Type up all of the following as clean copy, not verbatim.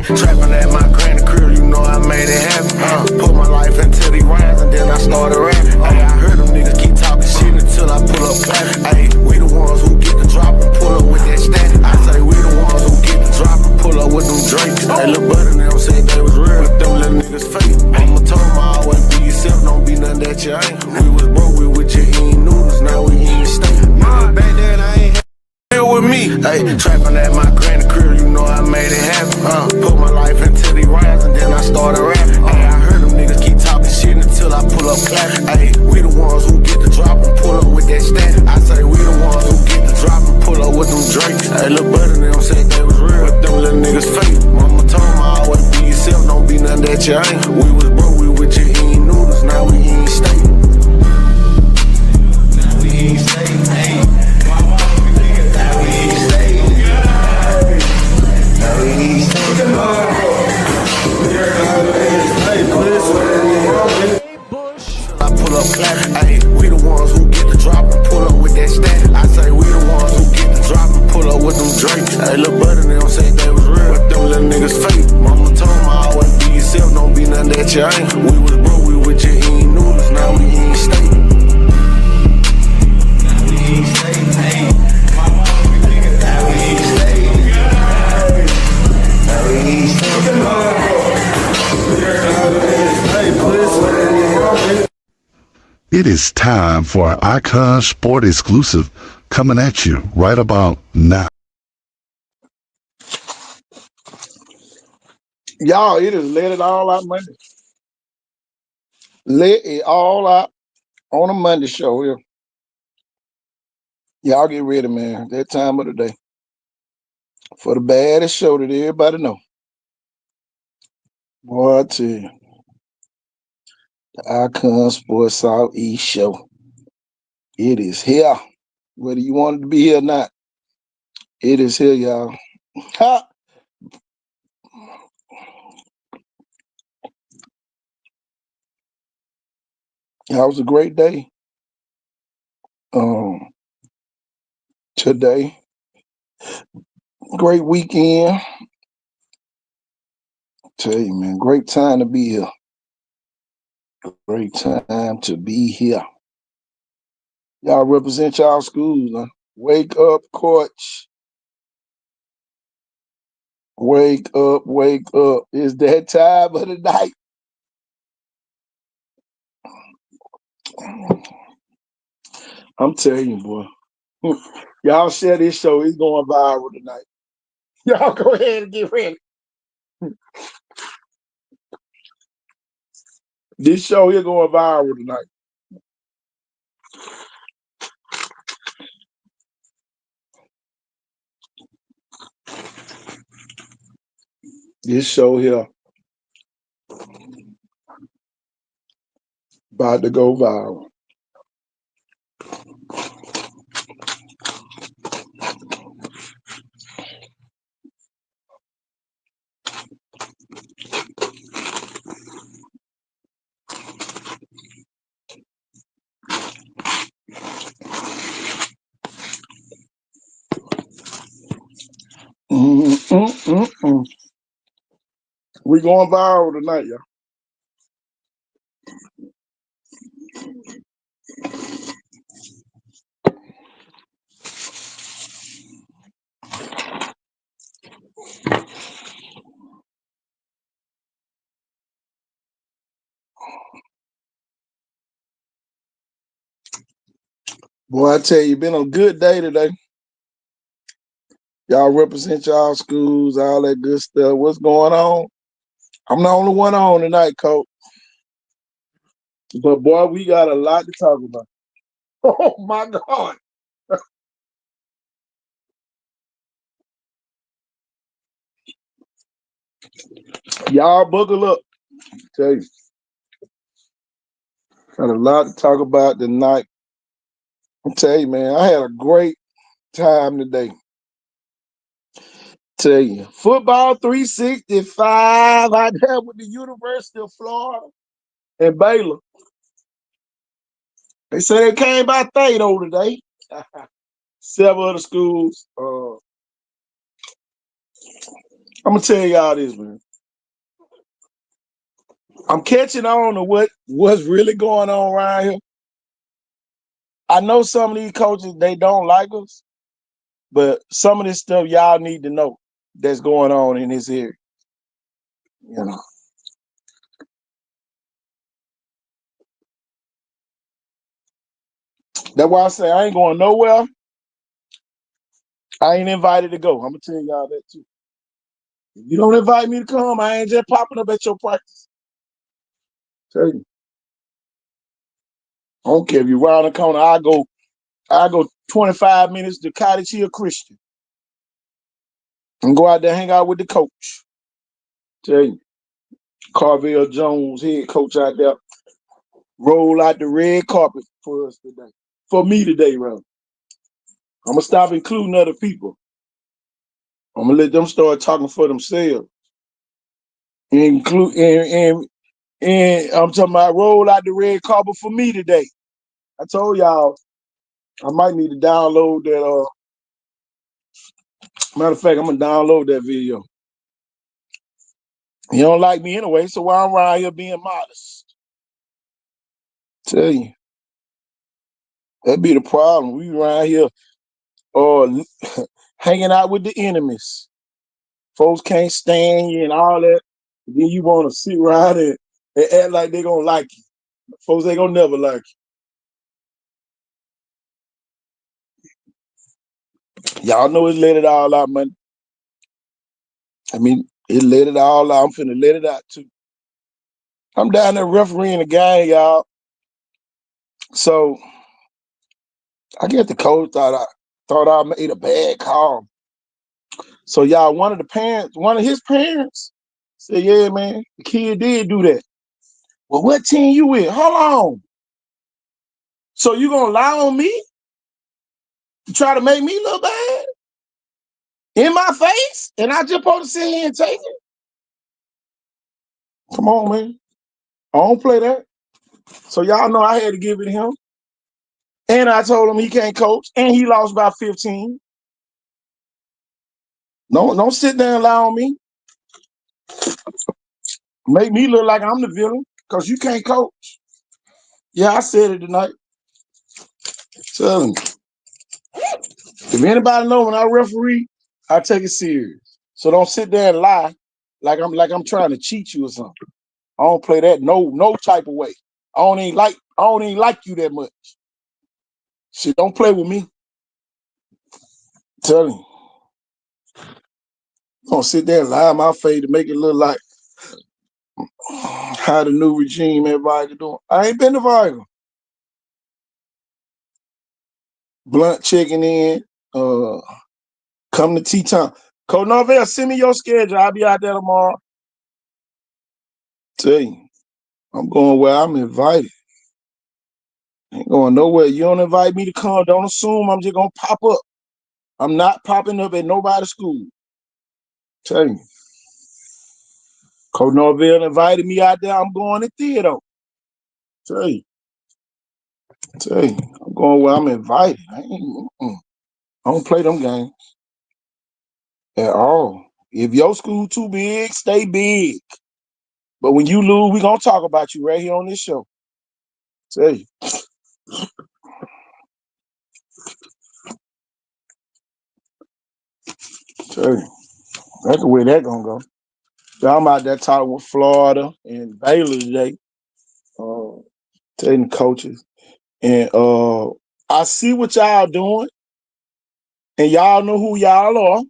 Trapping at my granny crib, you know I made it happen. Put my life into these rhymes and then I started rapping. I heard them niggas keep talking shit until I pull up clapping. We the ones who get the drop and pull up with that stat. I say we the ones who get the drop and pull up with them drinks. Lil' buddy them said they was real, but them little niggas fake. Mama told me always be yourself, don't be nothing that you ain't. We was broke, we with your eating noodles, now we eating steak. Back then I ain't with me. Trapping at my granny crib, you know I made it happen. Put my life into these rhymes and then I started rapping. I heard them niggas keep talking shit until I pull up clapping. We the ones who get the drop and pull up with that stat. I say we the ones who get the drop and pull up with them drinks. Lil' buddy them said they was real, but them little niggas fake. Mama told me always be yourself, don't be nothing that you ain't. We was broke, we with your eating noodles, now we eating steak. Now we eating steak, I pull up clapping, we the ones who get the drop and pull up with that stat. I say we the ones who get the drop and pull up with them drinks. Lil' buddy them say they was real, but them little niggas fake. Mama told me always be yourself, don't be nothing that you ain't. We was broke, we with your eating noodles, now we eating steak. Now we eating steak, my mama be thinking now we eating steak. Now we eating steak. It is time for an Icon Sport exclusive coming at you right about now. Y'all, it is let it all out Monday. Let it all out on a Monday show here. Y'all get ready, man. That time of the day. For the baddest show that everybody know. Boy, I tell you. The Icon Sports Southeast Show. It is here. Whether you want it to be here or not, it is here, y'all. Ha! That was a great day. Today. Great weekend. Tell you, man, great time to be here. Great time to be here. Y'all represent y'all schools, huh? Wake up, coach. Wake up, wake up. It's that time of the night. I'm telling you, boy. Y'all share this show. It's going viral tonight. Y'all go ahead and get ready. This show here going viral tonight. This show here about to go viral. We going viral tonight, y'all. Boy, I tell you, been a good day today. Y'all represent y'all schools, all that good stuff. What's going on? I'm the only one on tonight, coach. But boy, we got a lot to talk about. Oh my God. Y'all buckle up. Tell you. Got a lot to talk about tonight. I tell you, man, I had a great time today. Tell you, football 365 out there with the University of Florida and Baylor. They say they came by Thado today. Several other schools. I'm gonna tell y'all this, man. I'm catching on to what's really going on around here. I know some of these coaches, they don't like us, but some of this stuff y'all need to know that's going on in this area. You know. That's why I say I ain't going nowhere. I ain't invited to go. I'm gonna tell y'all that too. If you don't invite me to come, I ain't just popping up at your practice. Tell you. I don't care if you round the corner. I go 25 minutes to Cottage Hill Christian and go out there hang out with the coach. Tell you. Carvel Jones, head coach out there, roll out the red carpet for us today. For me today, rather. I'm gonna stop including other people. I'm gonna let them start talking for themselves. Include and I'm talking about roll out the red carpet for me today. I told y'all I might need to download that. Matter of fact, I'm gonna download that video. You don't like me anyway, so why I'm around here being modest? Tell you, that be the problem. We around here hanging out with the enemies. Folks can't stand you and all that. Then you want to sit around and act like they gonna like you. Folks ain't gonna never like you. Y'all know it's let it all out, man. I mean, it let it all out. I'm finna let it out too. I'm down there refereeing the game, y'all. So I guess the coach thought I made a bad call. So y'all, one of his parents said, "Yeah, man, the kid did do that." Well, what team you with? Hold on. So you gonna lie on me to try to make me look bad in my face, and I just supposed to sit here and take it? Come on, man. I don't play that. So y'all know I had to give it to him, and I told him he can't coach, and he lost by 15. No, don't sit there and lie on me. Make me look like I'm the villain because you can't coach. Yeah, I said it tonight. Tell him. If anybody know when I referee, I take it serious. So don't sit there and lie like I'm trying to cheat you or something. I don't play that no type of way. I don't even like you that much. Shit, don't play with me. Tell him. Don't sit there and lie in my face to make it look like how the new regime everybody doing. I ain't been to Vigo. Blunt checking in. Come to T-Town. Coach Norvell, send me your schedule. I'll be out there tomorrow. Tell you, I'm going where I'm invited. Ain't going nowhere. You don't invite me to come. Don't assume I'm just gonna pop up. I'm not popping up at nobody's school. Tell you. Coach Norvell invited me out there. I'm going to theater. Tell you. Tell you. I'm going where I'm invited. I don't play them games at all. If your school too big, stay big. But when you lose, we gonna talk about you right here on this show. Tell you. Tell you. That's the way that gonna go. So I'm out there talking with Florida and Baylor today. Telling the coaches. And I see what y'all doing. And y'all know who y'all are.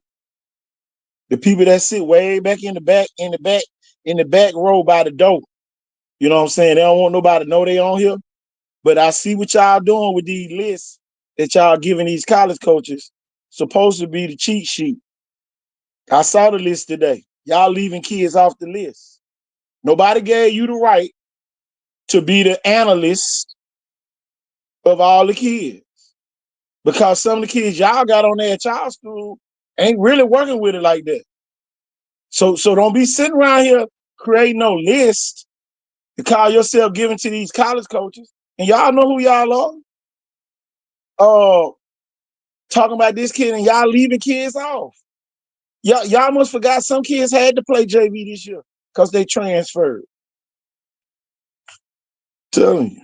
The people that sit way back in the back row by the door. You know what I'm saying? They don't want nobody to know they on here. But I see what y'all doing with these lists that y'all giving these college coaches. Supposed to be the cheat sheet. I saw the list today. Y'all leaving kids off the list. Nobody gave you the right to be the analyst of all the kids. Because some of the kids y'all got on there at y'all school ain't really working with it like that. So don't be sitting around here creating no list to call yourself giving to these college coaches. And y'all know who y'all are. Talking about this kid and y'all leaving kids off. Y'all must forgot some kids had to play JV this year because they transferred. Telling you.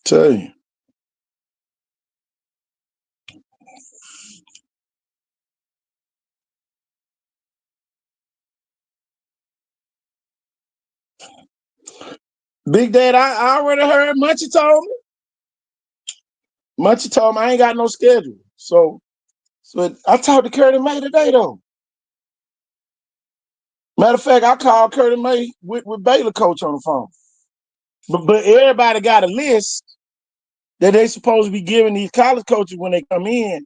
Tell you. Big Dad, I already heard Munchie told me. Munchie told me I ain't got no schedule. So I talked to Curtis May today though. Matter of fact, I called Curtis May with Baylor coach on the phone. But everybody got a list that they supposed to be giving these college coaches when they come in.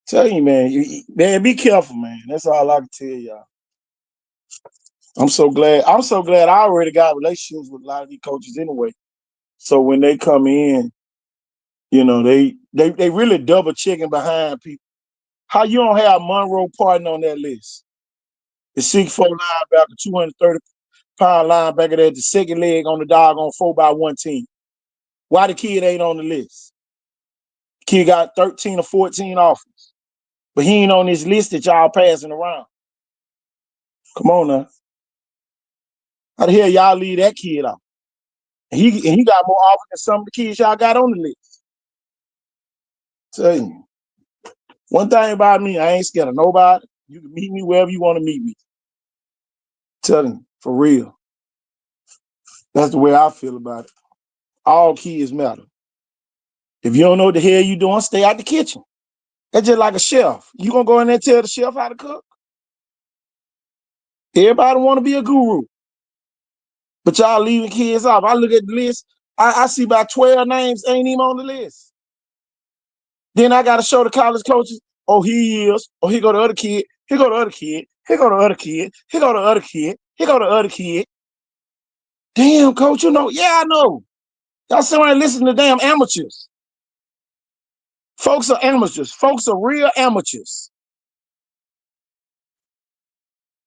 Tell you, man, be careful, man. That's all I can tell y'all. I'm so glad I already got relationships with a lot of these coaches anyway. So when they come in, you know, they really double checking behind people. How you don't have Monroe Parton on that list? The 6'4" linebacker, 230-pound linebacker that's the second leg on the doggone 4x1 team. Why the kid ain't on the list? Kid got 13 or 14 offers. But he ain't on this list that y'all passing around. Come on now. How the hell y'all leave that kid out? And he got more offers than some of the kids y'all got on the list. Tell you. One thing about me, I ain't scared of nobody. You can meet me wherever you want to meet me. Tell you, for real. That's the way I feel about it. All kids matter. If you don't know what the hell you doing, stay out the kitchen. That's just like a chef. You gonna go in there and tell the chef how to cook? Everybody want to be a guru. But y'all leaving kids off. I look at the list, I see about 12 names ain't even on the list. Then I got to show the college coaches, oh, he is. Oh, here go the other kid. Here go the other kid. Here go the other kid. Here go the other kid. Here go the other kid. Damn, coach, you know. Yeah, I know. Y'all somebody listen to damn amateurs. Folks are amateurs. Folks are real amateurs.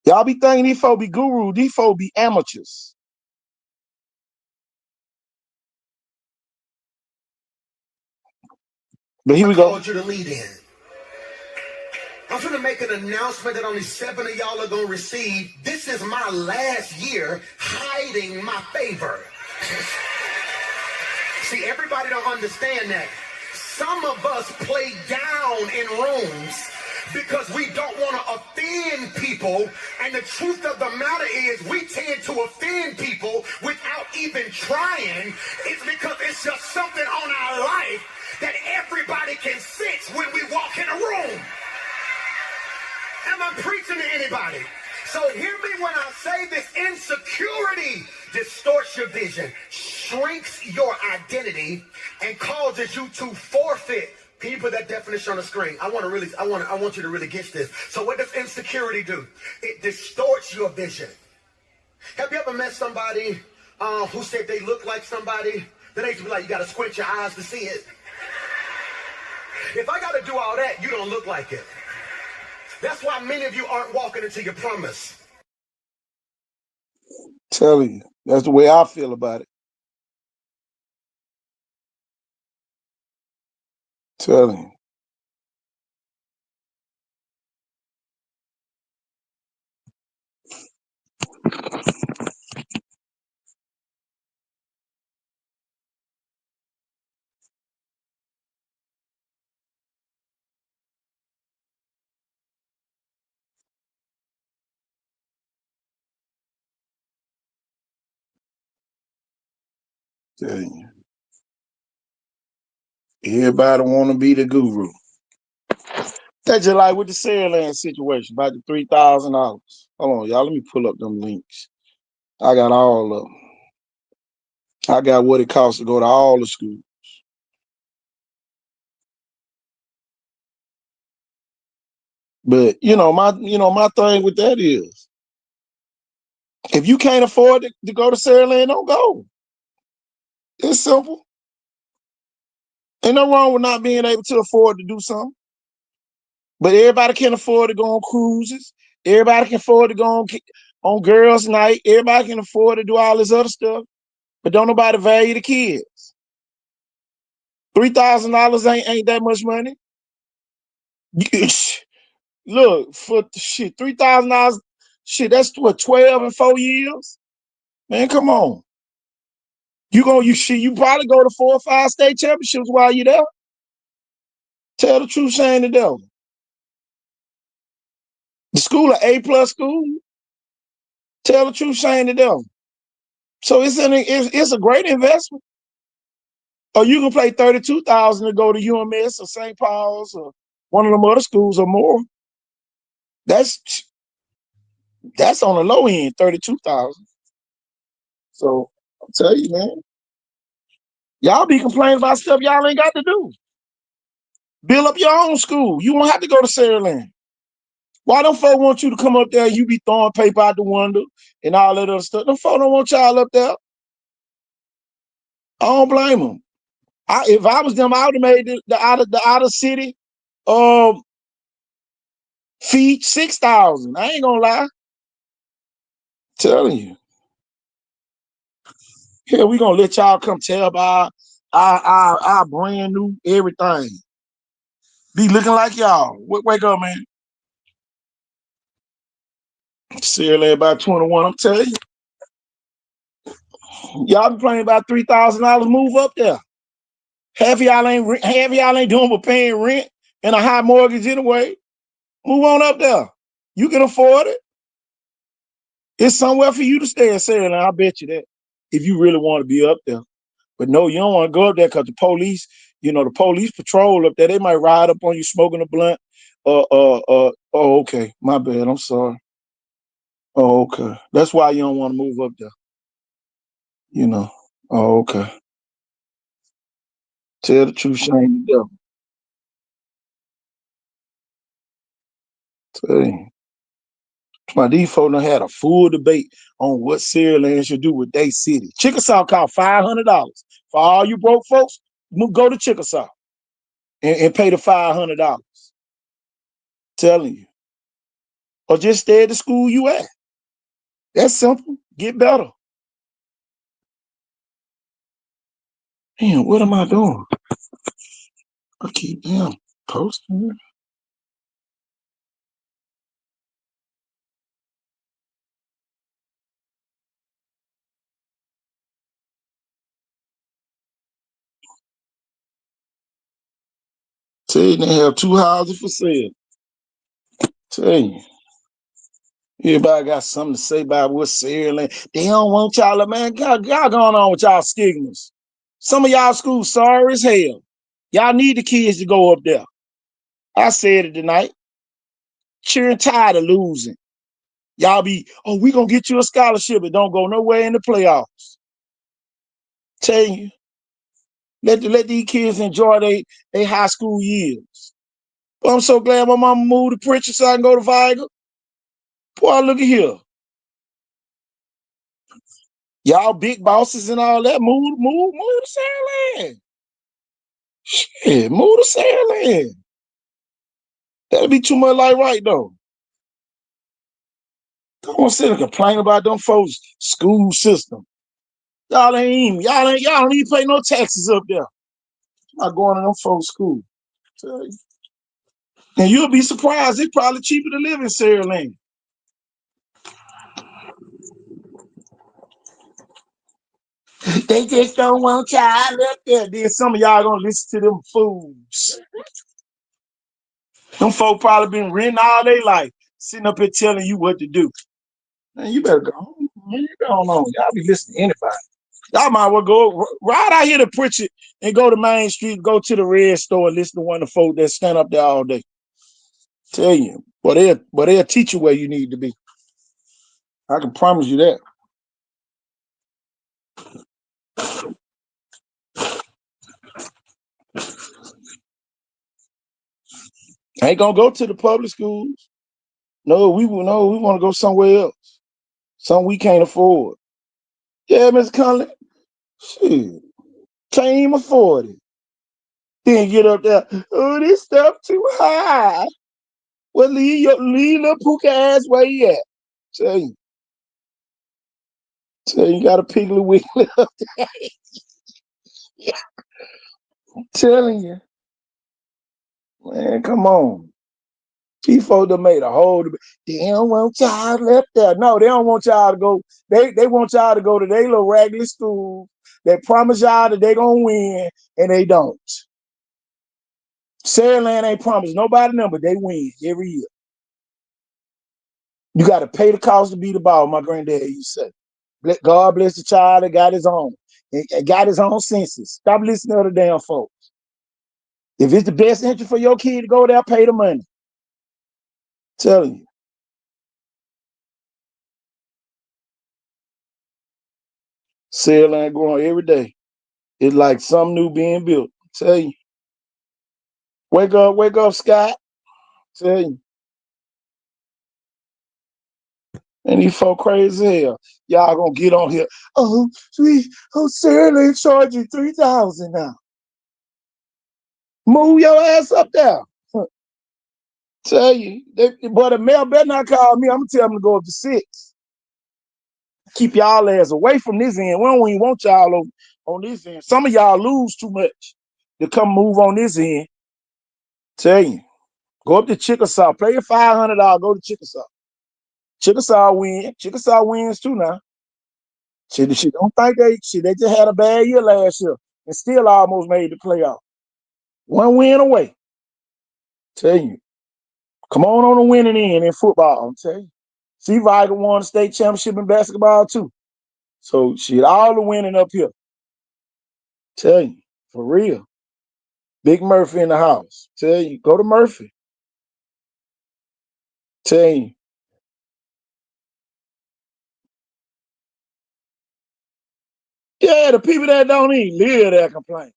Y'all be thinking these folks be gurus. These folks be amateurs. But here we go. I called you to lead in. I'm going to make an announcement that only 7 of y'all are going to receive. This is my last year hiding my favor. See, everybody don't understand that. Some of us play down in rooms because we don't want to offend people. And the truth of the matter is we tend to offend people without even trying. It's because it's just something on our life that everybody can sense when we walk in a room. Am I preaching to anybody? So hear me when I say this. Insecurity distorts your vision, shrinks your identity, and causes you to forfeit. Can you put that definition on the screen? I want you to really get this. So what does insecurity do? It distorts your vision. Have you ever met somebody who said they look like somebody? Then they used to be like, you got to squint your eyes to see it. If I got to do all that, you don't look like it. That's why many of you aren't walking into your promise. Telling you, that's the way I feel about it. Telling you. Telling you. Everybody want to be the guru. That's just like with the Saraland situation about the $3,000. Hold on, y'all. Let me pull up them links. I got all of them. I got what it costs to go to all the schools. But my thing with that is, if you can't afford to go to Saraland, don't go. It's simple. Ain't no wrong with not being able to afford to do something. But everybody can't afford to go on cruises. Everybody can afford to go on girls' night. Everybody can afford to do all this other stuff, but don't nobody value the kids. $3,000 ain't that much money. Look, for shit, $3,000, shit, that's what, 12 and 4 years? Man, come on. You probably go to 4 or 5 state championships while you're there. Tell the truth, shame the devil. The school an A+ school. Tell the truth, shame the devil. So it's a great investment. Or you can pay $32,000 to go to UMS or St. Paul's or one of them other schools or more. That's on the low end, $32,000. So I'll tell you, man, y'all be complaining about stuff y'all ain't got to do. Build up your own school. You won't have to go to Saraland. Why them folk want you to come up there? You be throwing paper out the window and all that other stuff. Them folk don't want y'all up there. I don't blame them. If I was them, I would have made the outer city fee $6,000. I ain't gonna lie. Telling you. Here we gonna let y'all come tell about our brand new everything. Be looking like y'all. Wake up, man. Seriously, about 21. I'm telling you. Y'all be playing about $3,000. Move up there. Half of y'all ain't doing but paying rent and a high mortgage anyway. Move on up there. You can afford it. It's somewhere for you to stay in Saraland. I bet you that. If you really want to be up there. But no, you don't want to go up there because the police, the police patrol up there, they might ride up on you smoking a blunt. Oh, okay. My bad. I'm sorry. Oh, okay. That's why you don't want to move up there. Oh, okay. Tell the truth, shame the devil. Tell you. My these folks done had a full debate on what Saraland should do with their city. Chickasaw cost $500. For all you broke folks, go to Chickasaw and pay the $500. Telling you. Or just stay at the school you at. That's simple. Get better. Damn, what am I doing? I keep posting. Tell you they have 2 houses for sale. Tell you. Everybody got something to say about what Saraland. They don't want y'all, man. Y'all going on with y'all stigmas. Some of y'all schools sorry as hell. Y'all need the kids to go up there. I said it tonight. Cheering tired of losing. Y'all be, we gonna get you a scholarship. It don't go nowhere in the playoffs. Tell you. Let these kids enjoy their high school years. But I'm so glad my mama moved to Pritchard so I can go to Vigo. Boy, look at here. Y'all big bosses and all that. Move to Saraland. Shit, move to Saraland. That'll be too much like right though. Don't sit and complain about them folks' school system. Y'all don't even pay no taxes up there. Not going to them folks' school. And you'll be surprised, it's probably cheaper to live in Saraland. They just don't want y'all up there. Then some of y'all gonna listen to them fools. Them folk probably been renting all their life, sitting up here telling you what to do. Man, you better go home. Man, you go on. Y'all be listening to anybody. Y'all might well go right out here to Pritchard and go to Main Street, go to the Red Store and listen to one of the folk that stand up there all day. Tell you. But they'll teach you where you need to be. I can promise you that. I ain't gonna go to the public schools. No, we want to go somewhere else. Something we can't afford. Yeah, Mr. Conley. Shit. Can't even afford it. Then get up there. Oh, this stuff too high. Well, leave little Pookie ass where he at. Tell you. Tell you got a piggly wiggly up there. Yeah, I'm telling you. Man, come on. These folks done made a whole debate. They don't want y'all left there. No, they don't want y'all to go. They want y'all to go to their little raggedy school. They promise y'all that they gonna win, and they don't. Saraland ain't promised nobody number. They win every year. You got to pay the cost to be the ball, my granddad used to say. God bless the child that got his own. And got his own senses. Stop listening to other damn folks. If it's the best interest for your kid to go there, pay the money. I'm telling you. Saraland growing every day. It's like something new being built. I tell you. Wake up, Scott. I tell you. And these folk crazy as hell. Y'all gonna get on here. Saraland charge you $3,000 now. Move your ass up there. Tell you, boy, the mail better not call me. I'm gonna tell them to go up to 6. Keep y'all ass away from this end. We don't even want y'all on this end. Some of y'all lose too much to come move on this end. Tell you, go up to Chickasaw, play your $500. Go to Chickasaw. Chickasaw win. Chickasaw wins too now. She don't think they just had a bad year last year and still almost made the playoff. One win away. Tell you, come on the winning end in football. I'm telling you. See, Viger won the state championship in basketball too. So shit, all the winning up here. Tell you, for real. Big Murphy in the house. Tell you, go to Murphy. Tell you. Yeah, the people that don't eat live there complain.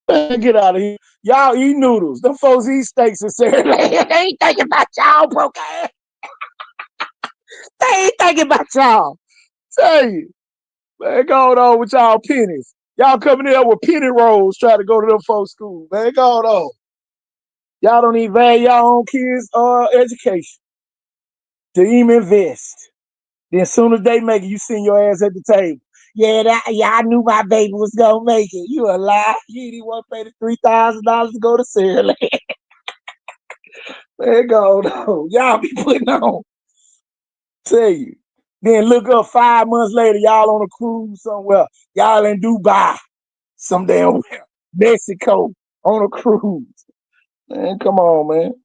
Man, get out of here. Y'all eat noodles. Them folks eat steaks and say they ain't thinking about y'all, broke ass. They ain't thinking about y'all. Tell you. Man, going on with y'all pennies. Y'all coming in with penny rolls trying to go to them folks' school. Man, going on. Y'all don't even value y'all own kids' education to even invest. Then as soon as they make it, you send your ass at the table. Yeah, I knew my baby was gonna make it. You a lie. You didn't want to pay the $3,000 to go to Saraland. Man, go on. Y'all be putting on. Tell you. Then look up 5 months later, y'all on a cruise somewhere. Y'all in Dubai. Some damn Mexico on a cruise. Man, come on, man.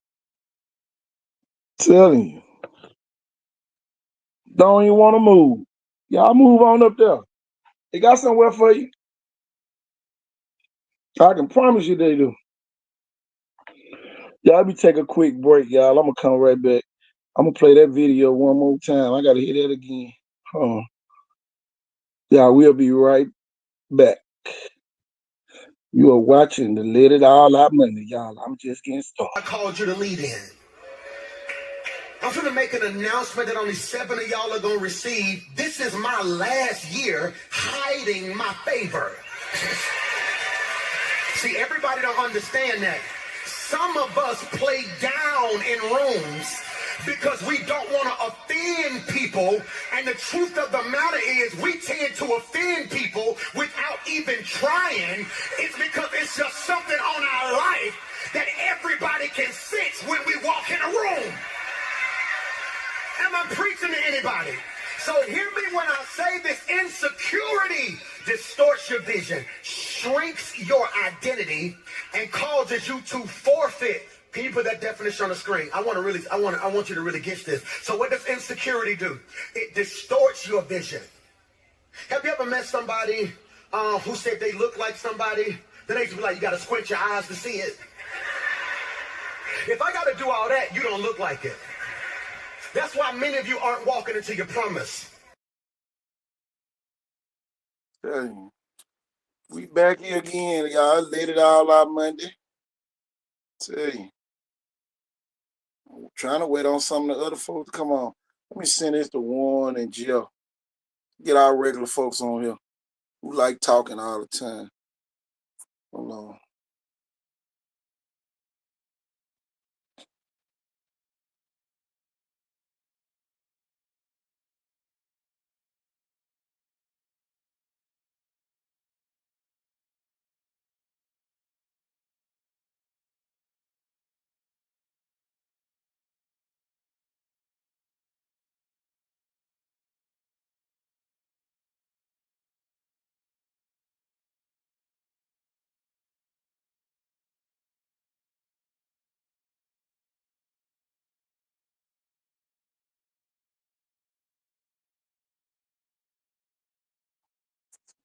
Telling you. Don't even want to move. Y'all move on up there. They got somewhere for you. I can promise you they do. Y'all be take a quick break, y'all. I'm gonna come right back. I'm gonna play that video one more time. I gotta hear that again. Y'all, we'll be right back. You are watching the Let It All Out Monday, y'all. I'm just getting started. I called you to lead in. I'm going to make an announcement that only 7 of y'all are going to receive. This is my last year hiding my favor. See, everybody don't understand that. Some of us play down in rooms because we don't want to offend people. And the truth of the matter is we tend to offend people without even trying. It's because it's just something on our life that everybody can sense when we walk in a room. Am I preaching to anybody? So hear me when I say this. Insecurity distorts your vision, shrinks your identity, and causes you to forfeit. Can you put that definition on the screen? I want you to really get this. So what does insecurity do? It distorts your vision. Have you ever met somebody who said they look like somebody? Then they used to be like, you got to squint your eyes to see it. If I got to do all that, you don't look like it. That's why many of you aren't walking into your promise. Dang. We back here again, y'all. Let It All Out Monday. Tell you. I'm trying to wait on some of the other folks to come on. Let me send this to Warren and Jill. Get our regular folks on here who like talking all the time. Hold on.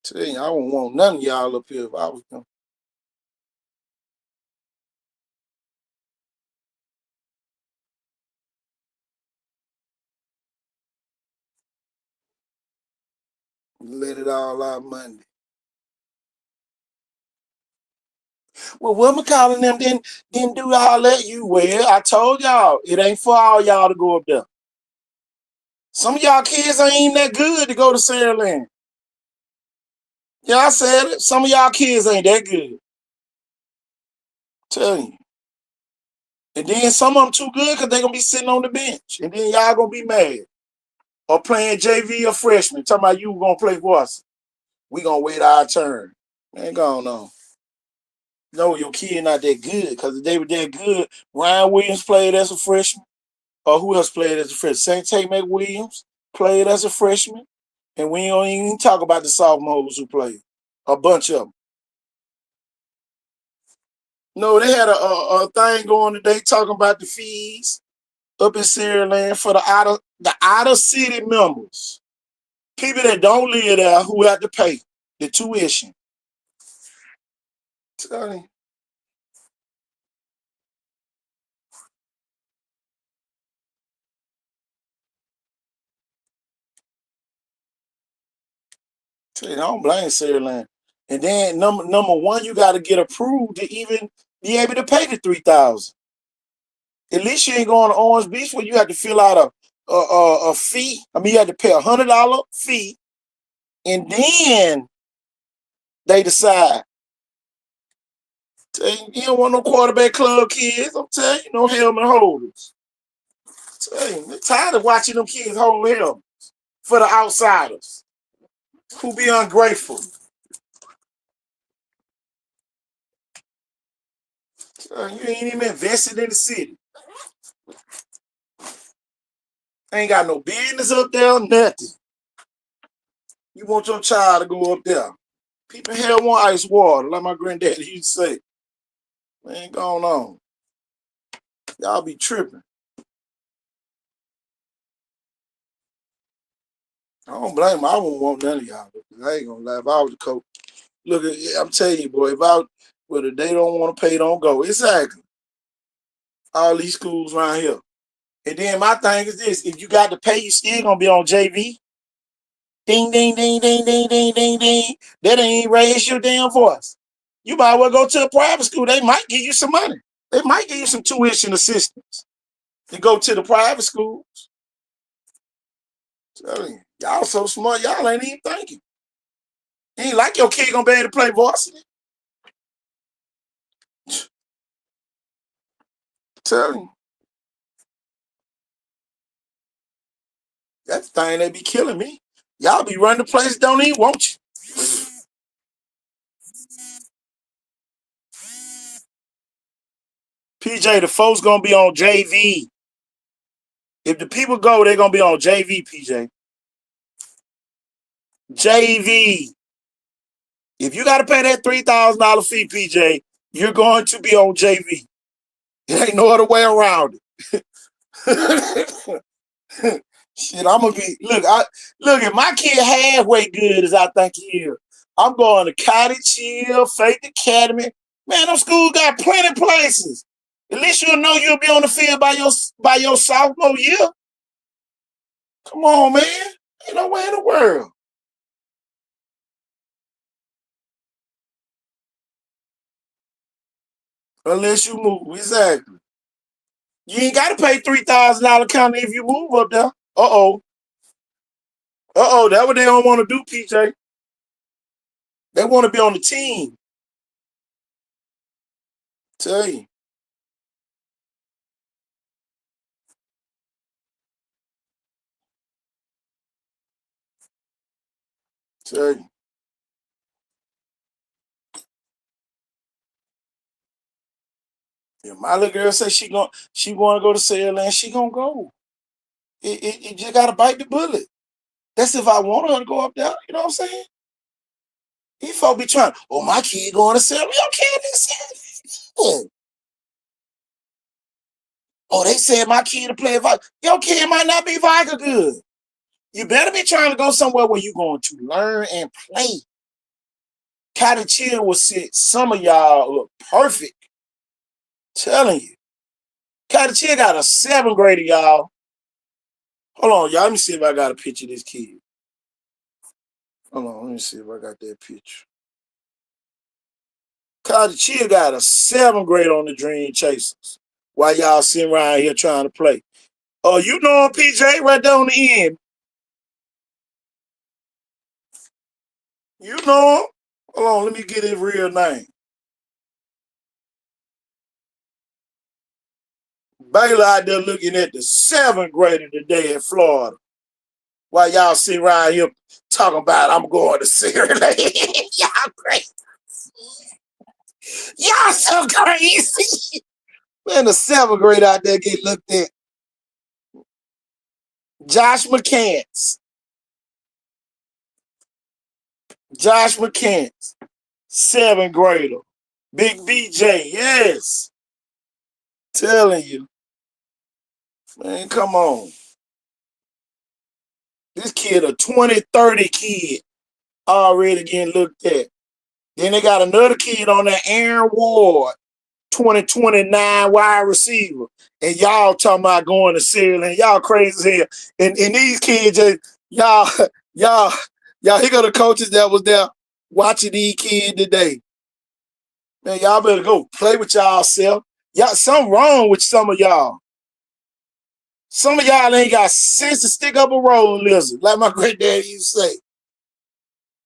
Tell you, I wouldn't want none of y'all up here if I was them. Let it all out Monday. Well, Will McCollum them didn't do all that. Well, I told y'all, it ain't for all y'all to go up there. Some of y'all kids ain't even that good to go to Saraland. Yeah, I said it. Some of y'all kids ain't that good. Tell you. And then some of them too good because they're going to be sitting on the bench. And then y'all going to be mad. Or playing JV or freshman. Talking about you going to play for us. We going to wait our turn. Man, go on. No, your kid not that good because if they were that good, Ryan Williams played as a freshman. Or who else played as a freshman? Saint Tate McWilliams played as a freshman. And we don't even talk about the sophomores who played. A bunch of them. No, they had a thing going today talking about the fees up in Saraland for the outer city members. People that don't live there who have to pay the tuition. Tell you. I don't blame Saraland. And then number one, you got to get approved to even be able to pay the $3,000. At least you ain't going to Orange Beach where you have to fill out a fee. I mean, you have to pay $100 fee, and then they decide. You don't want no quarterback club kids. I'm telling you, no helmet holders. I'm tired of watching them kids hold helmets for the outsiders who be ungrateful. You ain't even invested in the city. Ain't got no business up there, nothing. You want your child to go up there. People here want ice water, like my granddaddy used to say. Man, going on. Y'all be tripping. I don't blame them. I wouldn't want none of y'all. I ain't gonna lie. If I was the coach, look, I'm telling you, boy, whether they don't want to pay, don't go. Exactly. All these schools around here. And then my thing is this: if you got to pay, you still gonna be on JV. Ding, ding, ding, ding, ding, ding, ding, ding. That ain't raise your damn voice. You might well go to a private school. They might give you some money. They might give you some tuition assistance to go to the private schools. Y'all so smart, y'all ain't even thinking. You ain't like your kid gonna be able to play varsity. Tell you. That's the thing that be killing me. Y'all be running the place, don't even want you. PJ, the folks gonna be on JV. If the people go, they're gonna be on JV, PJ. JV. If you gotta pay that $3,000 fee, PJ, you're going to be on JV. There ain't no other way around it. Shit, I'm gonna be look. If my kid halfway good as I think he is, I'm going to Cottage Hill, Faith Academy. Man, them schools got plenty of places. At least you'll know you'll be on the field by your sophomore year. Come on, man. Ain't no way in the world. Unless you move, exactly. You ain't got to pay $3,000 county if you move up there. That's what they don't want to do, PJ. They want to be on the team. Tell you. Tell you. If my little girl says she want to go to Saraland, she gonna go. It just gotta bite the bullet. That's if I want her to go up there. You know what I'm saying? These folk be trying. Oh, my kid going to Saraland. Your kid is Saraland. Oh, they said my kid to play Viking. Your kid might not be Viking good. You better be trying to go somewhere where you're going to learn and play. Cotton Chill will sit some of y'all look perfect. Telling you. Cotton Chill got a 7th grader, y'all. Hold on, y'all. Let me see if I got a picture of this kid. Hold on, let me see if I got that picture. Cotton Chill got a 7th grade on the Dream Chasers. While y'all sitting around here trying to play. Oh, you know him, PJ, right there on the end. You know him. Hold on, let me get his real name. Baylor out there looking at the 7th grader today in Florida. While y'all sitting around here talking about I'm going to Sierra Leone. Y'all crazy. Y'all so crazy. Man, the 7th grade out there get looked at. Josh McCants. Josh McCants. 7th grader. Big BJ, yes. Telling you. Man, come on. This kid a 2030 kid already getting looked at. Then they got another kid on there, Aaron Ward, 2029 wide receiver. And y'all talking about going to Syria, and y'all crazy as hell. And these kids just, y'all, here go the coaches that was there watching these kids today. Man, y'all better go play with y'all self. Y'all, something wrong with some of y'all. Some of y'all ain't got sense to stick up a road lizard, like my granddad used to say.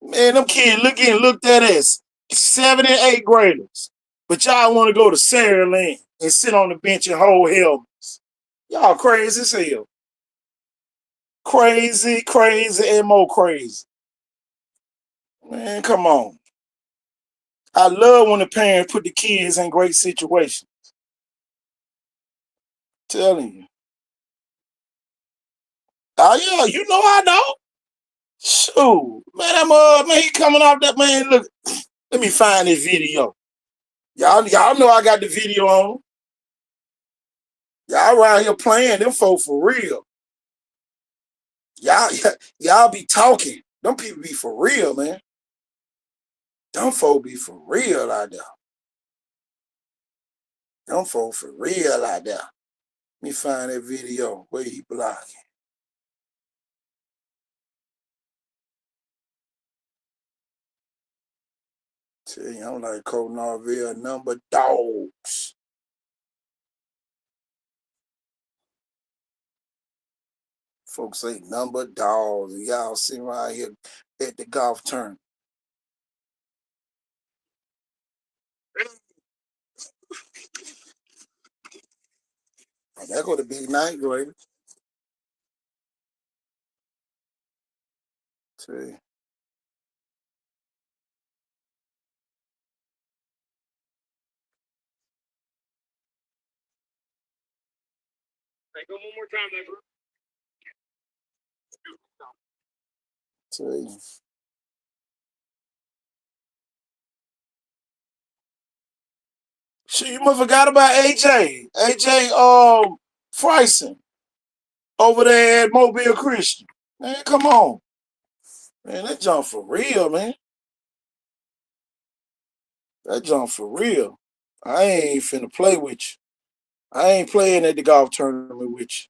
Man, them kids getting looked at as 7th and 8th graders. But y'all want to go to Sierra Leone and sit on the bench and hold helmets. Y'all crazy as hell. Crazy, crazy, and more crazy. Man, come on. I love when the parents put the kids in great situations. Telling you. Oh, yeah, you know I know. Shoot. Man, man, he coming off that, man, look. Let me find this video. Y'all know I got the video on. Y'all around here playing them folk for real. Y'all be talking. Them people be for real, man. Them folk be for real out there. Them folk for real out there. Let me find that video where he blocking. Tell you, I'm like Coach Norville, number dogs. Folks say number dogs. Y'all sitting right here at the golf tournament. And that go to big 9th grader. See. Hey, go one more time, neighbor. See. Shit, you must forgot about AJ. AJ Frison over there at Mobile Christian. Man, come on. Man, that jump for real, man. That jump for real. I ain't finna play with you. I ain't playing at the golf tournament with you.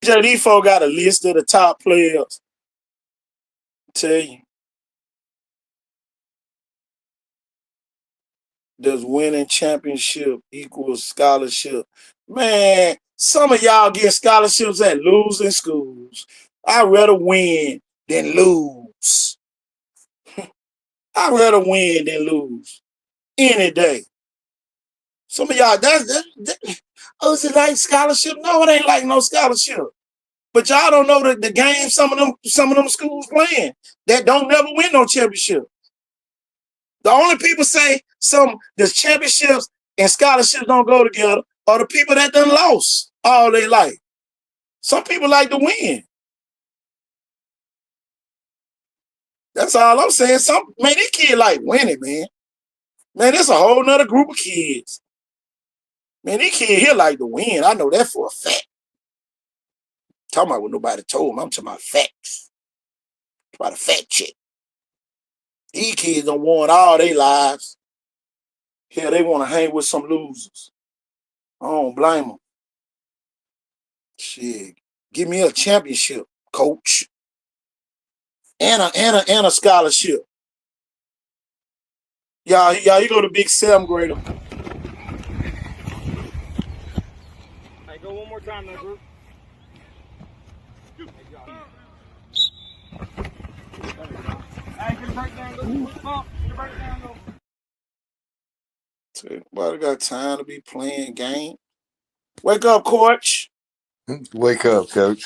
JD folk got a list of the top players. Tell you. Does winning championship equals scholarship? Man, some of y'all get scholarships at losing schools. I'd rather win than lose. I'd rather win than lose any day. Some of y'all, oh, is it like scholarship? No, it ain't like no scholarship. But y'all don't know the game some of them schools playing that don't never win no championship. The only people say the championships and scholarships don't go together are the people that done lost all their life. Some people like to win. That's all I'm saying. Man, these kids like winning, man. Man, there's a whole nother group of kids. Man, these kids here like to win. I know that for a fact. Talking about what nobody told them. I'm talking about facts. About a fact check. These kids done won all their lives. Hell, they want to hang with some losers. I don't blame them. Shit. Give me a championship, coach. And a scholarship. Y'all, you go to Big Sam grader. Hey, go one more time, that group. Hey, get a breakdown, go. Get a breakdown, go. Nobody got time to be playing games. Wake up, coach. Wake up, coach.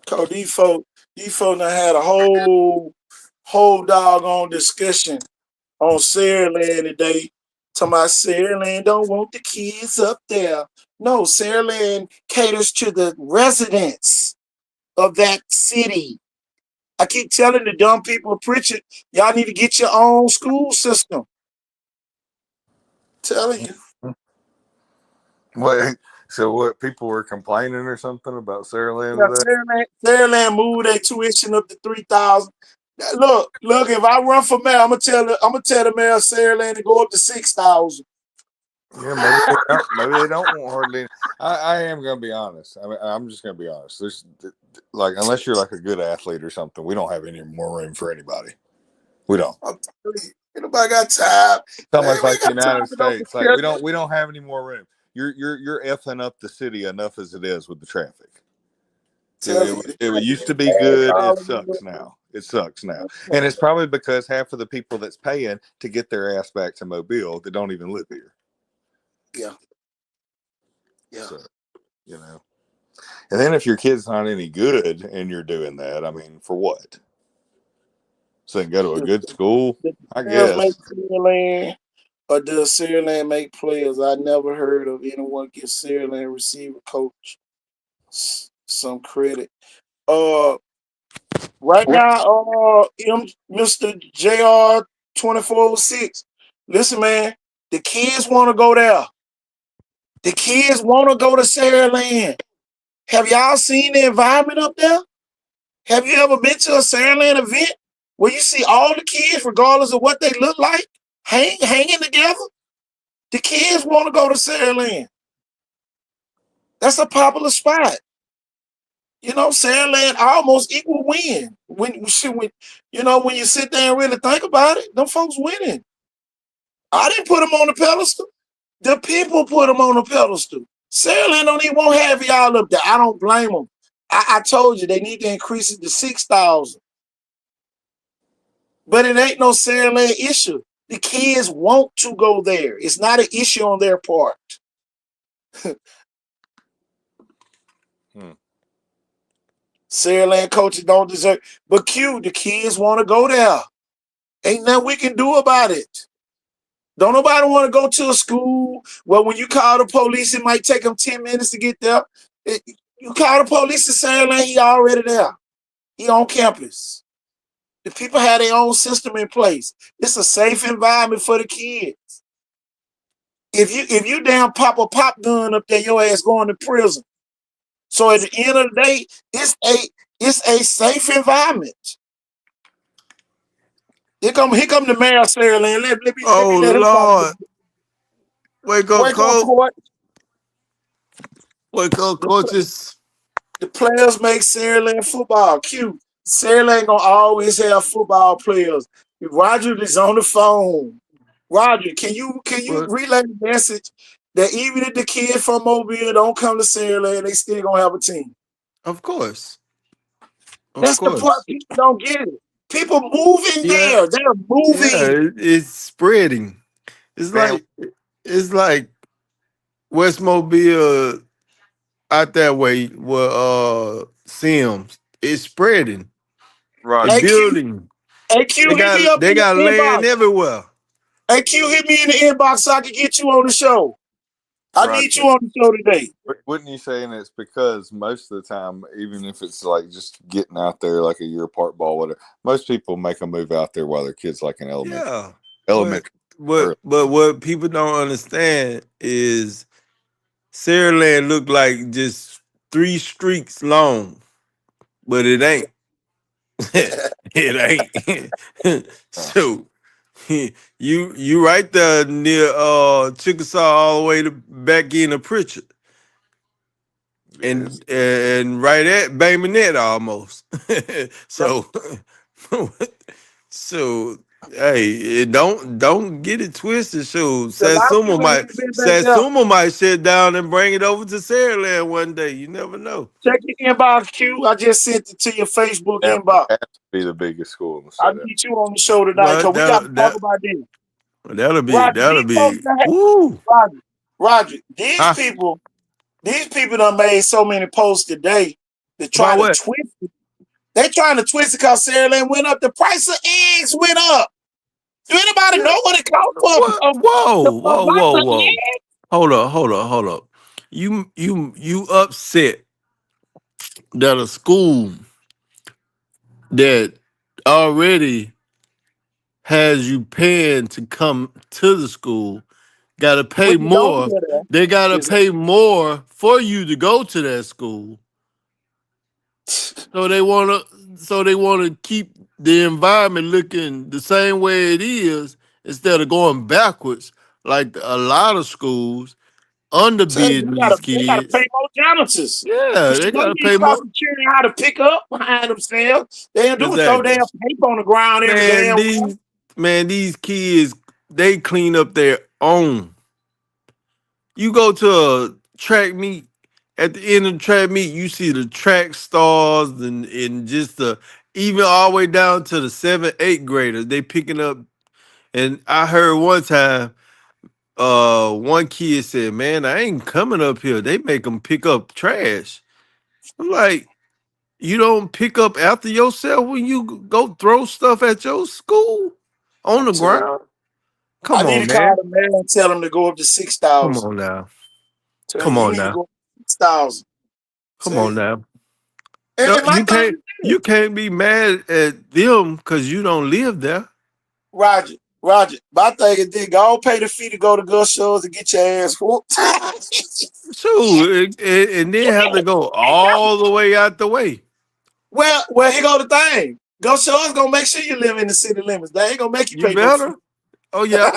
Coach, these folks done had a whole doggone discussion on Saraland today. Talking about Saraland don't want the kids up there. No, Saraland caters to the residents of that city. I keep telling the dumb people preaching, y'all need to get your own school system. Telling you. What? So what? People were complaining or something about Saraland Yeah, today? Saraland moved their tuition up to $3,000. Look, if I run for mayor, I'm gonna tell the mayor of Saraland to go up to $6,000. Yeah, maybe they don't want hardly. I am gonna be honest. I mean, I'm just gonna be honest. There's like, unless you're like a good athlete or something, we don't have any more room for anybody. We don't. I'm telling you, ain't nobody got time. It's almost We like the got time United for no States. Like we don't have any more room. You're effing up the city enough as it is with the traffic. It used to be good. It sucks now. It sucks now. And it's probably because half of the people that's paying to get their ass back to Mobile that don't even live here. Yeah. So, you know. And then if your kid's not any good and you're doing that, I mean, for what? So they can go to a good school, I Players make guess. Saraland, or does Saraland make players? I never heard of anyone give Saraland receiver coach some credit. Right now, Mr. JR 2406. Listen, man, the kids want to go there. The kids want to go to Saraland. Have y'all seen the environment up there? Have you ever been to a Saraland event where you see all the kids, regardless of what they look like, hanging together? The kids want to go to Saraland. That's a popular spot. You know, Saraland almost equal win. When you sit there and really think about it, them folks winning. I didn't put them on the pedestal. The people put them on the pedestal. Saraland don't even want to have y'all up there. I don't blame them. I told you they need to increase it to 6,000. But it ain't no Saraland issue. The kids want to go there. It's not an issue on their part. Saraland coaches don't deserve. But the kids want to go there. Ain't nothing we can do about it. Don't nobody want to go to a school where when you call the police, it might take them 10 minutes to get there. You call the police in Saraland, he already there. He on campus. The people have their own system in place. It's a safe environment for the kids. If you damn pop a pop gun up there, your ass going to prison. So at the end of the day, it's a safe environment. Here come the mayor of Saraland. Let me let him Lord. talk. Wake up, Court. Wake up, coaches. The players make Saraland football. Saraland gonna always have football players. Roger is on the phone. Roger, can you relay the message that even if the kid from Mobile don't come to Saraland, they still gonna have a team? Of course. That's the part people don't get it. People moving there. They're moving. Yeah, it's spreading. It's like West Mobile out that way where Sims. It's spreading. Right. It's building. AQ, hit me up They in got the land inbox. everywhere. AQ, hit me in the inbox so I can get you on the show. I need you on the show today. Wouldn't you say, and it's because most of the time, even if it's like just getting out there like a year apart ball, whatever, most people make a move out there while their kids like in elementary early. but what people don't understand is Saraland look like just 3 streets long, but it ain't. It ain't. Uh, So you right there near Chickasaw all the way to back in the Pritchard. yes. And right at Baymanette almost. So so hey, don't get it twisted. So A lot of people ain't been back there. Satsuma might sit down and bring it over to Saraland one day. You never know. Check your inbox, Q. I just sent it to your Facebook That inbox. has to be the biggest school in the I'll city. get you on the show tonight Well, because we got to talk about this. Roger, that'll these folks be that woo. Roger, these Huh? people done made so many posts today to try About to what? twist it. They trying to twist it because Saraland went up. The price of eggs went up. Do anybody know what it costs What? for Whoa, a whoa, box whoa, of whoa. eggs? Hold up. You upset that a school that already has you paying to come to the school gotta pay When you don't more. get there, They gotta is pay more for you to go to that school. So they wanna keep the environment looking the same way it is instead of going backwards like a lot of schools tell you, underbidding these they gotta pay kids. more janitors. Yeah, Because you they know gotta these pay more. cops security how to pick up behind themselves. They don't do is throw Exactly. damn paper on the ground every Man, damn way. these kids, they clean up their own. You go to a track meet, at the end of the track meet, you see the track stars and just the even all the way down to the 7, 8 graders. They picking up. And I heard one time, one kid said, "Man, I ain't coming up here. They make them pick up trash." I'm like, you don't pick up after yourself when you go throw stuff at your school on I'm the telling you. ground? I Come need on, to call man. the mayor and tell him to go up to Come 6,000. on now. Tell Come you, he on need to now. go up to 6,000. Come Tell on you. now. No, And my thing is this, you can't be mad at them because you don't live there. Roger, my thing is this, go pay the fee to go to Gus shows and get your ass whooped. So and then have to go all the way out the way. Well, here go the thing. Gus shows gonna make sure you live in the city limits. They ain't gonna make you You pay no fee. better. Oh yeah.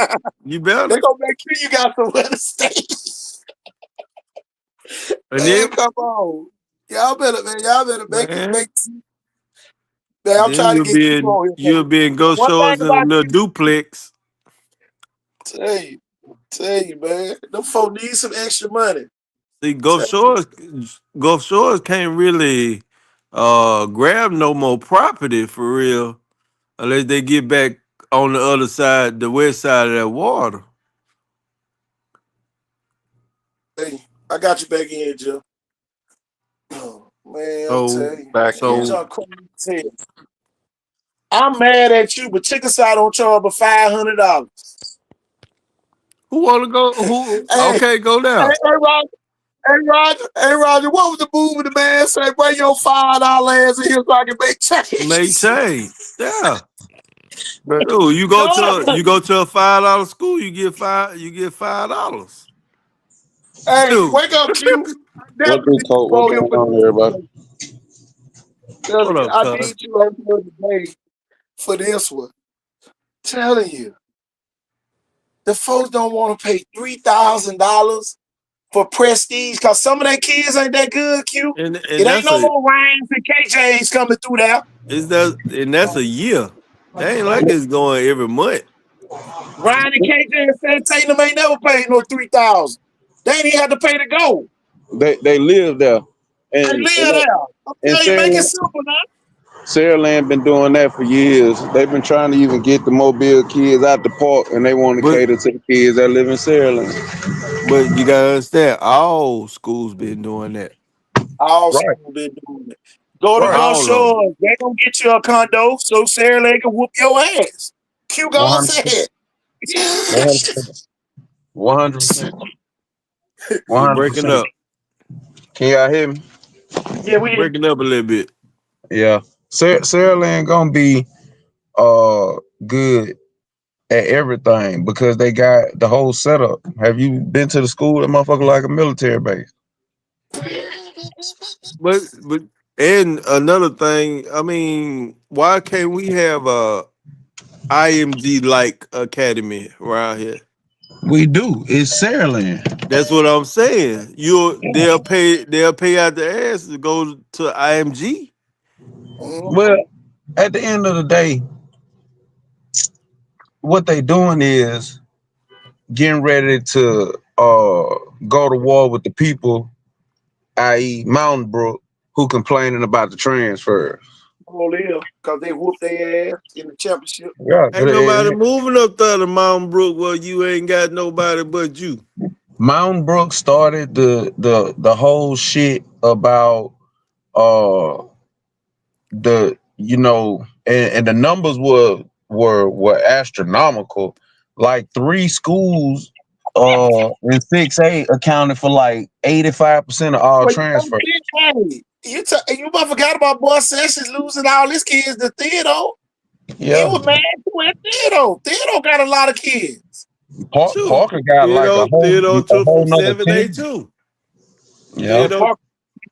You better. They gonna make sure you got somewhere to stay. And Man, then come on. Y'all better, man. Y'all better make it man, make. Man, I'm then trying to get you on here, you'll man. be in Ghost One thing Shores in a about little you, duplex. tell you, man. Them folk need some extra money. See, Tell you. Gulf Shores can't really grab no more property for real unless they get back on the other side, the west side of that water. Hey, I got you back in, Joe. Oh, man, I'm So telling you. Back That in. so junk crazy as hell. I'm mad at you, but Chickasaw don't charge but $500. who wanna go? Who Hey, okay, go hey, down. Roger, what was the movie the man say? Bring your $5 ass in here so I can make Make change. change. Yeah. But Dude, No. you go to a $5 school, you get $5. Hey, Dude, wake up, Q. I What definitely big need coat? you What's on here going for on, everybody? this. Telling what you, up, I cuz? need you on here today for this one. Telling you, the folks don't want to pay $3,000 for prestige because some of their kids ain't that good, Q. And It ain't that's no more Ryans and KJs coming through there. that's a year. That ain't like it's going every month. Ryan and KJ and San Tatum ain't never paid no 3,000. They ain't even have to pay to go. They live there, They and live there. I'm telling you, make it Sarah, simple now. Saraland been doing that for years. They've been trying to even get the Mobile kids out the park, and they want to But cater to the kids that live in Saraland. you gotta understand, all schools been doing that. All Right, school been doing it. Go to right, Gulf All of them. Shores. They gonna get you a condo so Sarah Lake can whoop your ass. Q gonna 100%, say it. 100%, You breaking 100%. up. Can y'all hear me? Yeah, You we breaking up a little bit. Yeah, Saraland gonna be good at everything because they got the whole setup. Have you been to the school? That motherfucker like a military base. But and another thing, I mean, why can't we have a IMG like academy around here? We do. It's Saraland. That's what I'm saying. They'll pay out the ass to go to IMG. Well, at the end of the day, what they doing is getting ready to go to war with the people, i.e. Mountain Brook, who complaining about the transfer. All in because they whooped their ass in the championship. Yeah, Ain't nobody moving up there to Mountain Brook where you ain't got nobody but you. Mountain Brook started the whole shit about uh the and the numbers were astronomical. Like three schools in 6A accounted for like 85% of all But transfers. you must forgot about Boy Sessions losing all his kids to Theodore. He Yeah. was mad too at Theodore. Theodore got a lot of kids. Shoot. Parker got like Theodore a took from whole nother 7A 10. too. Yeah. Yeah, Theodore.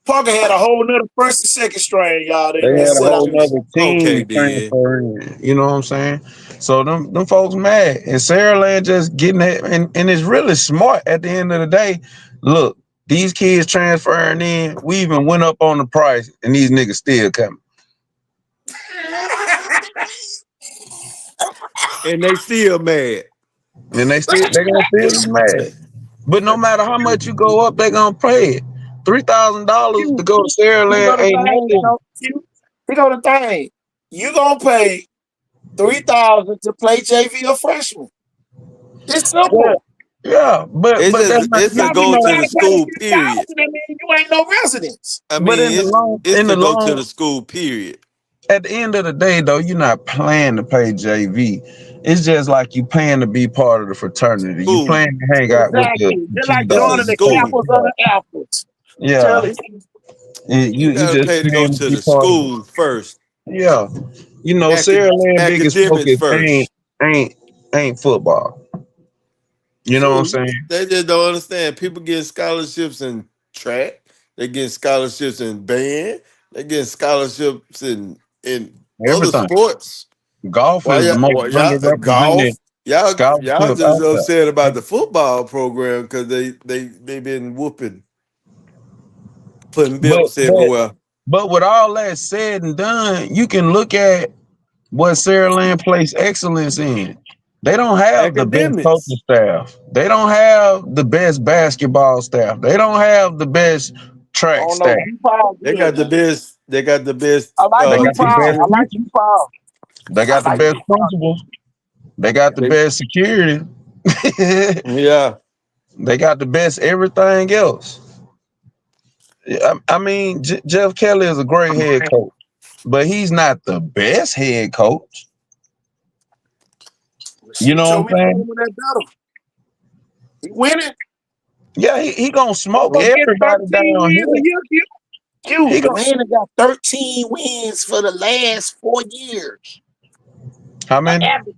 Parker had a whole nother first and second string, y'all. They That had a set out. whole nother Okay, team then. transfer in. You know what I'm saying? So them folks mad. And Sarah Land just getting it and it's really smart at the end of the day. Look, these kids transferring in, we even went up on the price and these niggas still coming. And they still mad. And they gonna still be mad. But no matter how much you go up, they gonna pay it. $3,000 to go to Sarah Here go Land the ain't thing. nothing. Here go the thing. You gonna pay $3,000 to play JV or freshman. It's Yeah, simple. yeah, but that's not It's Y'all to be go to trying the to pay school, period. 10,000. That means you ain't no residents. I but mean, it's in the to go to long the school, period. at the end of the day, though, you're not paying to pay JV. It's just like you paying to be part of the fraternity. You School. playing to hang out with Exactly. the Just like T It's a dogs. joining You the pay to school. Kappas be or part. the Alphas. Yeah, Tell it. You you gotta just pay to go paying to to be the part of it. school first. Yeah, Sarah Land biggest Academics focus first. ain't ain't football. You know what I'm Shoot, saying? they just don't understand. People get scholarships in track. They get scholarships in band. They get scholarships in other Everything. sports. Golf is the most Why y'all underrepresented golf? Y'all scholarship just out there. upset about the football program because they been whooping, putting But belts but everywhere. but with all that said and done, you can look at what Sarah Land placed excellence in. They don't have the best coaching Academics. staff. They don't have the best basketball staff. They don't have the best I track don't know. staff. D Paul They good got the now. best. They got the best I like They D got the Paul. best teachers. I like D teachers. Paul. They I got the like best D Paul. principals. They got the They, best security. yeah. They got the best everything else. I mean, Jeff Kelly is a great head coach, but he's not the best head coach. You Shit, know what show I'm me saying? someone that better. He winning. Yeah, he gonna smoke Motherfucker get everybody 13 down wins a here. year. He The gonna man that got 13 wins for the last 4 years. how An many? average.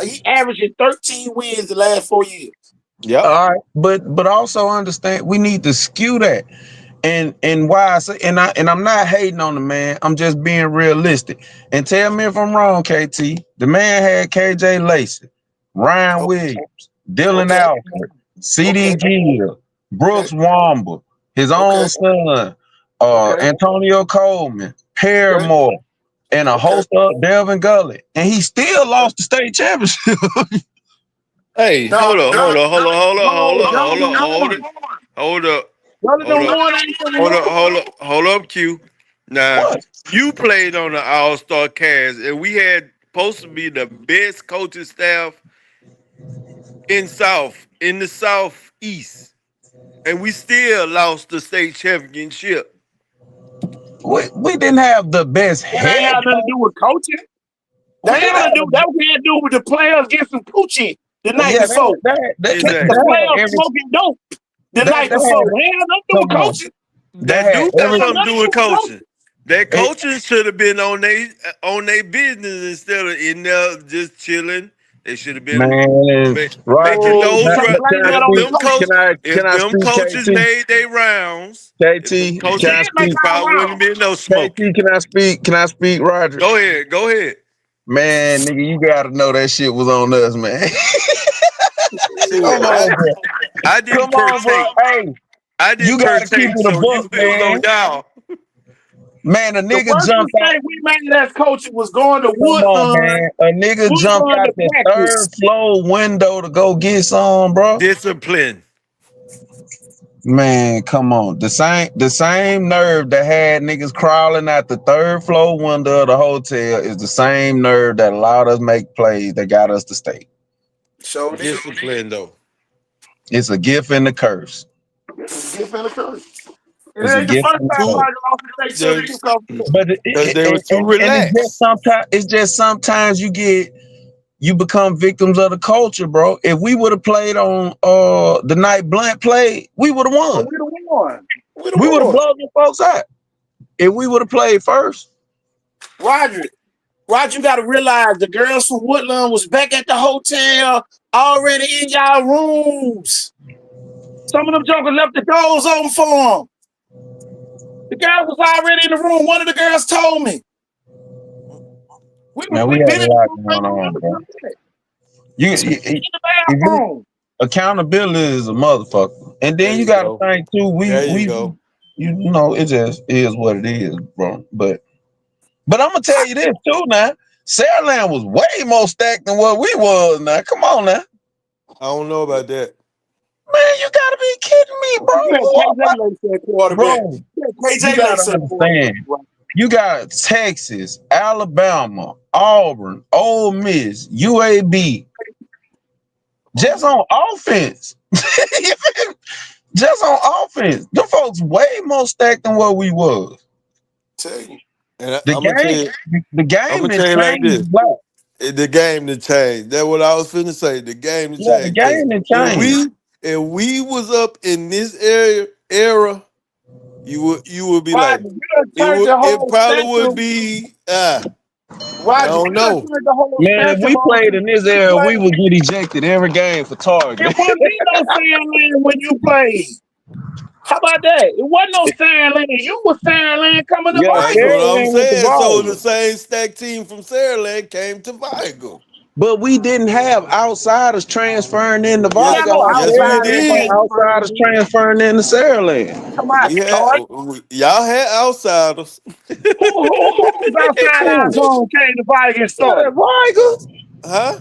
He averaging 13 wins the last 4 years. Yep. All right, but also understand we need to skew that. And why I say and I'm not hating on the man. I'm just being realistic. And tell me if I'm wrong, KT. The man had KJ Lacey, Ryan Okay. Williams, Dylan Okay. Alford, CD Okay. Gill, Okay. Brooks Wamba, his own Okay. son, Okay. Antonio Coleman, Okay. Paramore, and a Okay. host of Delvin Gully. And he still lost the state championship. Hey, No, hold it, hold up, Brother hold done up, won ain't never won. hold up, Q. Now What? you played on the All Star cast, and we had supposed to be the best coaching staff in the Southeast, and we still lost the state championship. We didn't have the best That ain't head have nothing to coach. do with coaching. We That ain't didn't nothing have to do. That had to do with the players getting some coochie the night yeah, before. The Exactly. that had players every smoking dope the that night that before. had That ain't nothing to do with come on. coaching. That That had do That got every ain't something to nothing do to do with with coaching. coaching. That it, coaching should have been on they business instead of in there just chilling, It should have been Man, making Roger, Oh, those trying to rounds. blame can I that If on the speak? them coach. Can if I them speak, coaches KT? made their rounds, if them KT, He can coaches, I did make speak? our probably round. wouldn't have been no KT, smoking. can I speak? Can I speak, Roger? Go ahead, go ahead. Man, nigga, you gotta know that shit was on us, man. Shit, Come on, bro. I Come didn't on, bro. partake. Hey, I you didn't gotta keep partake, it a so book, it was man. on y'all. Man, a The nigga worst jumped out. mistake we made as coaches was going to Come on, man. A nigga jumped Woodlawn out to the third practice. floor window to go get some, bro. Discipline. Man, come on. The same nerve that had niggas crawling out the third floor window of the hotel is the same nerve that allowed us make plays that got us to stay. So did. Discipline though. It's a gift and a curse. It's a gift and a curse. It It's a ain't the gift first and a time curse. Two, Roger lost the state championship. because But they were too relaxed. it's just sometimes you become victims of the culture, bro. If we would have played on the night Blunt played, we would have Oh, won. we the one. We the We would have one. blown the folks out if we would have played first. Roger, you got to realize the girls from Woodland was back at the hotel already in y'all rooms. Some of them jokers left the doors open for them. The girl was already in the room. One of the girls told me. Man, we We had been a in the lot room. going on, bro. In If the you bathroom. accountability is a motherfucker, and There then you you got to go. think too. There you We go. you know it just is what it is, bro. But I'm gonna tell you this too now. Saraland was way more stacked than what we was. Now, come on now, I don't know about that. man. You gotta be kidding me, bro. You had KJ Lacey at quarterback. Bro, You had you KJ gotta Lacey at quarterback. understand. You got Texas, Alabama, Auburn, Ole Miss, UAB, just on offense. Just on offense. Them folks way more stacked than what we was. Tell you. And The I'm gonna tell you, I'm game gonna didn't tell you like this. change black. The game to change. That's what I was finna say. The game to Yeah, the change. Because game didn't if change. we was up in this era, you would be Roger, like, you done turned the it whole probably would spectrum. be I Roger, don't you done know. turned the whole Man, if spectrum we on played since in this you era, we played. would get ejected every game for It targeting. wouldn't be no Sandland when you played. How about that? It wasn't no Sandland. You was Sandland coming to Yeah, That's what Vigo. I'm Saraland went to saying. So the Vigo. same stack team from Saraland came to Vigo. But we didn't have outsiders transferring into We ain't Yes, got Vigo no like yes, we outside Saraland did. had outsiders transfer. transferring into Saraland. Come on, We had Todd. y'all had outsiders. Who's outside our Who? zone came to Vikings Yeah, started? Vigo. Huh?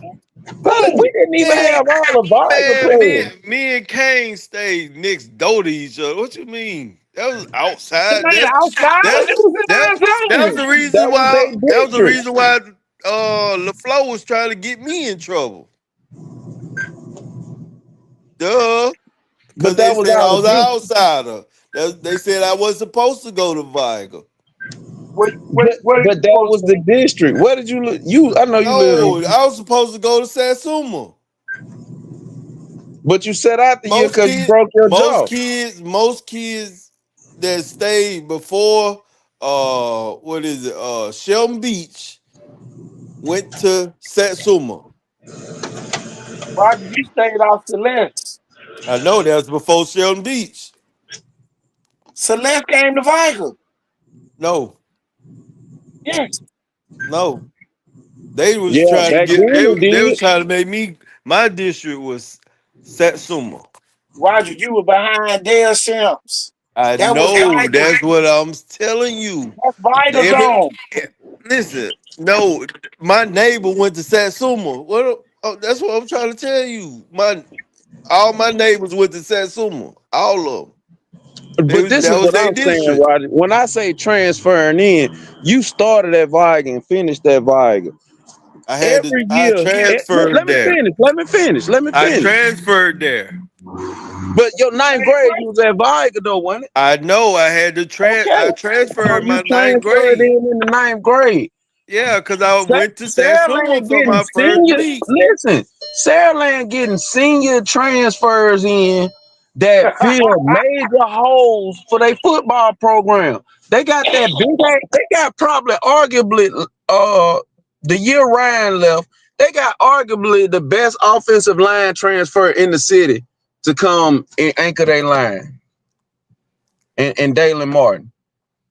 Who? We didn't even Man, have all the Vigo man, players. me and Kane stayed next door to each other. What you mean? That was It outside. ain't outside. It That's was in our that was zone. the reason That was why their district. LaFleur was trying to get me in trouble. Duh. Because But they that was said I our was an district. outsider. They said I wasn't supposed to go to Vigo. What are you But that supposed was to the do? district. Where did you live? I know you lived No, in, I was supposed to go to Satsuma. but you set out the year Most because you kids, broke your most jaw. kids, most kids that stayed before what is it? Shelton Beach went to Satsuma. Roger, you stayed off Celeste. I know that was before Shelton Beach. Celeste came to Vikings. No, Yes. no. They was Yeah, trying to back get then it they was did. trying to make me my district was Satsuma. Roger, you were behind Dale Sims. I That was know Viking. that's what I'm telling you. That's Viking Every zone. listen, no, my neighbor went to Satsuma. What? Oh, that's what I'm trying to tell you. All my neighbors went to Satsuma. All of them. But this That is was what their I'm saying, district. Roger. When I say transferring in, you started at Viking and finished at Viking. Every I year, let transferred me there. finish. Let me finish. Let me I finish. transferred there. But your ninth grade, you was at Viking though, wasn't it? I know I had to Okay. I So transferred you my ninth transferred grade. in the ninth grade. Yeah, because I went to Satsuma Saraland for getting my first senior. week. Listen, Saraland getting senior transfers in that fill major holes for their football program. They got that big. They got probably arguably the year Ryan left. They got arguably the best offensive line transfer in the city to come and anchor their line. And Dalen Martin.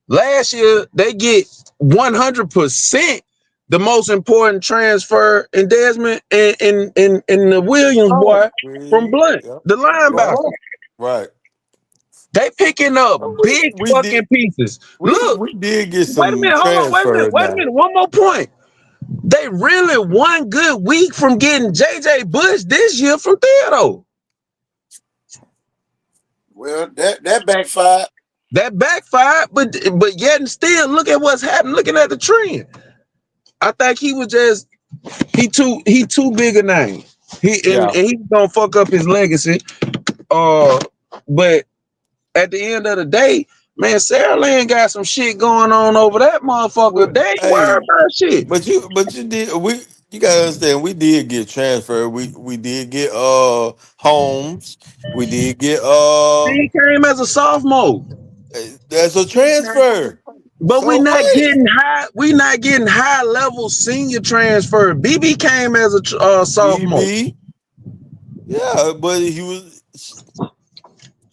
Last year, they get 100% the most important transfer in Desmond and the Williams boy from Blunt, Yep. the Right. linebacker. Right. They picking up Well, big we did fucking pieces. Look, we did get wait a some minute, hold on, transfers wait a now. minute. One more point. They really one good week from getting JJ Bush this year from Theodore. Well, that backfired. That backfired, but yet and still, look at what's happening. Looking at the trend, I think he was just he too big a name. And Yeah. he's gonna fuck up his legacy. But at the end of the day, man, Sarah Lynn got some shit going on over that motherfucker. Well, They ain't hey, worried about shit. but you did you gotta understand we did get transferred. We did get Holmes. We did get He came as a sophomore. that's a transfer. But we So not what? getting high. We not getting high level senior transfer. BB came as a sophomore. BB. Yeah, but he was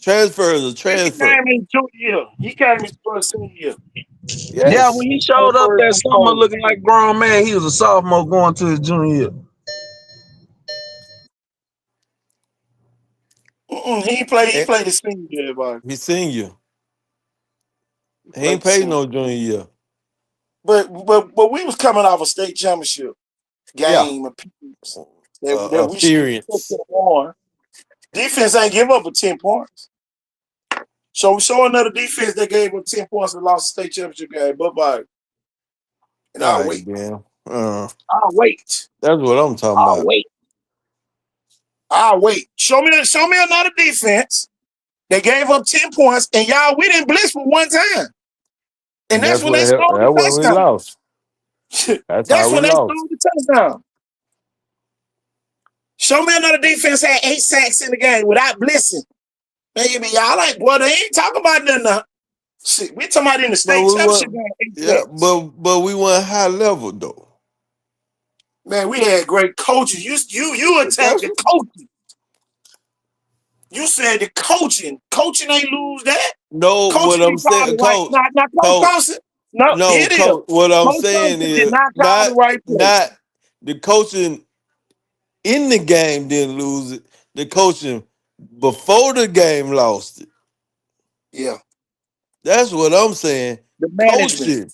transfer is a He transfer. came in junior year. He came in first senior year. Yeah, Yes. when he showed up First that and summer fourth. looking like a grown man, he was a sophomore going to his junior year. He played. He And played his senior year, boy. he's senior. He He played ain't his paid senior. no junior year. But we was coming off a state championship Yeah. game appearance that we should have Experience. won. Defense ain't give up but 10 points. So we saw another defense that gave up 10 points and lost the state championship game. Bye-bye. And All I'll right, wait. damn. I'll wait. That's what I'm talking I'll about. wait. I'll wait. Show me another defense that gave up 10 points, and y'all, we didn't blitz for one time. And And that's that's when what they scored that's when we the lost. touchdown. That's how That's we when they lost. scored the touchdown. Show me another defense had 8 sacks in the game without blitzing. Maybe y'all like, boy, they ain't talking about nothing now. Shit, we talking about in the But state we championship were game, 8 yeah, sacks. but we went high level though. Man, we had great coaches. You attacked That's the coaching. You said the coaching. Coaching ain't lose that. no what Coaching I'm didn't call the saying, right. coach. Not Coach Coach, Thompson. No, no, it is. coach. What I'm Coach saying Thompson did is not call the right play. not the coaching in the game didn't lose it. The coaching before the game lost it. Yeah, That's what I'm saying. the management. Coaching,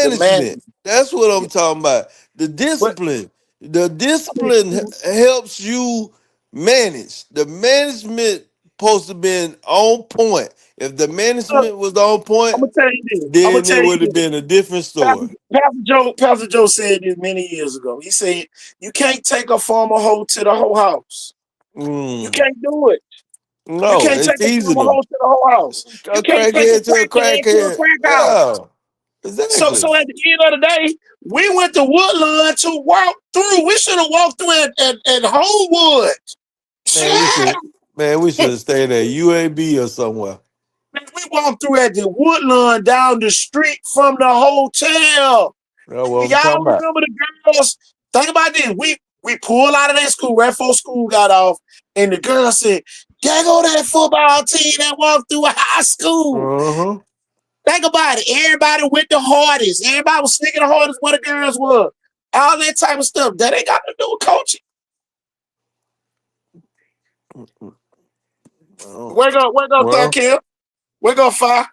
The management. management. That's what Yeah. I'm talking about. The But discipline. The I mean, discipline helps you manage. The management supposed to be on point. If the look, management was on I'm point, gonna tell you this. I'm gonna then tell it you would have this. been a different Pastor, story. Pastor Joe said this many years ago. He said, "You can't take a farmer hoe to the whole house. You Mm. can't do it. You No, can't take it's a easy farmer though. hoe to the whole house. A You can't take a crackhead to a crackhead to a crackhead. crack house." Yeah, So exactly. at the end of the day, we went to Woodlawn to walk through. We should have walked through at Homewood. Man, we should have stayed at UAB or somewhere. Man, we walked through at the Woodlawn down the street from the hotel. That's what I'm Y'all talking about. remember the girls? Think about this. We pulled out of that school right before school got off, and the girl said, "There go that football team that walked through high school." Uh-huh. Think about it. Everybody went the hardest. Everybody was sneaking the hardest where the girls were. All that type of stuff. That ain't got to do with coaching. Where go Well, Thurkill? Where go Fire?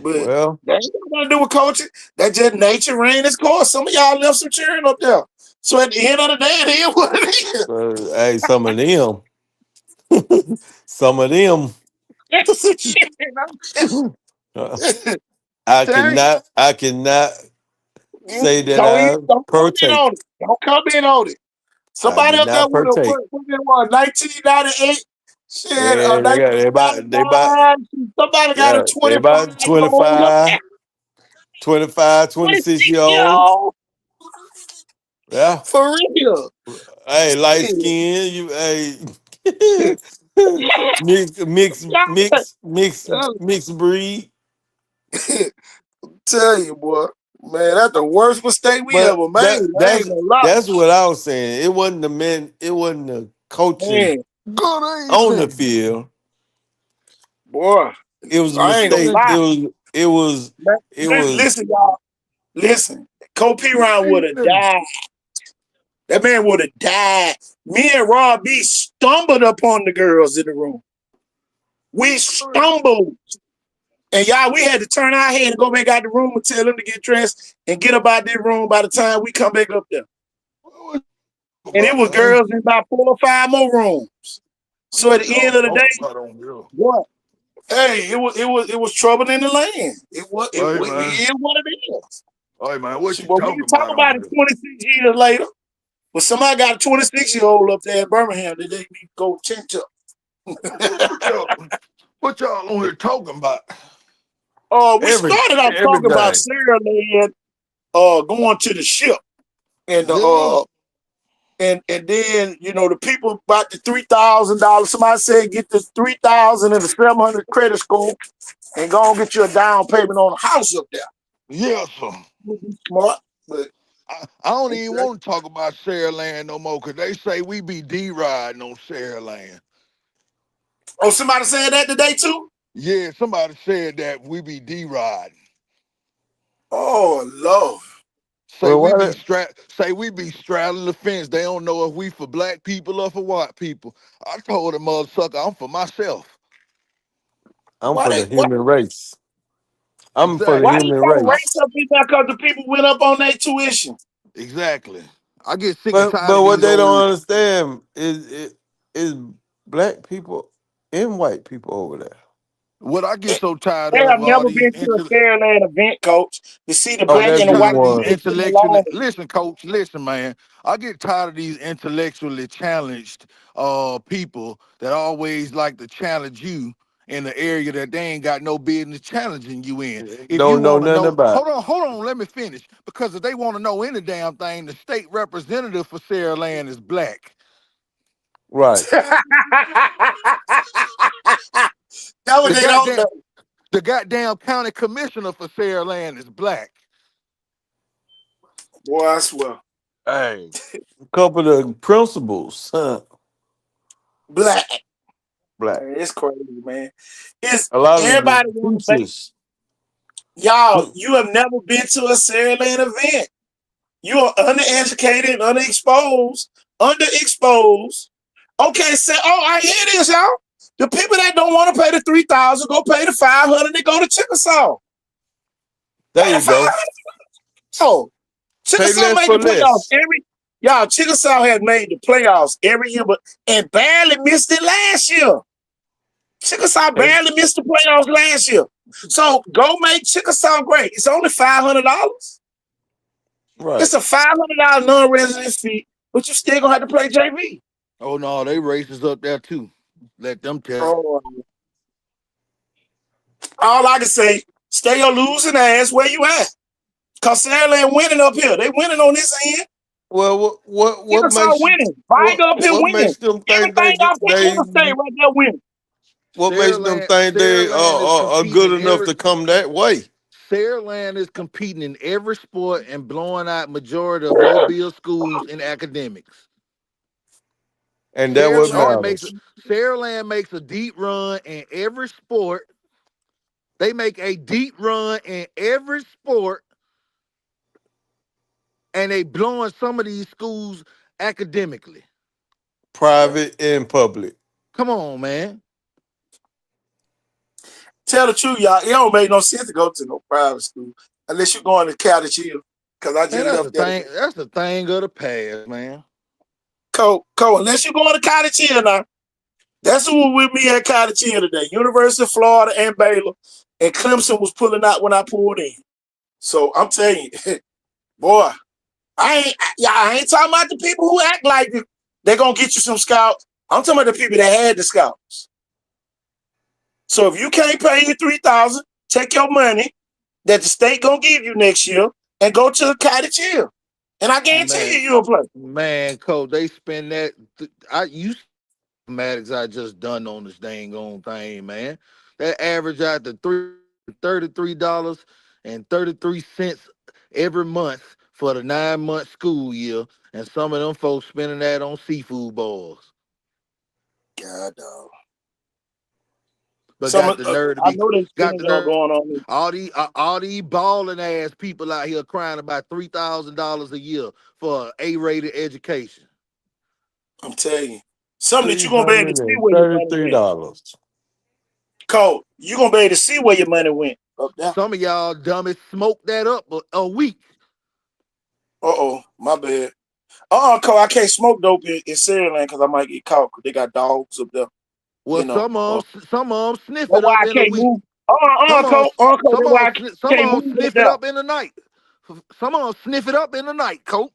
But well, that ain't got nothing to do with coaching. That just nature ran its course. Some of y'all left some children up there. So at the end of the day, it is what it is. hey, some of them, some of them, That's some shit. uh, I'm telling I cannot you, say that don't, I don't come in partake. on it. Don't come in on it. I Somebody did up there not with a partake. what it was, 1998. Shit, Yeah, somebody got a yeah, they about 25-year-old up there. 26 year 26 year olds. old. Yeah. For real. Hey, light Shit. skin, you hey mix Y'all, breed. tell you, boy. Man, that's the worst mistake we But ever made. I ain't gonna lie. that's what I was saying. It wasn't the men. It wasn't the coaching Man, Good on the evening. field. boy, It was a I ain't gonna mistake. lie. It was. Listen, y'all. Listen. Kobe Round would have Evening. died. That man would have died. Me and Rob B stumbled upon the girls in the room. We stumbled. And y'all, we had to turn our head and go back out the room and tell them to get dressed and get up out that room by the time we come back up there. And it was Man. girls in about 4 or 5 more rooms. So at the end of the day, what? Hey, it was trouble in the land. It was Hey man. what it is. Hey man, what you Well, we talking can talk about on about it here? 26 years later. But somebody got a 26-year-old up there in Birmingham that they need to go chinch up. What y'all on here talking about? We started off talking about Everything. Sarah Land going to the ship and Yeah. and then the people about the $3,000. Somebody said get the 3,000 and the 700 credit score and go and get you a down payment on a house up there. Yes, sir. Smart, but I don't even okay. want to talk about Sarah Land no more because they say we be D-riding on Sarah Land. Oh, somebody said that today too? Yeah, somebody said that we be D-riding. Oh, Lord. Well, why? Say we be straddling the fence. They don't know if we for black people or for white people. I told the mother sucker I'm for myself. I'm Why for they the human race. I'm for the why Exactly. they human try to race. race up people because the people went up on their tuition? Exactly. I get sick and tired But of what these they don't old. understand is black people and white people over there. What I get so tired They have of are never these been to a Fairyland event, coach, to see the I Oh, black get that and the be tired white of these people one. they sitting intellectually. alone. Listen, coach. Listen, man. I get tired of these intellectually challenged people that always like to challenge you in the area that they ain't got no business challenging you in. If you Don't know want to nothing know, about. hold on, let me finish. Because if they want to know any damn thing, the state representative for Sarah Land is black. Right. That's what The they don't know. goddamn the goddamn county commissioner for Sarah Land is black. Boy, I swear. Hey. A couple of the principals, Black. black. Man, it's crazy, man. It's A lot of the everybody want to make teachers. y'all. You have never been to a Fairyland event. You are undereducated, underexposed. Okay, so I hear this, y'all. The people that don't want to pay the 3,000 go pay the 500. They go to Chickasaw. There Pay the you go. 500. Oh, Pay Chickasaw less made the for playoffs less. y'all. Chickasaw has made the playoffs every year, but and barely missed it last year. Chickasaw And- barely missed the playoffs last year. So go make Chickasaw great. It's only $500. right. It's a $500 non-resident fee, but you still gonna have to play JV. Oh no, they racist up there too. Let them tell. Oh, all I can say, stay your losing ass where you at. Cause Sarah ain't winning up here. They winning on this end. Well, what Chickasaw makes winning. Buying up here what winning. makes them think Everything off the interstate right there winning. what makes them think they Saraland is are competing good in enough every to come that way? Saraland is competing in every sport and blowing out majority of Mobile schools in academics. And that what Sure. matters. Saraland makes a deep run in every sport. They make a deep run in every sport, and they blowing some of these schools academically. Yeah. Private and public. Come on, man. Tell the truth, y'all. It don't make no sense to go to no private school unless you're going to Cottage Hill. Cause I Man, just left that today. that's the thing of the past, man. Cole, unless you're going to Cottage Hill now. That's who was with me at Cottage Hill today. University of Florida and Baylor. And Clemson was pulling out when I pulled in. So I'm telling you, boy, I ain't talking about the people who act like they're gonna get you some scouts. I'm talking about the people that had the scouts. So if you can't pay your 3,000, take your money that the state gonna give you next year and go to the Cottage Hill. And I guarantee Man, you'll play. man, Cole, they spend that. I used mathematics I just done on this dang on thing, man. That average out to $33 and 33 cents every month for the 9 month school year, and some of them folks spending that on seafood balls. God, dog. But got the nerve to I be know they got spending the it on nerve. going on. All these balling ass people out here crying about $3,000 a year for A-rated education. I'm telling you, something that you're gonna be able to see where your money went. $333. Cole, you're gonna be able to see where your money went up there. Some of y'all dummies smoked that up a week. My bad. Cole, I can't smoke dope in Saraland because I might get caught because they got dogs up there. Well, some of them sniff That's it why up I in a can't week. move. Cole, Cole, that's why I some can't of them move up sniff it there. up in the night. Some of them sniff it up in the night, Coach.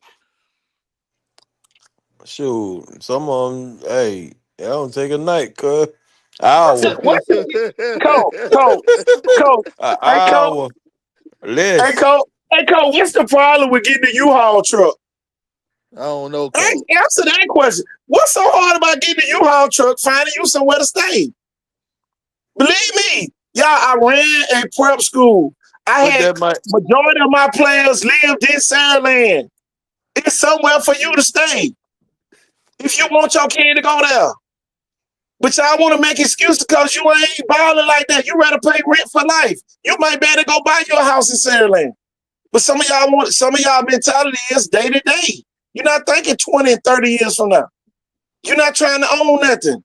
Shoot, some of them, hey, it don't take a night, cuz. Hour. Cole, An hey Cole, hour. Less. hey Cole, what's the problem with getting the U-Haul truck? I don't know, Hey, Coach. answer that question. What's so hard about getting the U-Haul truck, finding you somewhere to stay? Believe me, y'all, I ran a prep school. I But had that might, majority of my players lived in Saraland. It's somewhere for you to stay if you want your kid to go there. But y'all want to make excuses because you ain't balling like that. You rather pay rent for life. You might be able to go buy your house in Saraland. But some of y'all mentality is day to day. You're not thinking 20 and 30 years from now. You're not trying to own nothing.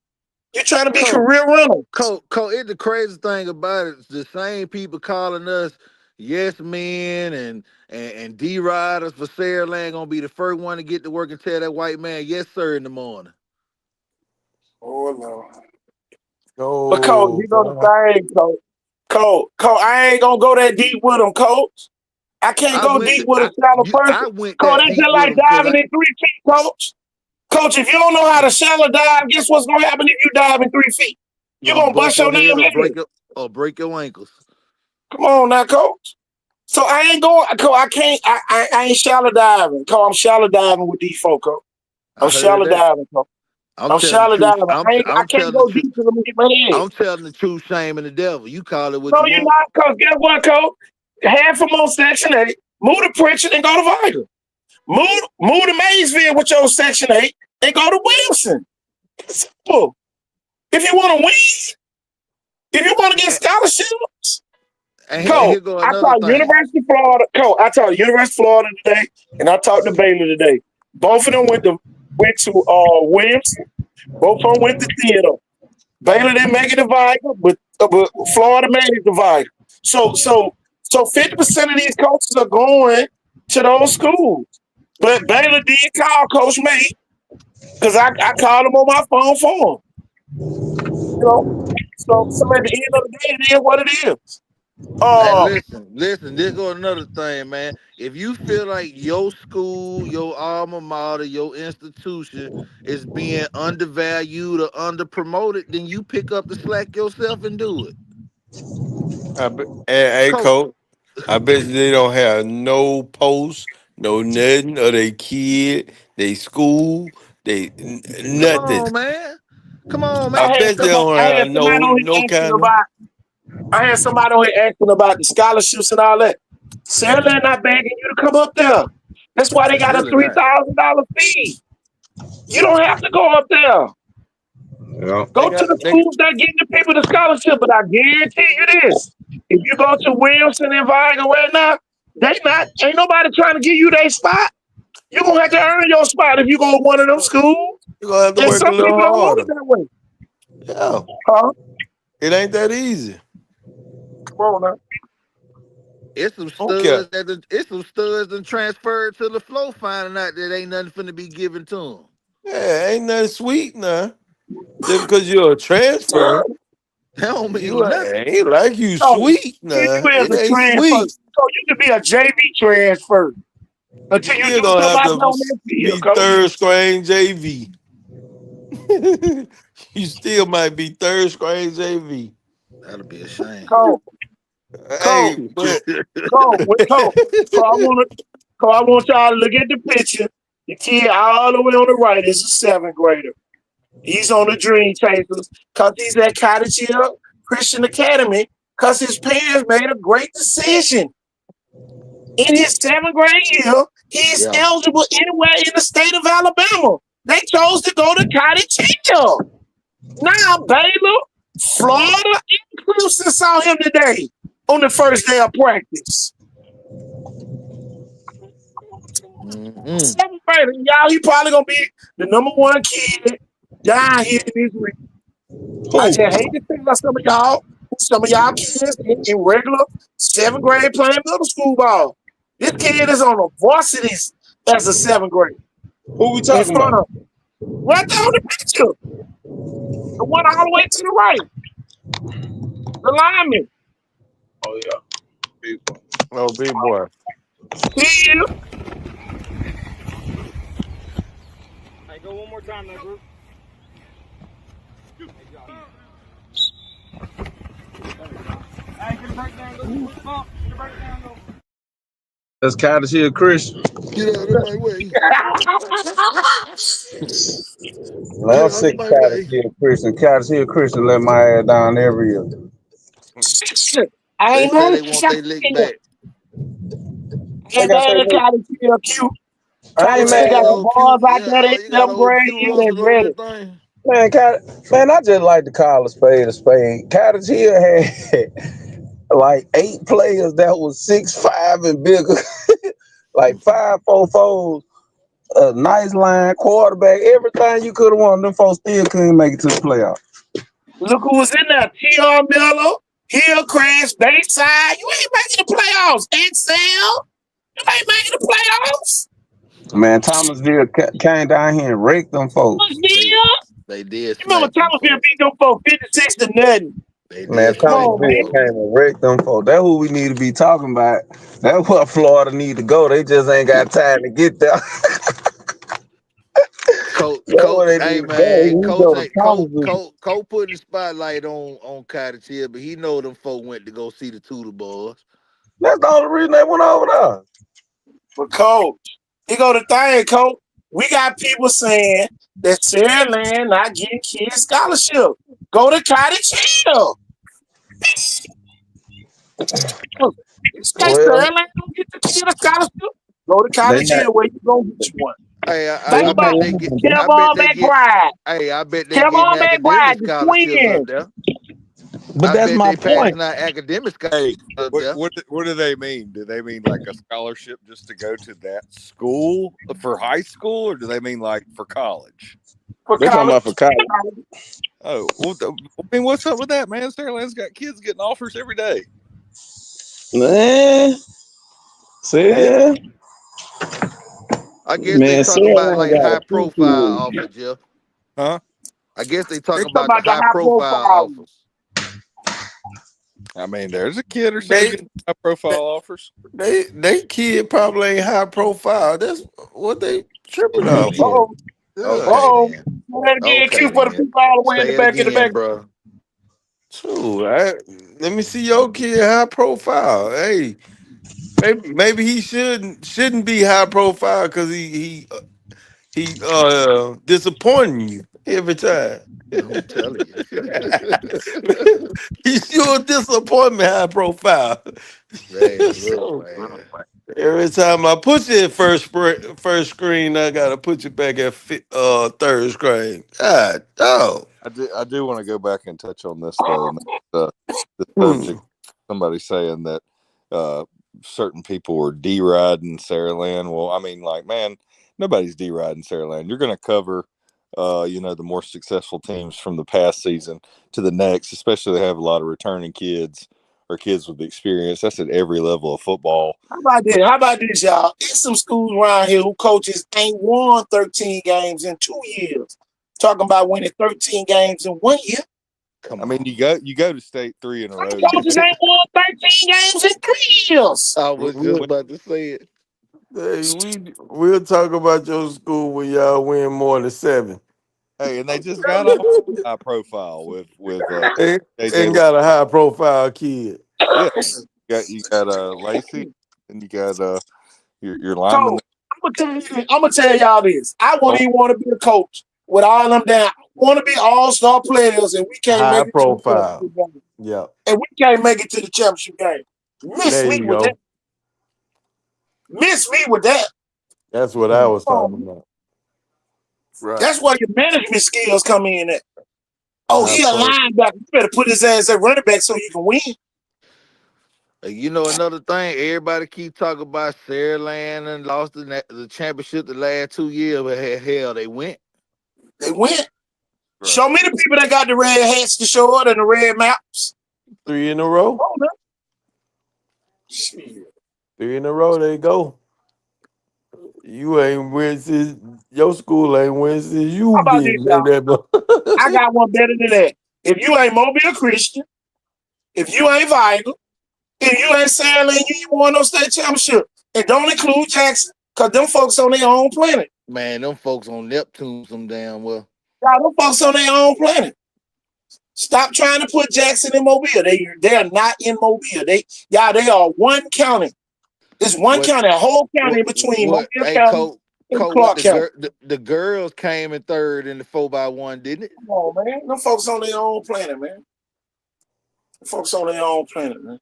You're trying to be Coach, career rentals. It's the crazy thing about it. The same people calling us yes men and D riders for Saraland gonna be the first one to get to work and tell that white man yes sir in the morning. Oh no. But Coach, no, you know the thing, Coach. Coach, I ain't gonna go that deep with them, Coach. I can't go deep with a shallow person. I went Coach, that that's deep just with like them because diving in 3 feet, Coach. Coach, if you don't know how to shallow dive, guess what's gonna happen if you dive in 3 feet? you're You're gonna gonna bust bust your your head damn head. or break your ankles. Come on now, Coach. So I ain't going, Coach. I can't. I ain't shallow diving, Coach. I'm shallow diving with these folks, Coach. I'm I heard shallow that. diving, Coach. I'm I'm telling the shallow truth. diving. I I'm can't telling the go truth. deep because I'm gonna get my head. I'm telling the truth, shaming the devil. You call it what No, you you're want. not, Coach. Guess what, Coach? Half from on Section 8, move to Pritchard and go to Vital. Move to Maysville with your Section 8 and go to Wilson. It's simple. If you want to win, if you want to get scholarships, And Coach, here go I another taught thing. University of Florida. Coach, I taught University of Florida today, and I taught the Baylor today. Both of them went to Williamson. Both of them went to theater. Baylor didn't make it divided, but Florida made it divided. So 50% of these coaches are going to those schools. But Baylor did call Coach May because I called him on my phone for him. You know, so at the end of the day, it is what it is. And Uh, listen, this go another thing, man. If you feel like your school, your alma mater, your institution is being undervalued or under promoted, then you pick up the slack yourself and do it. Hey, Coach, Coach, I bet you they don't have no posts, no nothing of they kid, they school, come nothing. on, man. Come on, I man. bet they don't I had have somebody on here no asking kind of. about. I had somebody on here asking about the scholarships and all that. Sarah not begging you to come up there. That's why they got a Really not. $3,000 fee. You don't have to go up there. Yeah. Go to the They schools that get the people the scholarship, but I guarantee you this: if you go to Wilson and Vigo right now, ain't nobody trying to give you their spot. You're gonna have to earn your spot if you go to one of them schools. you gonna have to And work a some little people don't want it harder. that way. Yeah, Huh? it ain't that easy. Come on now. It's some Okay. studs it's some studs that transferred to the flow, finding out that ain't nothing finna be given to them. Yeah, ain't nothing sweet now. Just because you're a transfer, That don't you mean nothing. ain't like you So sweet here now. you is It a ain't transfer. sweet. So you could be a JV transfer You until you still do gonna something have out to there on that field, be coach. third string JV. You still might be third string JV. That'll be a shame. Coach, Hey, coach, but coach. So I want y'all to look at the picture. The kid all the way on the right is a seventh grader. He's on the Dream Chasers because he's at Cottage Hill Christian Academy because his parents made a great decision. In his 7th grade year, he's Yeah. eligible anywhere in the state of Alabama. They chose to go to Cottage Hill. Now Baylor, Florida, and Clemson saw him today on the first day of practice. Mm-mm. 7th grade, y'all, he probably gonna be the #1 kid down here this week. I just Who? hate to think about some of y'all kids in regular 7th grade playing middle school ball. This kid is on a varsity as a 7th grade Who we in talking front about? of right there on the picture, the one all the way to the right, the lineman. Oh yeah, big one. Oh, big boy. He is. Hey, go one more time, that group. Hey, get a breakdown, go. Get a breakdown, go. That's Cottage Hill Christian. Get out of my way. Well, Get I'm out of sick of my Cottage way. Hill Christian. Cottage Hill Christian let my ass down every year. I They ain't say mad they at want Cottage their lick Hill. back. They Ain't got mad their at little, Cottage Hill cute. I ain't Cottage mad Hill Man, got at some old cute. bars out Yeah, there. They oh, you got 7th old grade. cute Yeah, they hustle on ready. everything. man. Man, I just like to call a spade a spade. Cottage Hill had like 8 players that was 6'5" and bigger, like 5'4" a nice line, quarterback, everything you could have won. Them folks still couldn't make it to the playoffs. Look who was in there. T.R. Miller, Hillcrest, Bayside. You ain't making the playoffs. Excel. You ain't making the playoffs. Man, Thomasville came down here and raked them folks. They Thomasville. they did You remember smack them Thomasville folks. beat them for 56 to nothing. They Man, did Come smack on, them Thomasville man. folks. came and wrecked them folks. That's who we need to be talking about. That's where Florida need to go. They just ain't got time to get there. That's Coach, where they hey need to go. They man, need to coach go to ain't Thomasville. Coach putting the spotlight on Cottage Hill, but he know them folk went to go see the Tudor boys. That's the only reason they went over there. But coach, he go to thing, coach. We got people saying that Sarah Land not getting kids scholarship. Go to Cottage Hill. You say Sarah Well, Land don't get the kid a scholarship. Go to they Cottage not. Hill where you gonna get you one. Hey, Think They about not it. lying. Kevon McBride. I bet they getting Kevon McBride, academic the scholarships up twins. there. But I that's bet my they point. passing out academic scholarships Hey, up what there. what what do they mean? Do they mean like a scholarship just to go to that school for high school, or do they mean like for college? For They talking college. about for college. Oh, well, I mean, what's up with that, man? Saraland's got kids getting offers every day. Man, Yeah, see, I guess they man, talking Sarah about ain't like got a high profile PQ. offers, Jeff. huh? I guess they They talking talking about the about the high high profile profile. offers. I mean, there's a kid or so They getting high profile offers. they kid probably ain't high profile. That's what they tripping off Uh-oh. of. Yeah. Okay Uh-oh. then. Say that again, Okay Q, for the then. people all the way Say it in the back. again, bro. True. Let me see your kid high profile. Hey, maybe he shouldn't be high profile because he disappointing you every time. I'm telling you. He's sure disappointment high profile. Man, look, So man. every time I put you at first screen, I gotta put you back at third screen. God, oh. I do want to go back and touch on this though, and the Hmm. subject. Somebody saying that uh, certain people were deriding Saraland. Well, I mean, like, man, nobody's deriding Saraland. You're going to cover, the more successful teams from the past season to the next, especially they have a lot of returning kids or kids with experience. That's at every level of football. How about this? How about this, y'all? There's some schools around here who coaches ain't won 13 games in 2 years. Talking about winning 13 games in 1 year. I Come mean, on. you go to state 3 in a Some row. You coaches ain't won 13 games in 3 years. I win, was just win, about to say it. Hey, we'll talk about your school when y'all win more than 7. hey, and they just got off high profile with and, JJ. and got a high profile kid. Yeah, you got Lacey, and you got your lineman. So I'm gonna tell y'all this. I wouldn't even want to be a coach with all them down. I want to be all-star players, and we can't High make it to the profile. championship game. Yep. And we can't make it to the championship game. Miss There me you with that. go. Miss me with that. That's what I was talking Oh, about. Right. that's where your management skills come in at. Oh, I he a told linebacker. You better put his ass at running back so you can win. You know another thing, everybody keep talking about Sarah Land and lost the championship the last 2 years, but hell, they went. They win. right. Show me the people that got the red hats to show it and the red maps. 3 in a row. Oh, no. Shit. 3 in a row. They go. You ain't win since your school ain't win since you How about this, been in y'all? I that. got one better than that. If you ain't Mobile Christian, if you ain't Vital, if you ain't Sarah Lane, you ain't won no state championship. And don't include Jackson, because them folks on their own planet. Man, them folks on Neptune some damn well. Y'all, them folks on their own planet. Stop trying to put Jackson in Mobile. They're not in Mobile. They are one county. It's one What county, a whole county in between what Mobile hey County and What Clark County. the girls came in third in the 4x1, didn't it? Come on, man. Them folks on their own planet, man. Them folks on their own planet, man.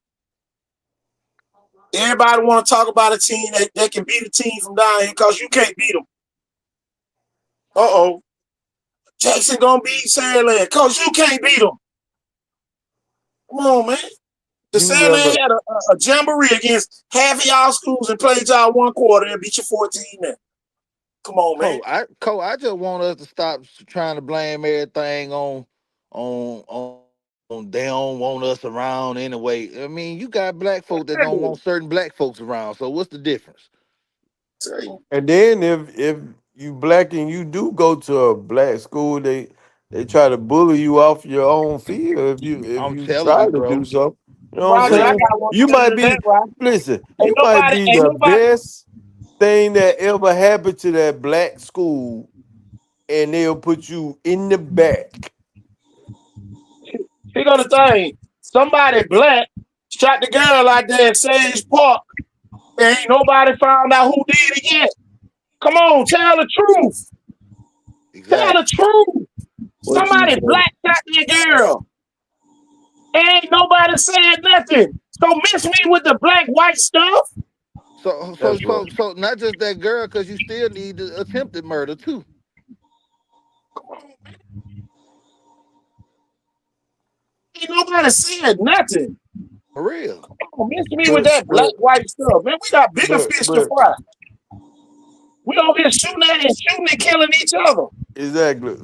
Everybody want to talk about a team that can beat a team from down here because you can't beat them. Uh-oh. Jackson gonna beat Sandland because you can't beat them. Come on, man. The You Sandland remember? had a jamboree against half of y'all schools and played y'all one quarter and beat you 14 now. Come on, man. I just want us to stop trying to blame everything on they don't want us around anyway. I mean, you got black folk that don't want certain black folks around. So what's the difference? And then if you black and you do go to a black school, they try to bully you off your own field if I'm you telling you, try to do bro. something. You know what I'm Roger, I saying? Real. got one You better might than that, be right? listen, Ain't you might be ain't the nobody. best thing that ever happened to that black school, and they'll put you in the back. Here go the thing. Somebody black shot the girl out there in Sage Park, and ain't nobody found out who did it yet. Come on, tell the truth. Tell the Exactly. truth. What you Somebody say? black shot that girl. Ain't nobody said nothing. So miss me with the black white stuff. That's right. So not just that girl, because you still need the attempted murder too. Ain't nobody said nothing. For real. Don't miss me with But that black but white stuff. Man, we got bigger but fish to but fry. We over here shooting and killing each other. exactly.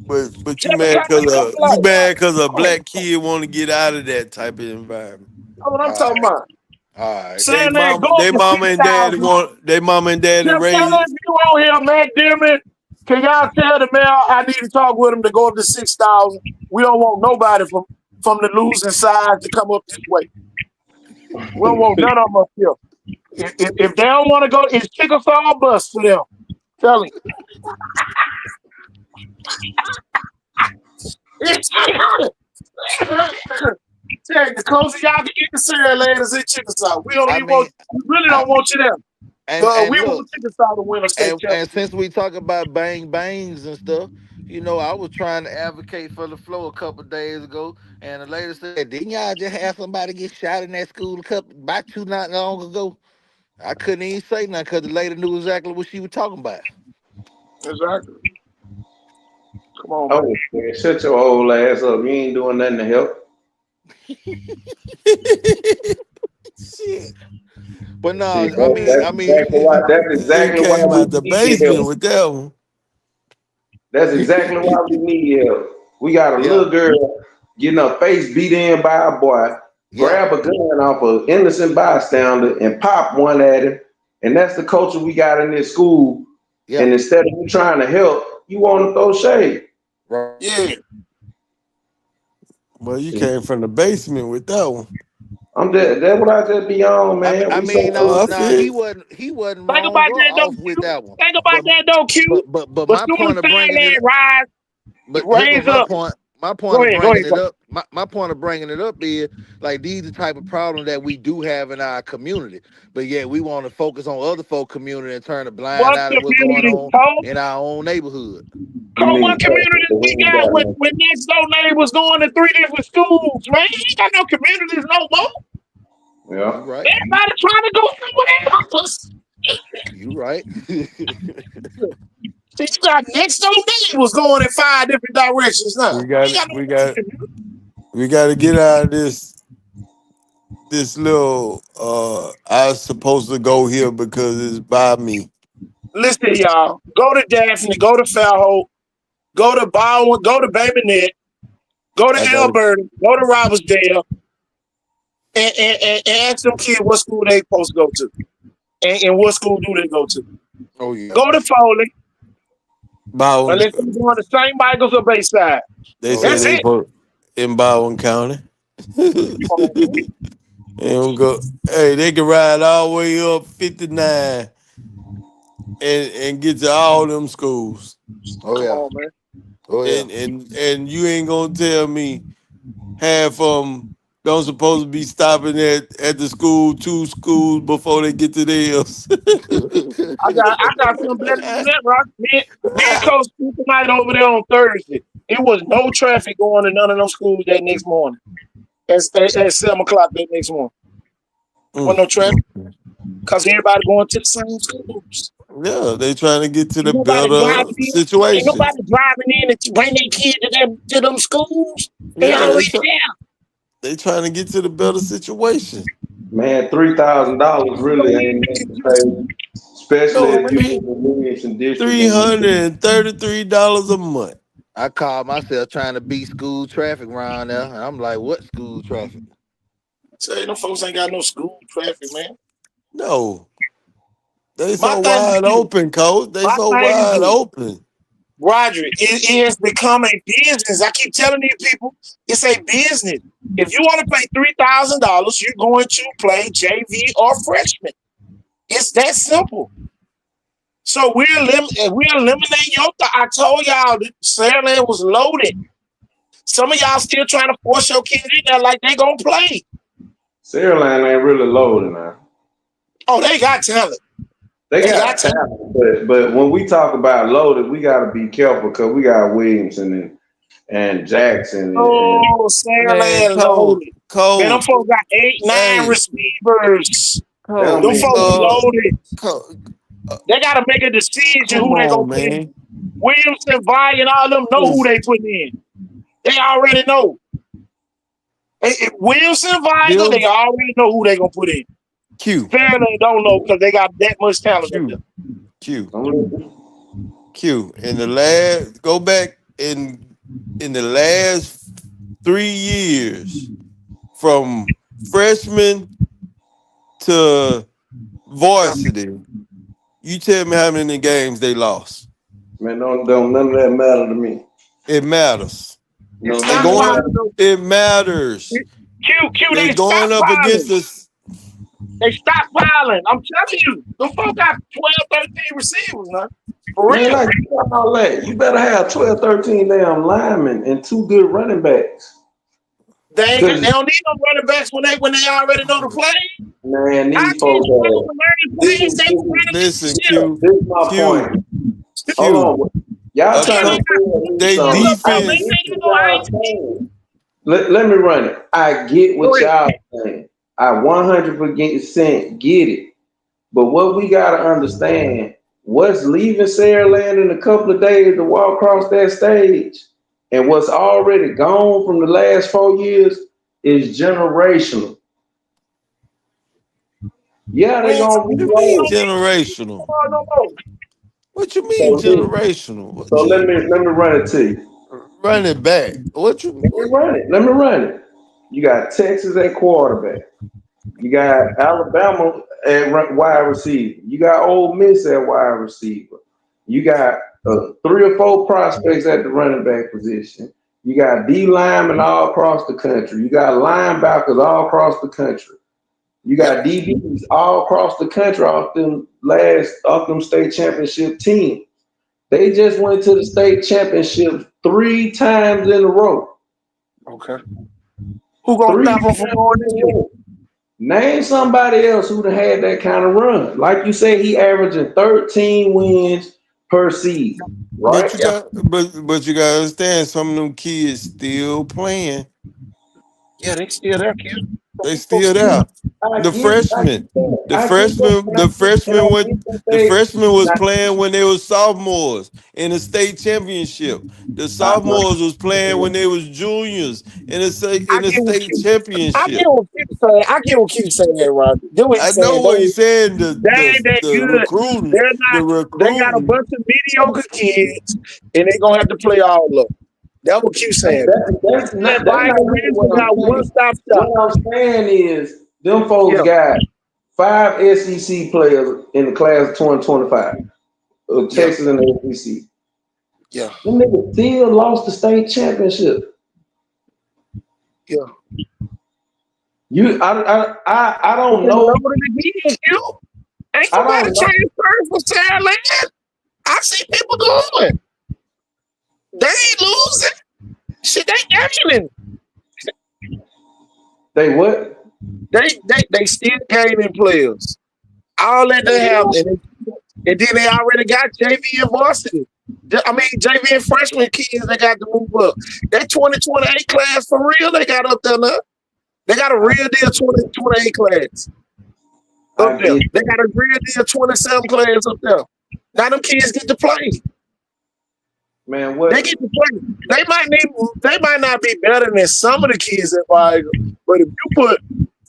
But you Just mad because cause they look you like. mad cause a Oh, black kid want to get out of that type of environment. that's what I'm All talking right. about. All right. Saying that go up They to mama and daddy 6,000. want they mama and daddy Just tell us raise. you on here, Matt Dimon. Can y'all tell the mayor I need to talk with him to go up to 6,000? We don't want nobody from the losing side to come up this way. We don't want none of them up here. If they don't want to go, it's Chickasaw bus for them. Tell him. The closer y'all can get the cereal ladies in Chickasaw. We don't I even want. mean, We really I don't want you there. and We look, want Chickasaw to win a state and championship. since we talk about bang bangs and stuff, I was trying to advocate for the flow a couple days ago, and the lady said, "Didn't y'all just have somebody get shot in that school about two not long ago?" I couldn't even say nothing because the lady knew exactly what she was talking about. Exactly. Come on, man. Oh, man, shut your old ass up. You ain't doing nothing to help. Shit. But See, no, that's that's They exactly why came we out the need basement help. with that one. That's exactly why we need help. We got a yeah, little girl getting her face beat in by a boy, yeah, grab a gun off an innocent bystander and pop one at him. And that's the culture we got in this school. yeah. And instead of you trying to help, you want to throw shade. Right. Yeah. Well, you came from the basement with that one. That's what I just be on, man. I We so mean, Oh, I no, feel he wasn't Think wrong about or that though, off with Q. that one. Think about But that though, Q. but But my soon as point of bringing it Sandman rise, But here go raise up. my point Go of ahead. Go bringing ahead. it up. My point of bringing it up is like these the type of problems that we do have in our community. But yet we want to focus on other folk community and turn a blind What eye to what's going communities, on Cole? in our own neighborhood. you Cole, need what to talk to communities the we women got down with there. when next door neighbors going to 3 different schools, man? You ain't got no communities no more. Yeah. You right. Everybody trying to go somewhere else. You right. See, you got next door neighbors going in 5 different directions now. We We got got we no got we got to get out of this little. I was supposed to go here because it's by me. listen, y'all. Go to Daphne, go to Falhope, go to Baldwin, go to Baby Net, go to I gotta. Alberta, go to Robertsdale, and ask them kids what school they supposed to go to. And what school do they go to? Oh yeah. Go to Foley, Baldwin. unless you're going to St. Michael's or Bayside. They Oh say That's yeah. they it. put in Baldwin County. They don't go. Hey, they can ride all the way up 59 and get to all them schools. Oh Come yeah. on, man. Oh yeah. And you ain't gonna tell me half of them don't supposed to be stopping at the school, 2 schools before they get to theirs. I got something better than that, Rock. Me and Coach spent the night over there on Thursday. It was no traffic going to none of those schools that next morning. At 7 o'clock that next morning. Wasn't no traffic because everybody going to the same schools. Yeah, they trying to get to Ain't the nobody better driving in. Ain't situation. nobody driving in to bring their kid to them schools. They Yeah, already there. they trying to get to the better situation. Man, $3,000 So really we ain't can nothing to just pay, especially No, if you live in Williamson District. $333 a month. I called myself trying to beat school traffic around there. And I'm like, what school traffic? say them folks ain't got no school traffic, man. No, they My so thing wide is, open, coach. They my so thing is wide this. open. Roger, it has become a business. I keep telling these people, it's a business. If you want to pay $3,000, you're going to play JV or freshman. It's that simple. So we're eliminating your. I told y'all that Sandland was loaded. Some of y'all still trying to force your kids in there like they gonna play. Saraland ain't really loaded now. Oh, they got talent. They They got got talent. talent, but when we talk about loaded, we got to be careful because we got Williamson and Jackson and Oh, Man, Sandland loaded. Man, them coach. folks got 8, 9 Hey, receivers. they don't Them coach. be folks loaded. Co- They got to make a decision come who they gonna on, put in. man. Williamson, Vi, and all them know who Listen, they putting in. They already know. Williamson, Viger, Bill they already know who they gonna put in. Q Fairlane don't know because they got that much talent up there. Q Q Don't Q. In the last, go back in the last 3 years from freshman to varsity. You tell me how many games they lost. man, don't none of that matter to me. It matters. And No, They none of that going. stockpiling matter. though. It matters. Q, They they going up against stockpiling. us. They stockpiling. I'm telling you, them folks got 12, 13 receivers now. For Man, real. like you got all that. You better have 12, 13 damn linemen and 2 good running backs. They Cause don't need no running backs when they already know the play. man, How these these folks players are are learning this plays is they this were is running Listen, this year? Q this is my Q point. Hold Q. on. Y'all A Still trying ain't to co- got tell me they man, something. look, I folks, they defense. get ain't got what no y'all IQ. saying. Let me run it. I get Go what ahead. y'all saying. I 100% get it. But what we gotta understand, what's leaving Saraland in a couple of days to walk across that stage, and what's already gone from the last 4 years is generational. Yeah, We they ain't gonna What talking you about reload. mean no generational? football no more. What you So mean listen, generational? What so let you me let me run it to you. run it back? What you? Let me run it. Let me run it. You got Texas at quarterback. You got Alabama at wide receiver. You got Ole Miss at wide receiver. You got 3 or 4 prospects at the running back position. You got D linemen all across the country. You got linebackers all across the country. You Yep. got DBs all across the country off them state championship teams. They just went to the state championship 3 times in a row. Okay. Who gonna Three stop them from times going in this a year? row. Name somebody else who'd have had that kind of run. Like you said, he averaging 13 wins per season, But right? you got, but you got to understand, some of them kids still playing. Yeah, they still there, kid. They still there. The freshmen, the freshmen was playing when they was sophomores in the state championship. The sophomores was playing when they was juniors I in the get what state you. I get championship. what you saying. I get what you saying, Roger. Do what you I know saying. what he's saying. They ain't that good. They're The not. They got a recruiting. bunch of mediocre kids, and they gonna have to play all of them. That's what you saying. That's not really what Williamson I'm got one saying. stop shop. What I'm saying is them folks Yeah, got 5 SEC players in the class of 2025 of yeah, Texas and the SEC. yeah, Them niggas still lost the state championship. yeah. I don't It's know. loaded again, you. Ain't I nobody don't know. transferring from Sarah. I see people going. They ain't losing. Shit, they gaining. They what? They still gaining players. All that they have, and then they already got JV and varsity. I mean, JV and freshman kids they got to move up. That 2028 class for real, they got up there now. They got a real deal 2028 class up I there. get They got a real deal 27 class up there. Now them kids get to play. man, what They get to play. They might not be better than some of the kids at Viger, but if you put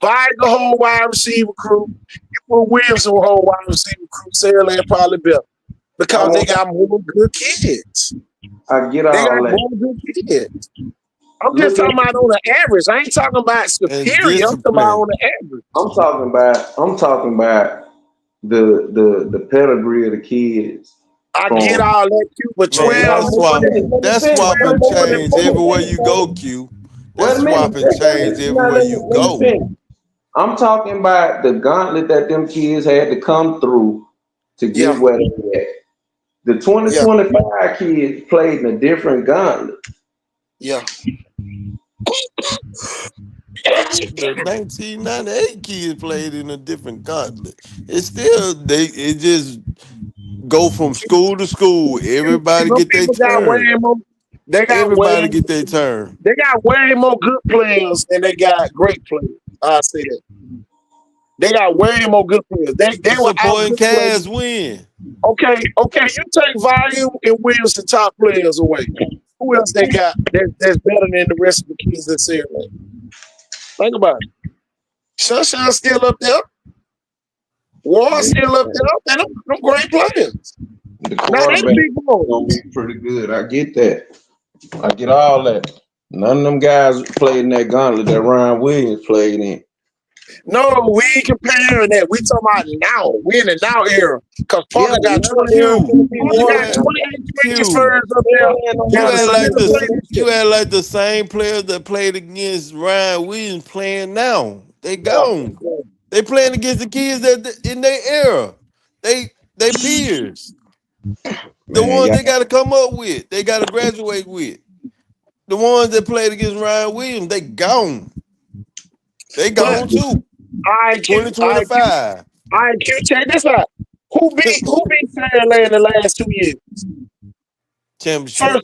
Viger whole wide receiver crew, you put Williams whole wide receiver crew, Sarah Land probably better because they got more good kids. I get They got all that. more good kids. I'm just Look talking at about on the average. I ain't talking about And superior. I'm talking about discipline. on the average. I'm talking about the pedigree of the kids I get from all that too, but Man, 12 more than that's 12 swap and more than change everywhere most. you go, Q. wait That's a minute. swap and change everywhere you Let me go. finish. I'm talking about the gauntlet that them kids had to come through to Yeah, get where they at. The yeah, 2025 kids played in a different gauntlet. yeah. The 1998 kids played in a different gauntlet. It's still it just go from school to school. Everybody Some get their people got way turn. more. They got way. Everybody get their turn. They got way more good players than they got great players. I say that. They got way more good players. They The were out supporting good players. cast win. Okay. You take Volume and Williams, the top players away. Who else they got that's better than the rest of the kids that's here? Think about it. Sunshine's still up there. Ward's still up there. And them great players. The Now they quarterback big boys. gonna be pretty good. I get that. I get all that. None of them guys played in that gauntlet that Ryan Williams played in. No, we ain't comparing that. We talking about now. We in the now era. Because Parker got 20. Q, Parker you got act 28 Q. transfers up there. You Got a act like still play this year. the same players that played against Ryan Williams playing now. They Yeah. gone. They playing against the kids that in their era. They peers. The Man, ones y'all, they got to come up with. They got to graduate with. The ones that played against Ryan Williams, they gone. They But gone too. IQ, 2025 check this out. Who beat Fairland the last 2 years? championship.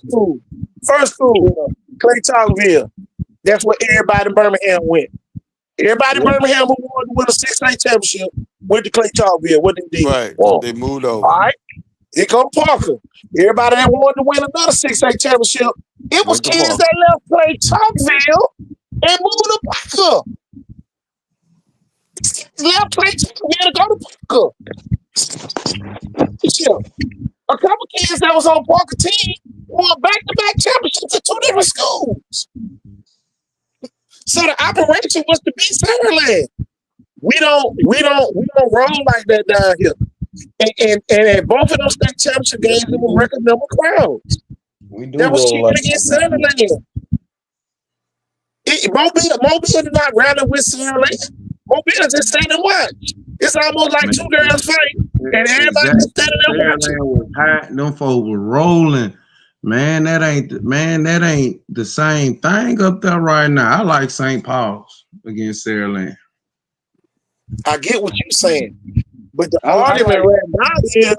First school, Clay Talkville. That's where everybody in Birmingham went. Everybody in Birmingham who wanted to win a 6A championship went to Clay Talkville. What they did? Right. Whoa. They moved All over. right. Here come Parker. Everybody that wanted to win another 6A championship, it was Went to kids Parker. that left Clay Talkville and moved to Parker. Left Clay Talkville to go to Parker. A couple kids that was on Parker team won back-to-back championships at 2 different schools. So the operation was to beat Sutherland. We don't roll like that down here. And at both of those state championship games, there were record number crowds. we do That was roll cheating like against Sutherland. Mobile did not rally with Sutherland. Mobile just stand and watch. It's almost like two girls fight, and everybody just standing there watching. Was hot. Them folks were rolling. Man, that ain't the same thing up there right now. I like St. Paul's against Saraland. I get what you're saying, But the I argument like right now is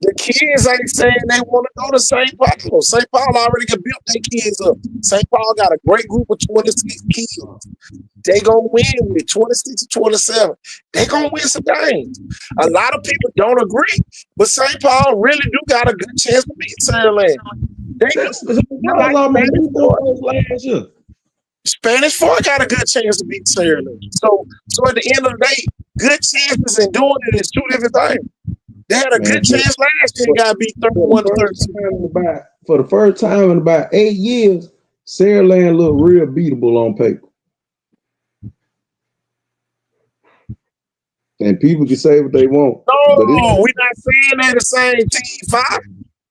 the kids ain't saying they want to go to St. Paul. St. Paul already got built their kids up. St. Paul got a great group of 26 kids. They gonna win with 26 to 27. They gonna win some games. A lot of people don't agree, but St. Paul really do got a good chance to beat Sunderland. They do. that's Just like almost Spanish beat them Fort. folks last year. Spanish Fort got a good chance to beat Sunderland. So at the end of the day, good chances and doing it is two different things. They had a Man, good chance last year and got beat for the 31 to first 32. time in about for the first time in about 8 years, Sarah Land looked real beatable on paper. And people can say what they want, but No, we're not saying they're the same team, Five.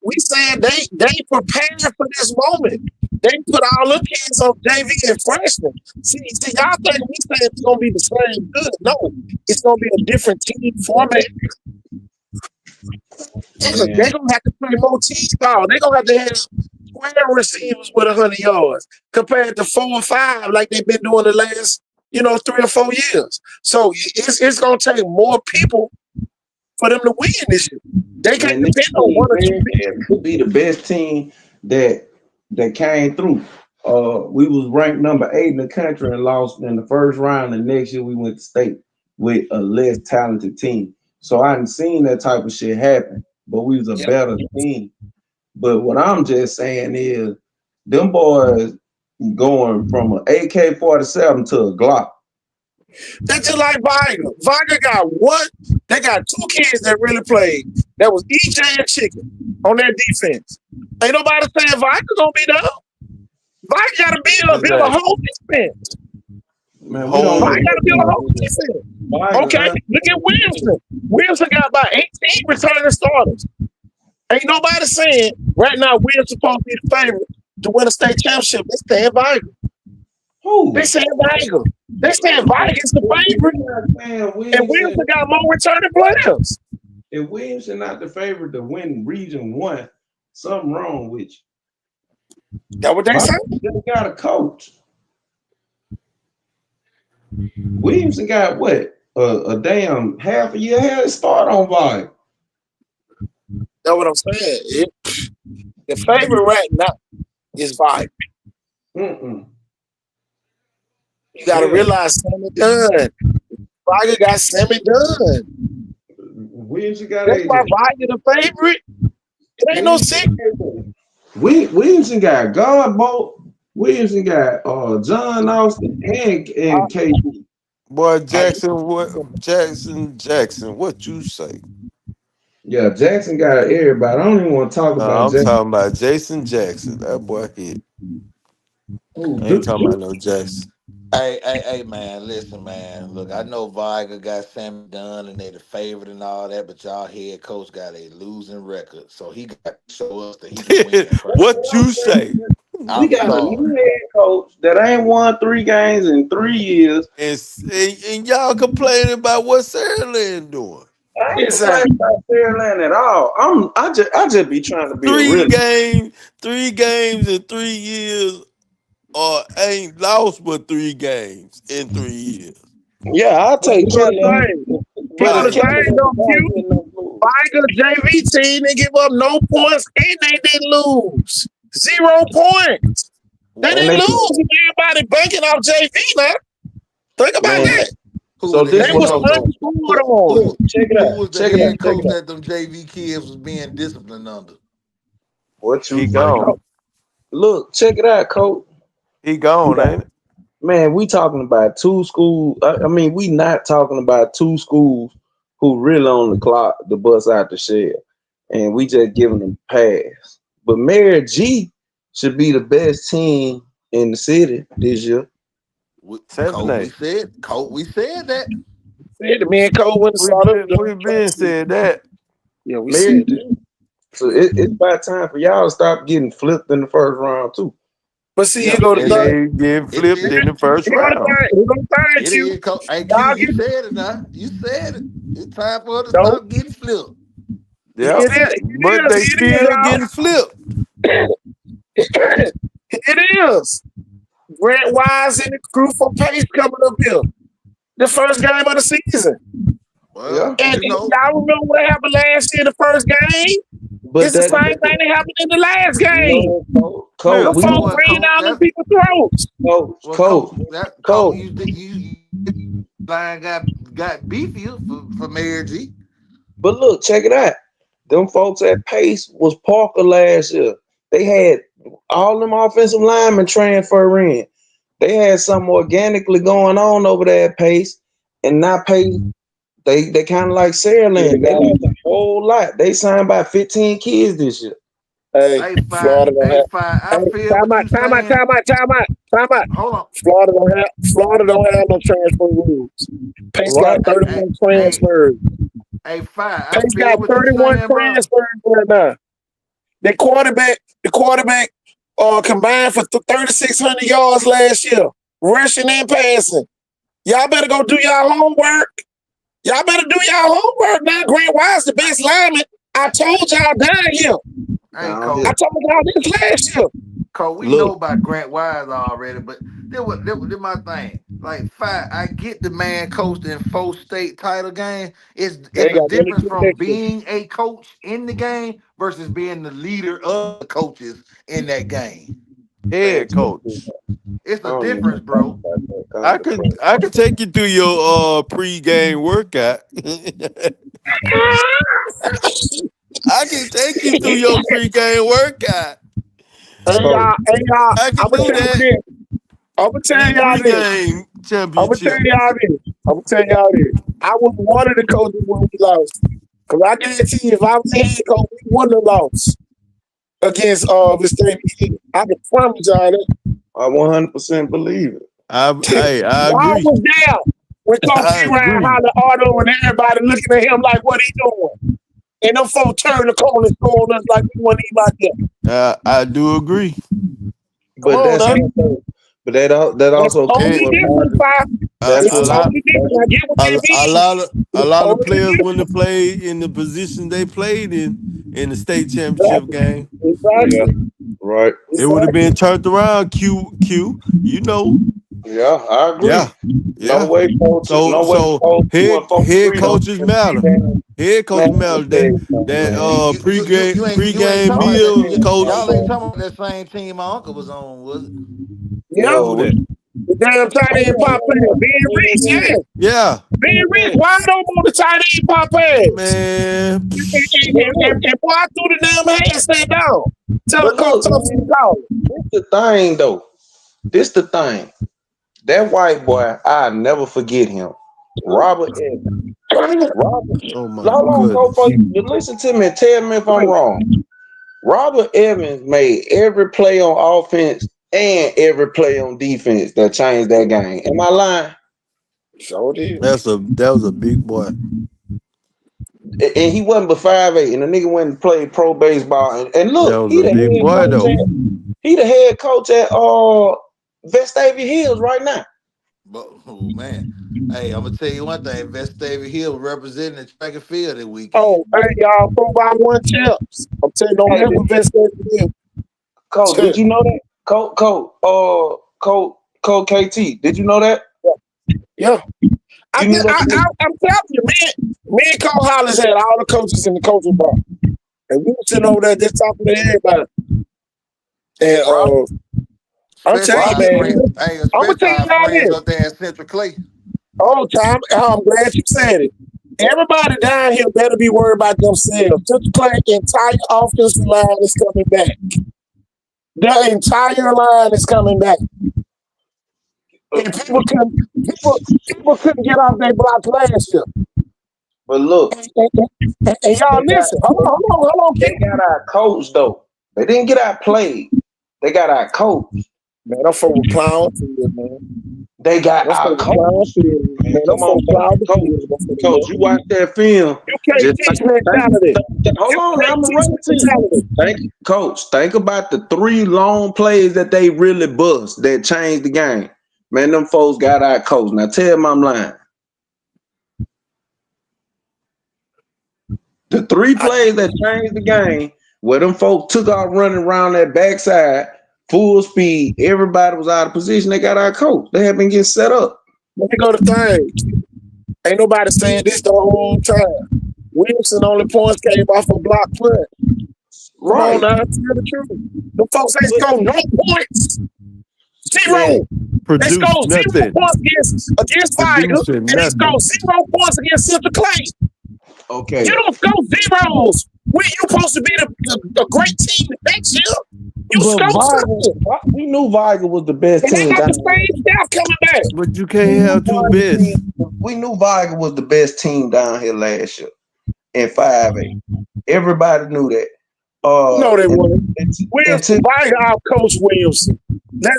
We saying they prepared for this moment. They put all the kids on JV and freshmen. See, y'all think we saying it's gonna be the same good. No, it's gonna be a different team format. They're gonna have to play more team ball. They're gonna have to have 12 receivers with 100 yards compared to 4 or 5 like they've been doing the last, 3 or 4 years. So it's gonna take more people for them to win this year. They can't man, this depend on team one or two people. could be the best team that came through. We was ranked number 8 in the country and lost in the first round. And next year we went to state with a less talented team. So I hadn't seen that type of shit happen, but we was a Yeah. better team. But what I'm just saying is, them boys going from an AK-47 to a Glock. That's just like Viger. Viger got what? They got 2 kids that really played. That was EJ and Chicken on their defense. Ain't nobody saying Viger gonna be there. Viger gotta build a whole defense. Man, we don't Viger know. gotta build a whole defense. Okay, look at Williamson. Williamson got about 18 returning starters. Ain't nobody saying right now Williamson's supposed to be the favorite to win a state championship. They saying Viger. Who? They saying Viger. They saying Viger's the favorite. And Williamson got more returning players. If Williamson not the favorite to win Region 1, something wrong with you. That's what they say. They got a coach. Williamson got what? A damn half a year head start on Vibe. That's what I'm saying. The favorite right now is Vibe. You got to realize Sammy Dunn. Viger got Sammy Dunn. Williamson got That's why Viger the favorite. It ain't no secret. Williamson got Godbolt. Williamson got John Austin and KD. Boy, Jackson, what you say? Yeah, Jackson got everybody. I don't even want to talk about I'm Jackson. talking about Jason Jackson. That boy hit. I ain't talking about no Jackson. Hey, man, listen, man. Look, I know Viger got Sammy Dunn and they the favorite and all that, but y'all head coach got a losing record. So he got to show us that he can win. What you say? We got a new head coach that ain't won 3 games in 3 years. And y'all complaining about what Sarah Lynn doing. I ain't complaining about Fairland at all. I just be trying to be a real 3 games in 3 years, or ain't lost but 3 games in 3 years. Yeah, I'll take Kelly. But the same don't Q. Viger JV team didn't give up no points and they didn't lose. 0 points. They didn't lose. Everybody banking off JV now. Think about that. So this they was unscored on. Check it out. Who was the head coach that them JV kids was being disciplined under? What you He gone. Look, check it out, coach. He gone, ain't it? Man, we talking about 2 schools. I mean, we not talking about 2 schools who really on the clock to bust out the shell, and we just giving them pass. But Mary G should be the best team in the city this year. We said that. Said the man Cole went and saw them. We been said that. Yeah, we said that. So it's about time for y'all to stop getting flipped in the first round too. But see, you go to they get flipped in the first round. You said it now. You said it. It's time for her to stop getting flipped. Yeah, but they still getting flipped. It is. Grant Wise and the crew for Pace coming up here. The first game of the season. Well, And you know, y'all remember what happened last year, the first game? But It's the same thing that happened in the last game. no, Yeah. The coach, well, folks well, ran coach, down them that's people's throats. well, coach, coach, coach. you line got beefier for Mayor G. But look, check it out. Them folks at Pace was Parker last year. They had all them offensive linemen transfer in. They had something organically going on over there at Pace, and not Pace. They kind of like Saraland. They lost a whole lot. They signed by 15 kids this year. Hey, Hey, fine, Florida don't hey, have. fine. I Hey, feel what you saying. time out. Hold on. Florida don't have no transfer rules. Pace got Right. 31 Hey, transfers. hey, fine. I Pace feel got what you 31 saying, bro. transfers right now. The quarterback combined for 3,600 yards last year, rushing and passing. Y'all better go do y'all homework. Y'all better do y'all homework now. Grant Wise the best lineman. I told y'all down here. Hey, Down coach. here. I told y'all this last year. Cause we know Look, about Grant Wise already, but this my thing. Like, I get the man coached in 4 state title game. They It's ain't a got nothing to difference do with from that shit. being a coach in the game versus being the leader of the coaches in that game. man, Head coach. It's I a don't even difference, bro. know about that I kind of could thing. I could take you through your pre-game workout. I can take you through your pre-game workout. Hey Coach, y'all, I I'm can gonna do tell you that. this. I'm gonna tell These y'all this. pre-game I'm gonna tell championships. y'all this. I'm gonna tell y'all this. I was one of the coaches when we lost. Cause I guarantee you, if I was the head coach, we wouldn't have lost against the state. I can promise y'all that. I 100% believe it. I Y'all agree. was there when Coach I T Ryan agree. hollered Auto and everybody looking at him like, what he doing? And them folks turned the corner and scored us like we weren't even out there. I do agree. Come But on, that's now. also, but that It's also comes totally It, with different, margin. Five. a, That's It's a what lot totally different. I get what that means. a It's lot of totally players wouldn't different. have played in the position they played in the state championship Exactly. game. yeah, Exactly. right. It would have Exactly. been turned around. Q. You know. Yeah, I agree. Yeah. Yeah. So No way, so coach. You head went 4 head 3 though. coaches matter. Head Man, coach let me matter. tell That you something, that man. You ain't pregame talking about that. meals coach. Y'all ain't talking about that same team my uncle was on, was it? Yeah. No, Who that? The damn tight end pop pass. Ben Reese, yeah. Yeah. Ben Reese, why don't want the tight end pop pass? Man. And boy, I threw the damn handstand down. Tell the but coach look, Thompson to man, call it. this the thing though. This the thing. That white boy, I never forget him. Robert Evans. Robert, Oh my hold on, goodness. you listen to me and tell me if I'm wrong. Robert Evans made every play on offense and every play on defense that changed that game. Am I lying? So did. That was a big boy. And he wasn't but 5'8", and the nigga went and played pro baseball. And That look, was a big boy though. he the head coach at Vestavia Hills right now. But oh man, hey, I'm gonna tell you one thing. Vestavia Hill representing the track and field that Oh, weekend. hey, y'all, 4x1 champs. I'm telling you, don't Hey, never invest in Coach, did you know that? Coach KT, did you know that? Yeah. You knew that? I'm telling you, me and Cole Hollis had all the coaches in the coaching bar. And we were sitting over there just talking to everybody. And Robert, I'm Especially telling you, our Robert, man, friends, hey, I'm gonna especially tell you our y'all friends this. up there at Central Clay. Oh, Tom, I'm glad you said it. Everybody down here better be worried about themselves. Just play entire offensive line is coming back. The entire line is coming back. And people couldn't get off their blocks last year. but look, And y'all they got listen, hold on, they kid. got our coach though. They didn't get our play. They got our coach. Man, I'm full with clown field, man. They got I'm our full with clown coach. field. Man, Man, I'm come full on, with clown field. coach. You watch that film. You can't Just teach mentality. hold You on, now can't I'm gonna teach run it to you. mentality. Coach. Think about the 3 long plays that they really bust that changed the game. Man, them folks got our coach. Now tell them I'm lying. The 3 plays that changed the game, where them folks took off running around that backside, full speed, everybody was out of position. They got our coach. They had been getting set up. Let me go to thing. Ain't nobody saying this the whole time. Wilson only points came off a block punt. Come on Right. now, tell the truth. The folks ain't But, scored no points. man, Zero. They Produce scored 0 nothing. points against Viger, Producing and they scored nothing. 0 points against Central Clay. okay. You don't score zeros when you supposed to be the great team next year. You But score something. We knew Viger was the best And they team got down the here. same staff coming back. But you We can't knew have two best. Viger was the best team down here last year in 5A. Everybody knew that. No, they wouldn't. Until Wilson, Viger out Coach Wilson. Let's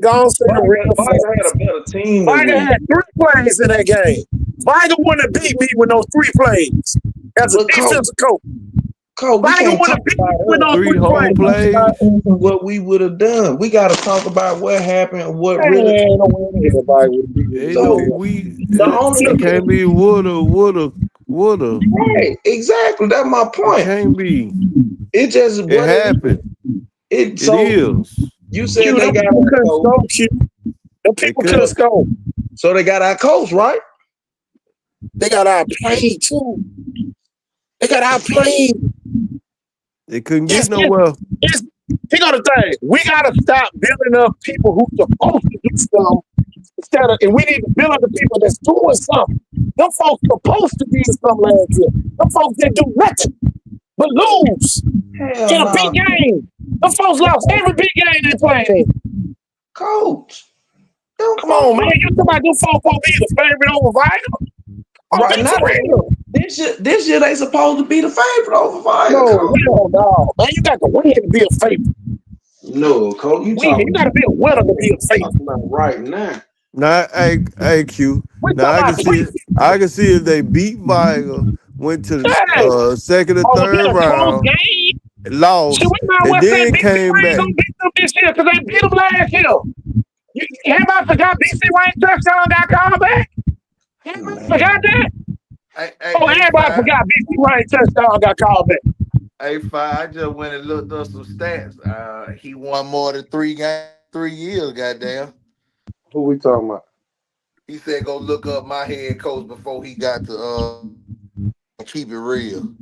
go and say the real Viger had facts. a better team than Viger we. had 3 plays in that game. Viger wouldn't have beat me with those 3 plays. As a But defensive coach, We Viger can't wouldn't talk have beat me about with us. those Three 3 home plays. plays. What we would have done. We got to talk about what happened. What Man, really. no way in hell Viger would have beat me with Ain't those no 3 we. The only It can't be woulda. right, exactly. That's my It point. can't be. It just It what it is. happened. It It so is. you said Q, they them got people our couldn't coach, score, Q. Them They people couldn't couldn't. score. so they got our coach, right? They got outplayed, too. They got outplayed. They couldn't get It's, nowhere. it's, here go the thing. We got to stop building up people who's supposed to do something and we need to build up the people that's doing something. Them folks supposed to be in something last year. Them folks didn't do nothing but lose Hell in a no, big game. Them folks lost every big game they played in. coach. Them Come on, man. folks You talking about them folks supposed to be the favorite over Viger? Oh, right be now. for real. This year they supposed to be the favorite over Viger, No, coach. hell no. Man, you got to win to be a favorite. No, coach. You got to be a winner to be a favorite. Talking about right now. Now, Q. We Now talking I can about see. I can see if they beat Viger, went to the hey, second or oh, been third a close round, game. Shit, lost, we might and well say then BC came ain't back. gonna beat them this year because they beat them last year. Everybody forgot BC Wayne touchdown got called back? Everybody forgot that? Oh, Hey, everybody five. forgot BC Wayne touchdown got called back. Hey, five. I just went and looked up some stats. He won more than 3 games, 3 years. Goddamn. Who we talking about? He said go look up my head coach before he got to keep it real.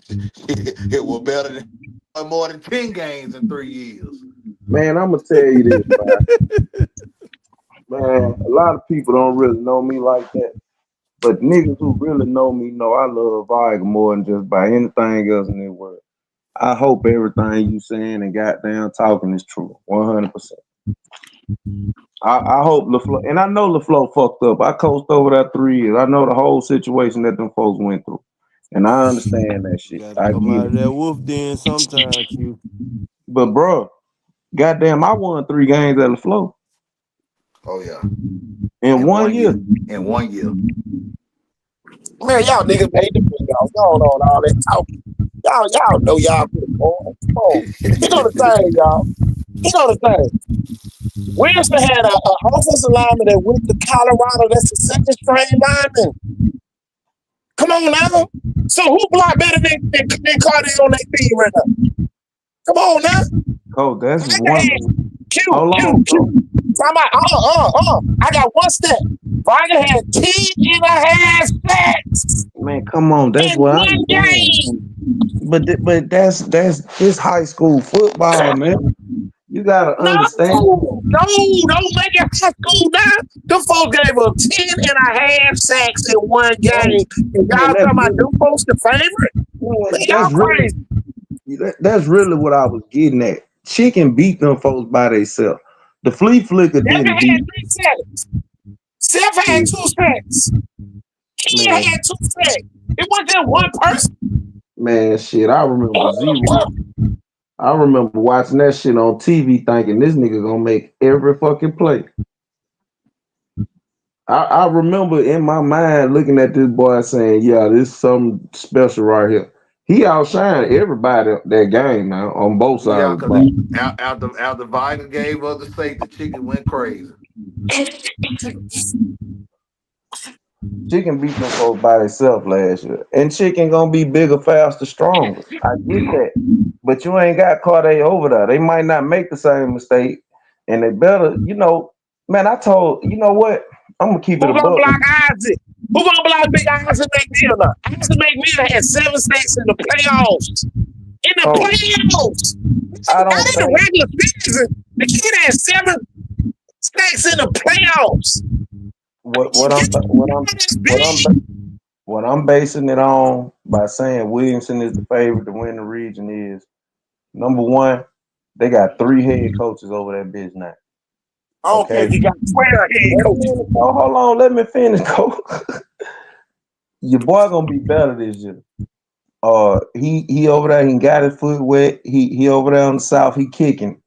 It was better than more than 10 games in 3 years. Man, I'm gonna tell you this, man. A lot of people don't really know me like that. But niggas who really know me know I love Viger more than just by anything else in this world. I hope everything you saying and goddamn talking is true, 100%. I hope LaFleur, and I know LaFleur fucked up. I coached over that 3 years. I know the whole situation that them folks went through, and I understand that shit. Got to I come get out it. of that wolf den sometime, Q. But bro, goddamn, I won 3 games at LaFleur Oh yeah. in In one one year. year. In 1 year. Man, y'all niggas made the playoffs. Going on all that talking. Y'all know y'all could have gone. Come on. He gonna say, y'all. He gonna say. Wilson had a offensive lineman that went to Colorado. That's the second string lineman. Come on now. So who block better than Cardi on their team right now? Come on now. Coach, that's Viger one. had Q, Hold on, Q. Talking about, I got one stat. Viger had 10.5 sacks man. Come on, that's in what I'm one saying. game. But that's this high school football, man. You gotta No, understand. don't make it high school now. Them folks gave up 10.5 sacks in one game. And Man, y'all talking about them folks the favorite? Man, y'all that's really crazy. that's really what I was getting at. Chicken beat them folks by themselves. The flea flicker Devin didn't had beat 3 sacks. Seth had 2 sacks. King man. had 2 sacks. It wasn't just one person. Man, shit. I remember zero. I remember watching that shit on TV thinking this nigga gonna make every fucking play. I remember in my mind looking at this boy saying, yeah, this is something special right here. He outshined everybody that game, man, on both sides Yeah, of the because ball. after Viger gave up the safety, the chicken went crazy. Chicken beat them folks by itself last year. And Chicken gonna be bigger, faster, stronger. I get that. But you ain't got Corday over there. They might not make the same mistake. And they better, man, I told, you know what? I'm gonna keep it Who a gonna buck. block Isaac? Who gonna block Big Isaac McNeil? Isaac McNeil had 7 sacks in the playoffs. In the Coach, playoffs. I Not don't in the think regular season. The kid had 7 sacks in the playoffs. what You what I'm get th- what I'm that's what I'm big. what I'm basing it on by saying Williamson is the favorite to win the region is number one, they got 3 head coaches over that bitch now. Okay, Okay. you got 12 head Let me coaches. finish. Oh, hold on, let me finish, coach. Your boy gonna be better this year. He over there, he got his foot wet. He over there on the south, he kicking.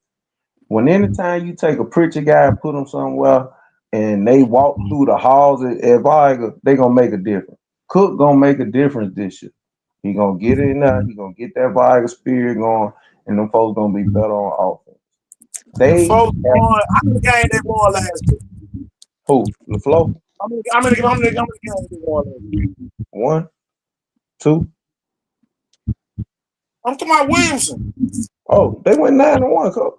When anytime you take a preacher guy and put him somewhere and they walk through the halls at Viga, they gonna make a difference. Cook gonna make a difference this year. He gonna get in there, he gonna get that Viga spirit going, and them folks gonna be better on offense. The They folks have won. How many games they won last year? who? LaFleur? How many games they won last year? 1, 2. I'm talking about Williamson. Oh, they went 9-1, coach.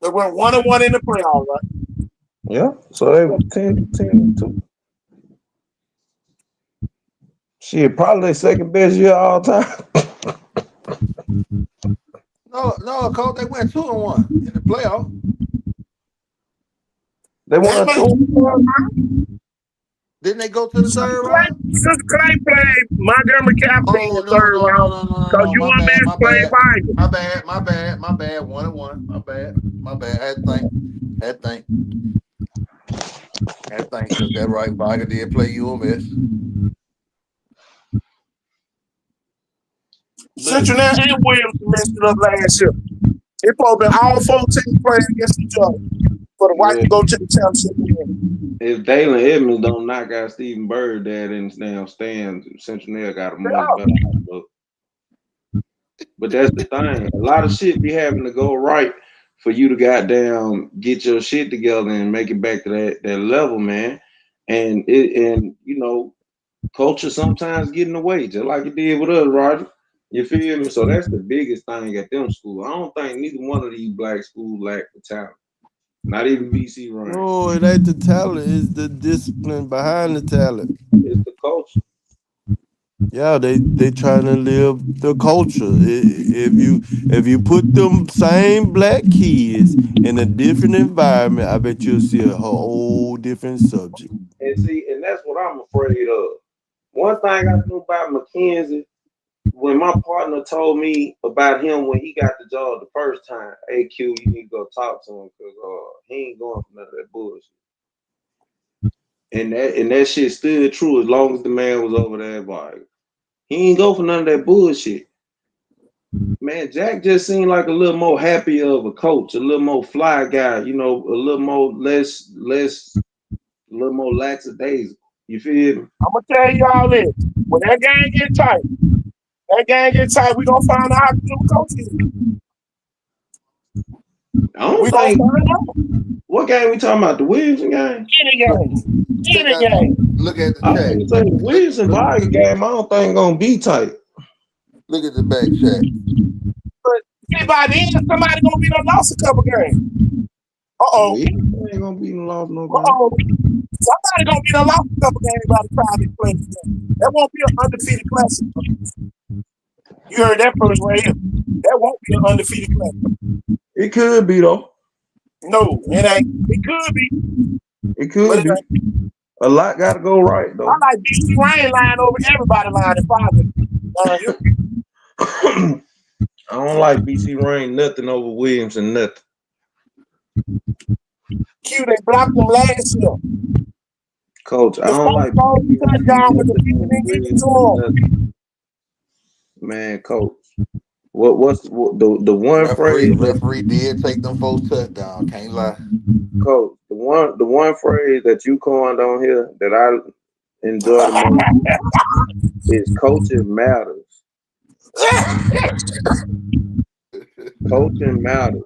They went 1-1 in the playoffs, right? Yeah. So they were 10-2. Shit, probably their second best year all time. No, coach, they went 2-1 in the playoff. They They won made two. Didn't they go to the third round? Since Clay played Montgomery Capital in Oh the no, third no, no, round, no, no, no, because no. you My want bad, me to my play bad. Bible. My bad. 1-1. My bad. My bad. I had to think. Because that right Viger did play UMS. But Cincinnati and Williamson messed it up last year. It probably been all 4 teams playing against each other for the right Yeah. to go to the championship game. If Dalen Edmonds don't knock out Stephen Bird there in the damn stands, Cincinnati got a much better outlook. But that's the thing. A lot of shit be having to go right for you to goddamn get your shit together and make it back to that level, man. And culture sometimes get in the way, just like it did with us, Roger. You feel me? So that's the biggest thing at them schools. I don't think neither one of these black schools lack the talent. Not even BC Ryan. No, it ain't the talent, it's the discipline behind the talent. It's the culture. Yeah, they trying to live the culture. If you put them same black kids in a different environment, I bet you'll see a whole different subject. And see, and that's what I'm afraid of. One thing I knew about McKenzie, when my partner told me about him when he got the job the first time, hey Q, you need to go talk to him because he ain't going for none of that bullshit. And that shit stood true as long as the man was over there at Vibe. He ain't go for none of that bullshit. Man, Jack just seemed like a little more happy of a coach, a little more fly guy, a little more a little more lackadaisical. You feel me? I'm gonna tell y'all this: when that game get tight, we gonna find out how to do coaches. I don't We gonna think find out what game we talking about, the Williamson game. any look, game, check any out. game. Look at the I chat. think say the Look, Williamson look, Viking game, I don't think gonna be tight. look at the back chat. But see, by then somebody gonna be done lost a couple games. Williamson ain't gonna be no loss no game. Somebody gonna be done lost a couple games by the time they play the game. That won't be an undefeated classic. You heard that first right here. That won't be an undefeated classic. It could be though. No, it ain't. It could be, It but could it be. ain't. A lot gotta go right I though. like BC Rain lying over everybody lying in five. I don't like BC Rain nothing over Williamson nothing. Q, they blocked them last year. Coach, I The don't first like ball BC Rain touchdown, but the nothing people over didn't give it to Williamson him. nothing. Man, coach. What's the one Referee, phrase that referee did take them folks touchdown. Can't lie. coach, the one phrase that you coined on here that I enjoy the most is coaching matters. Coaching matters.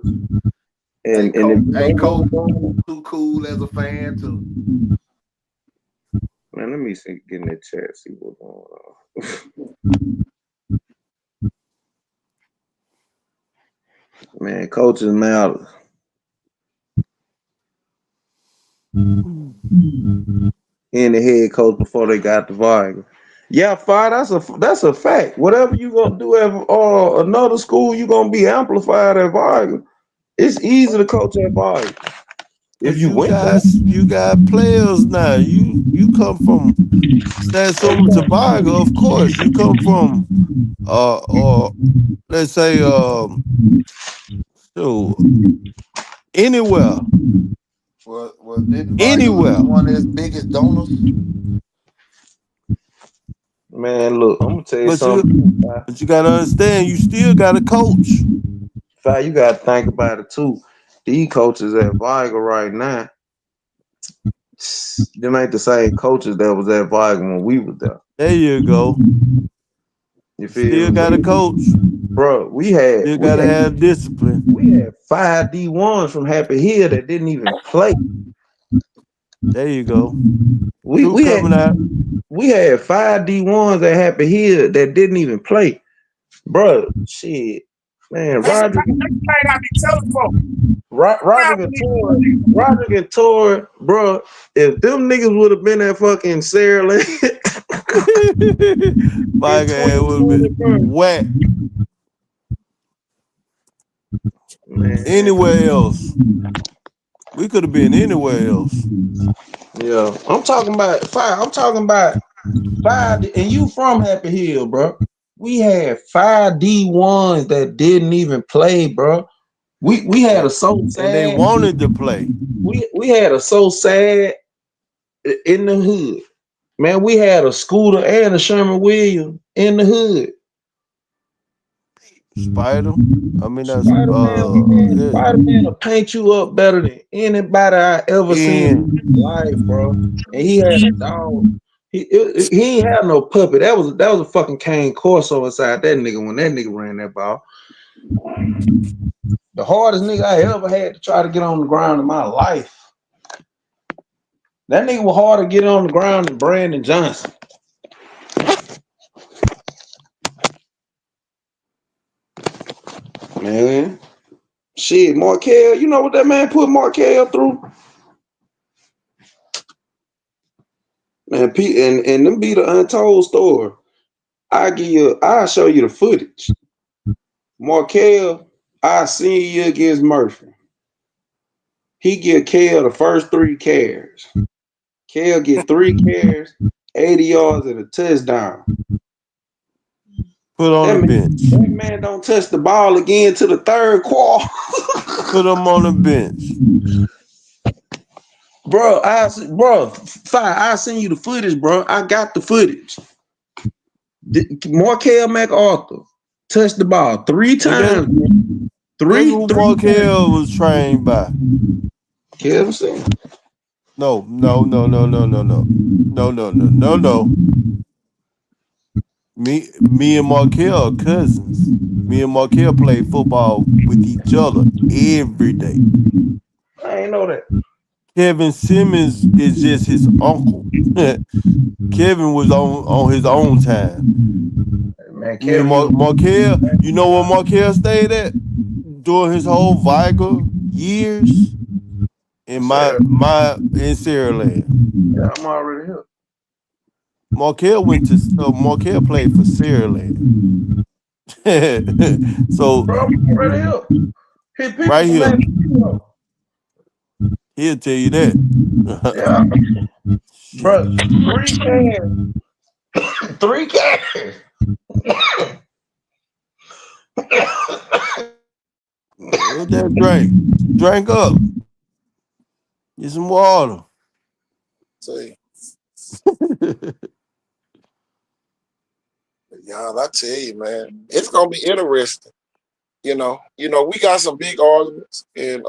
Hey, And if coach. you know Hey, what's coach. going on, Too cool as a fan too. man, let me see get in the chat, see what's going on. Man, coaching matters. in the head coach before they got the Viger. Yeah, fine. That's a fact. Whatever you gonna do at another school, you gonna be amplified at Viger. It's easy to coach at Viger if Cause you went there. you got players now. You come from Satsuma to Viger, of course. You come from or let's say so anywhere. Well, didn't Viger lose Anywhere. one of his biggest donors? Man, look, I'm gonna tell you But something. you gotta understand you still gotta coach. Fi, you gotta think about it too. These coaches at Viger right now, them ain't the same coaches that was at Viger when we was there. There you go. You feel Still me? gotta coach. Bro, we had Still gotta have discipline. 5 D1s from Happy Hill that didn't even play. There you go. We True we had coming out. we had 5 D1s at Happy Hill that didn't even play. Bro, shit. Man, Roger and Tori, bro, if them niggas would have been at fucking Sarah Lane My God would have been whack. man. Anywhere else. We could have been anywhere else. Yeah. I'm talking about 5, and you from Happy Hill, bro. We had 5 D1s that didn't even play, bro. We had a so sad, and they wanted to play. We had a so sad in the hood. Man, we had a Scooter and a Sherman Williams in the hood. Spider. I mean that's Spider-Man will paint you up better than anybody I ever seen in life, bro. And he had a dog. He ain't had no puppy. That was a fucking cane Corso inside that nigga when that nigga ran that ball. The hardest nigga I ever had to try to get on the ground in my life. That nigga was harder to get on the ground than Brandon Johnson. Man. Shit, Markel, you know what that man put Markel through? Man, and them be the untold story. I'll show you the footage. Markel, I seen you against Murphy. He give Kel the first 3 carries. Kel get 3 carries, 80 yards and a touchdown. Put on the bench. That man don't touch the ball again to the third quarter. Put him on the bench. Bro, fine. I'll send you the footage, bro. I got the footage. Markel MacArthur touched the ball 3 times. Guess who Markel was trained by? Kevin Singh. No. Me and Markel are cousins. Me and Markel play football with each other every day. I ain't know that. Kevin Simmons is just his uncle. Kevin was on his own time. Man, Me and Markel, you know where Markel stayed at during his whole Viger years? In in Sierra Land. Yeah, I'm already here. Markel played for Sierra Land. So bro, I'm already here. Right here. He'll tell you that. Yeah. Bro, 3 carries. 3 carries. What that drink? Drink up. Get some water. See. Y'all, I tell you, man, it's gonna be interesting. You know, we got some big arguments, and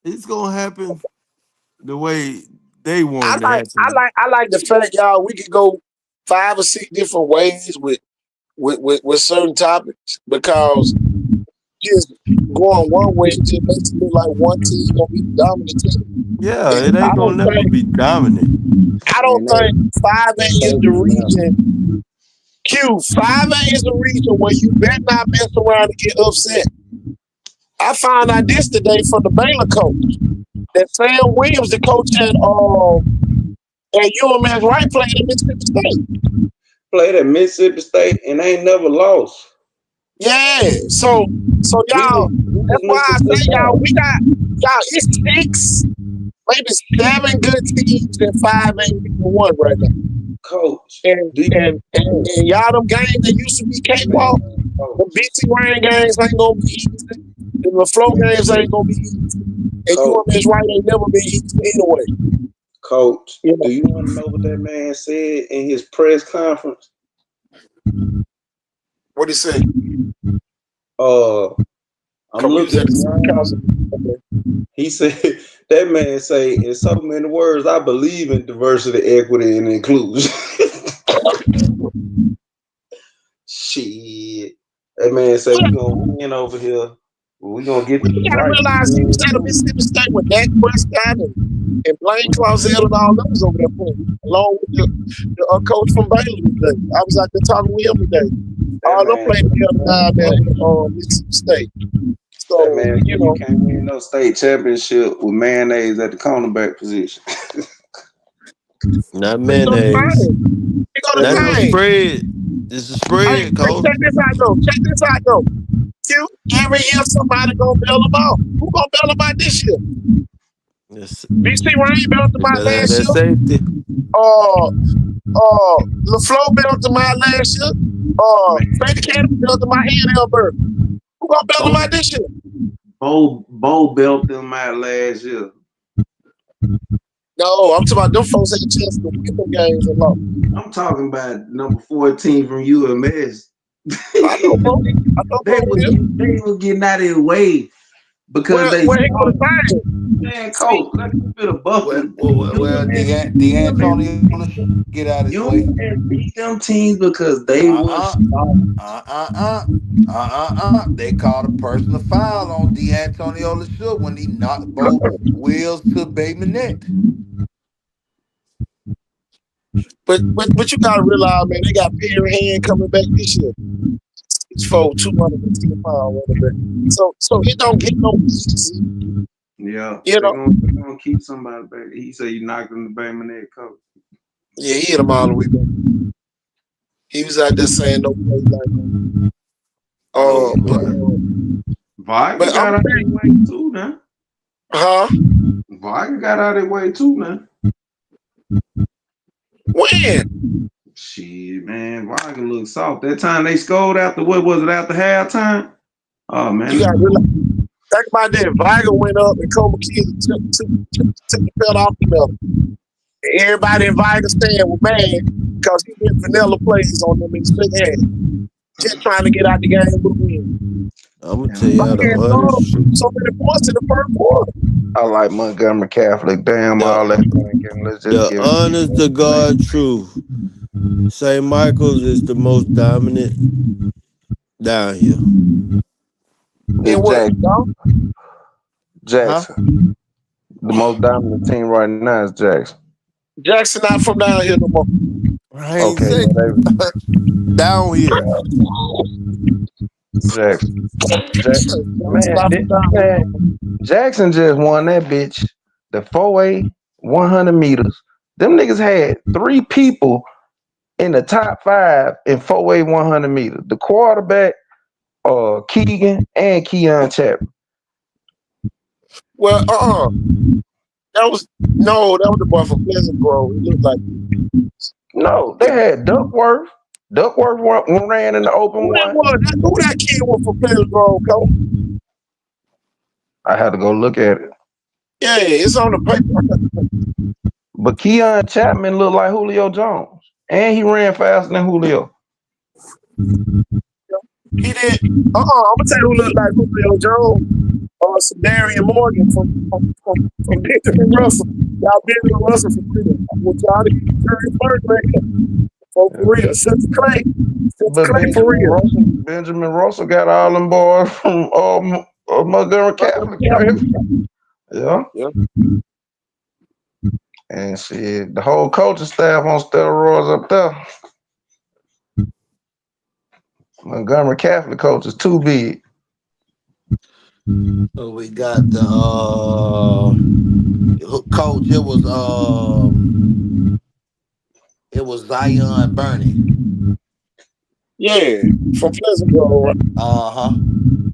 it's gonna happen the way they want it to happen. I like the fact, y'all, we could go 5 or 6 different ways with certain topics, because just going one way just makes it look like one team gonna be the dominant team. Yeah, it ain't gonna never be dominant. I don't think 5A is the region. 5A is the region where you better not mess around and get upset. I found out this today from the Baylor coach That Sam Williams, the coach at UMS Wright, played at Mississippi State. Played at Mississippi State and ain't never lost. Yeah, so y'all, that's why I say y'all, we got y'all. It's 6, maybe 7 good teams and 5 ain't even one right now. Coach, And y'all, them games that used to be cakewalk, the BT Rain games ain't gonna be easy. The LaFlo games ain't gonna be easy. And UMS Wright ain't never been easy anyway. Coach, do you want to know what that man said in his press conference? What he say? I'm looking at he said that man say in so many words, I believe in diversity, equity, and inclusion. Shit. That man said we gonna win over here. We gonna get to the You gotta right. realize he was at a Mississippi State with Dak Prescott and Blaine Clausell and all those over there playing, along with the coach from Baylor today. I was out there talking with him today. All them played together down there at Mississippi State. So, that man, you can't win no state championship with mayonnaise at the cornerback position. Not mayonnaise. That's a spread. It's a spread, coach. Check this out though. Every year somebody gonna bail them out. Who gonna bail them out this year? BC Rain bailed them out last year. Safety. LaFlo bailed them out last year. Freddy Cannon bailed them out here in Elbert. Who gonna bail them out this year? Bo built them out last year. No, I'm talking about them folks had a chance to win them games a lot. I'm talking about number 14 from UMS. I know, bro. They was getting out of their way because they ain't gonna find it. Man, coach, let's keep it a buck. Well, D'Antonio get out of his way. Beat them teams because they They called a personal foul on D'Antonio LaSure when he knocked both wheels to Baymanet. But you gotta realize, man, they got Perry Hand coming back this year. It's for 210 pounds, whatever. So it don't get no easy. Yeah, you know, they're gonna keep somebody back. He said you knocked him the Baymanet coach. Yeah, he hit him all the way back. He was out there saying no play like Vargas got out of their way too now. Huh? Vargas got out of their way too now. When? Shit, man, Vargas looked soft. That time they scored after after halftime? Oh man. You gotta realize, think about that. Vargas went up and Cole McKinney took the belt off the belt. And everybody in Vargas stand was mad because he did vanilla plays on them in his big hand. Just trying to get out the game with win. I'm gonna tell y'all the honest truth. So many points in the first quarter. I like Montgomery Catholic. Damn, all that. The honest to God truth. St. Michael's is the most dominant down here. Jackson. The most dominant team right now is Jackson. Jackson not from down here no more. I ain't saying down here. Jackson just won that bitch. The 4A 100 meters. Them niggas had 3 people in the top 5 in 4A 100 meters. The quarterback, Keegan and Keon Chapman. Well, that was the boy from Pleasant Grove. He looked like no. They had Duckworth. Duckworth ran in the open who one. Who that kid was from Pleasant Grove, Cole? I had to go look at it. Yeah, it's on the paper. But Keon Chapman looked like Julio Jones, and he ran faster than Julio. He did. I'm gonna tell you who looked like Julio Jones. Darian Morgan from Benjamin Russell. Y'all Benjamin Russell from Cleveland. I want y'all to get Terry Burke right here. For real. Since Clay for real. Benjamin Russell got all them boys from Montgomery Catholic. Yeah. And shit, the whole coaching staff on steroids up there. Montgomery Catholic coach is too big. So we got the coach. It was Zion Burney. Yeah, from Pleasantville, right? Uh huh.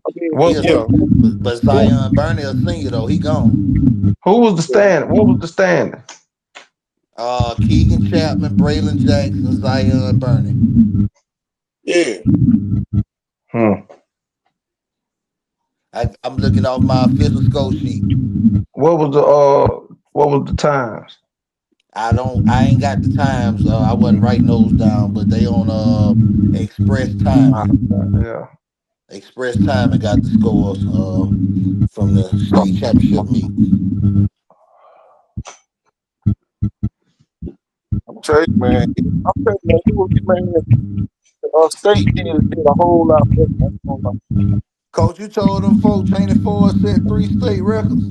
I mean, He What is, yeah. what but Zion Burney a senior though. He gone. who was the stand? What was the standing? Keegan Chapman, Braylon Jackson, Zion Burney. Yeah. Hmm. I'm looking off my official score sheet. What was the times? I ain't got the times. I wasn't writing those down, but they on express Ah, timing. yeah. Express timing got the scores from the state championship meet. I'm telling you, man. I'm telling you, man, you was, man, state did a whole lot better. I ain't gonna lie. Coach, you told them folks Chaney Ford set 3 state records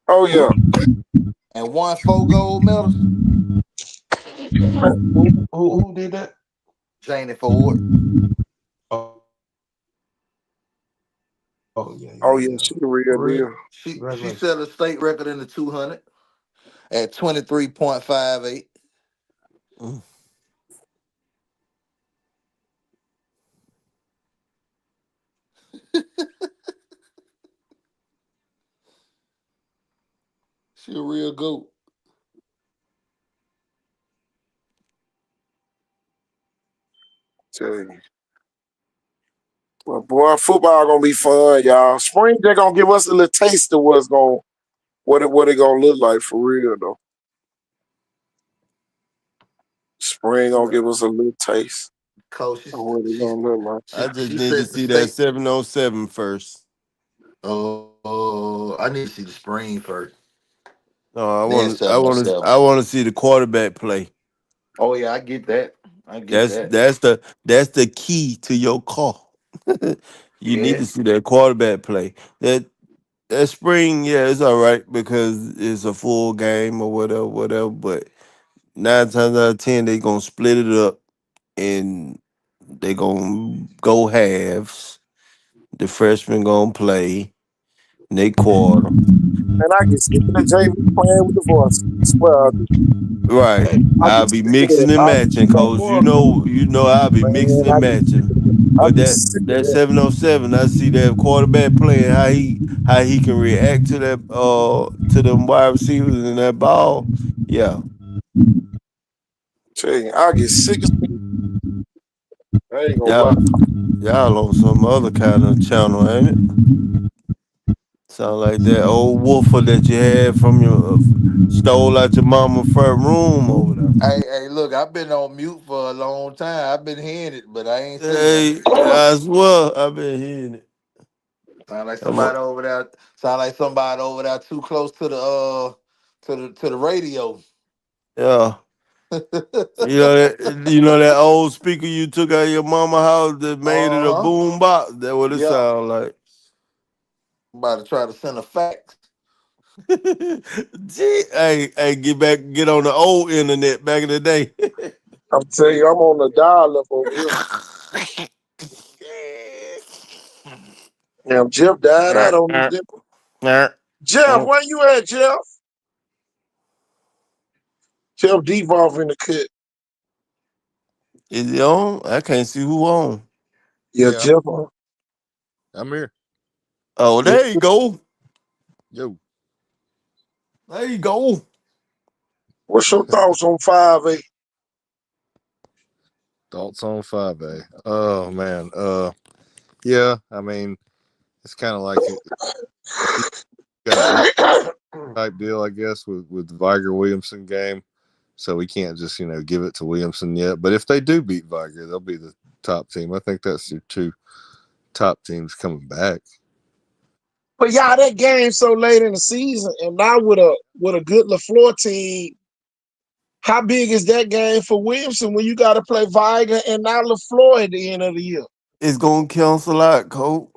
Oh yeah. and won 4 gold medals. Who did that? Chaney Ford. Oh, oh yeah, Oh yeah, yeah, yeah. she the real For real? deal. She Congratulations. set a state record in the 200 at 23.58. Mm. She a real goat. Tell you. Well, boy, football gonna be fun, y'all. Spring they gonna give us a little taste of what it gonna look like for real though. Spring gonna give us a little taste Coach, of what it gonna look like. I just she need to said the see that state. 707 first. Oh, I need to see the spring first. No, Then 707. I want to see the quarterback play. Oh yeah, I get that. I get That's that. that's the that's the key to your call. You need Yeah. to see that quarterback play. That spring, yeah, it's all right because it's a full game or whatever, whatever. But 9 times out of 10, they gonna split it up and they gonna go halves. The freshmen gonna play. They quarter. And I get sick of the JV playing with the voice. I swear I do. Right. I I'll get be sick of it. mixing and I matching, no coach. more, You know I'll be man. mixing and matching. I But get that sick of that that. 707, I see that quarterback playing how he can react to that to them wide receivers and that ball. Yeah. Tell you, I get sick of it. I ain't gonna lie. Y'all y'all on some other kind of channel, ain't it? Sound like that old woofer that you had from your stole out your mama front room over there. Hey, look, I've been on mute for a long time. I've been hearing it, but I ain't say nothing. Hey, I swear I've been hearing it. Sound like I'm a, somebody over there. Sound like somebody over there too close to the radio. yeah. uh You know that old speaker you took out of your mama house that made it a huh. boom box? That what it Yeah. sound like. I'm about to try to send a fax. Gee, hey, get on the old internet back in the day. I'm telling you, I'm on the dial up over here. Now Jeff died out on me. Jeff, where you at, Jeff? Jeff Devolve in the cut. Is he on? I can't see who on. Yeah, Yeah, Jeff. I'm here. Oh, Yeah. there you go. Yo, There you go. What's your thoughts on 5A? thoughts on 5A? Oh man, yeah. I mean, it's kind of like it got a beat type deal, I guess, with the Viger Williamson game. So we can't just give it to Williamson yet. But if they do beat Viger, they'll be the top team. I think that's your two top teams coming back. But y'all, that game so late in the season, and now with a good LaFleur team, how big is that game for Williamson when you got to play Viger and now LaFleur at the end of the year? It's gonna cancel out, Colt.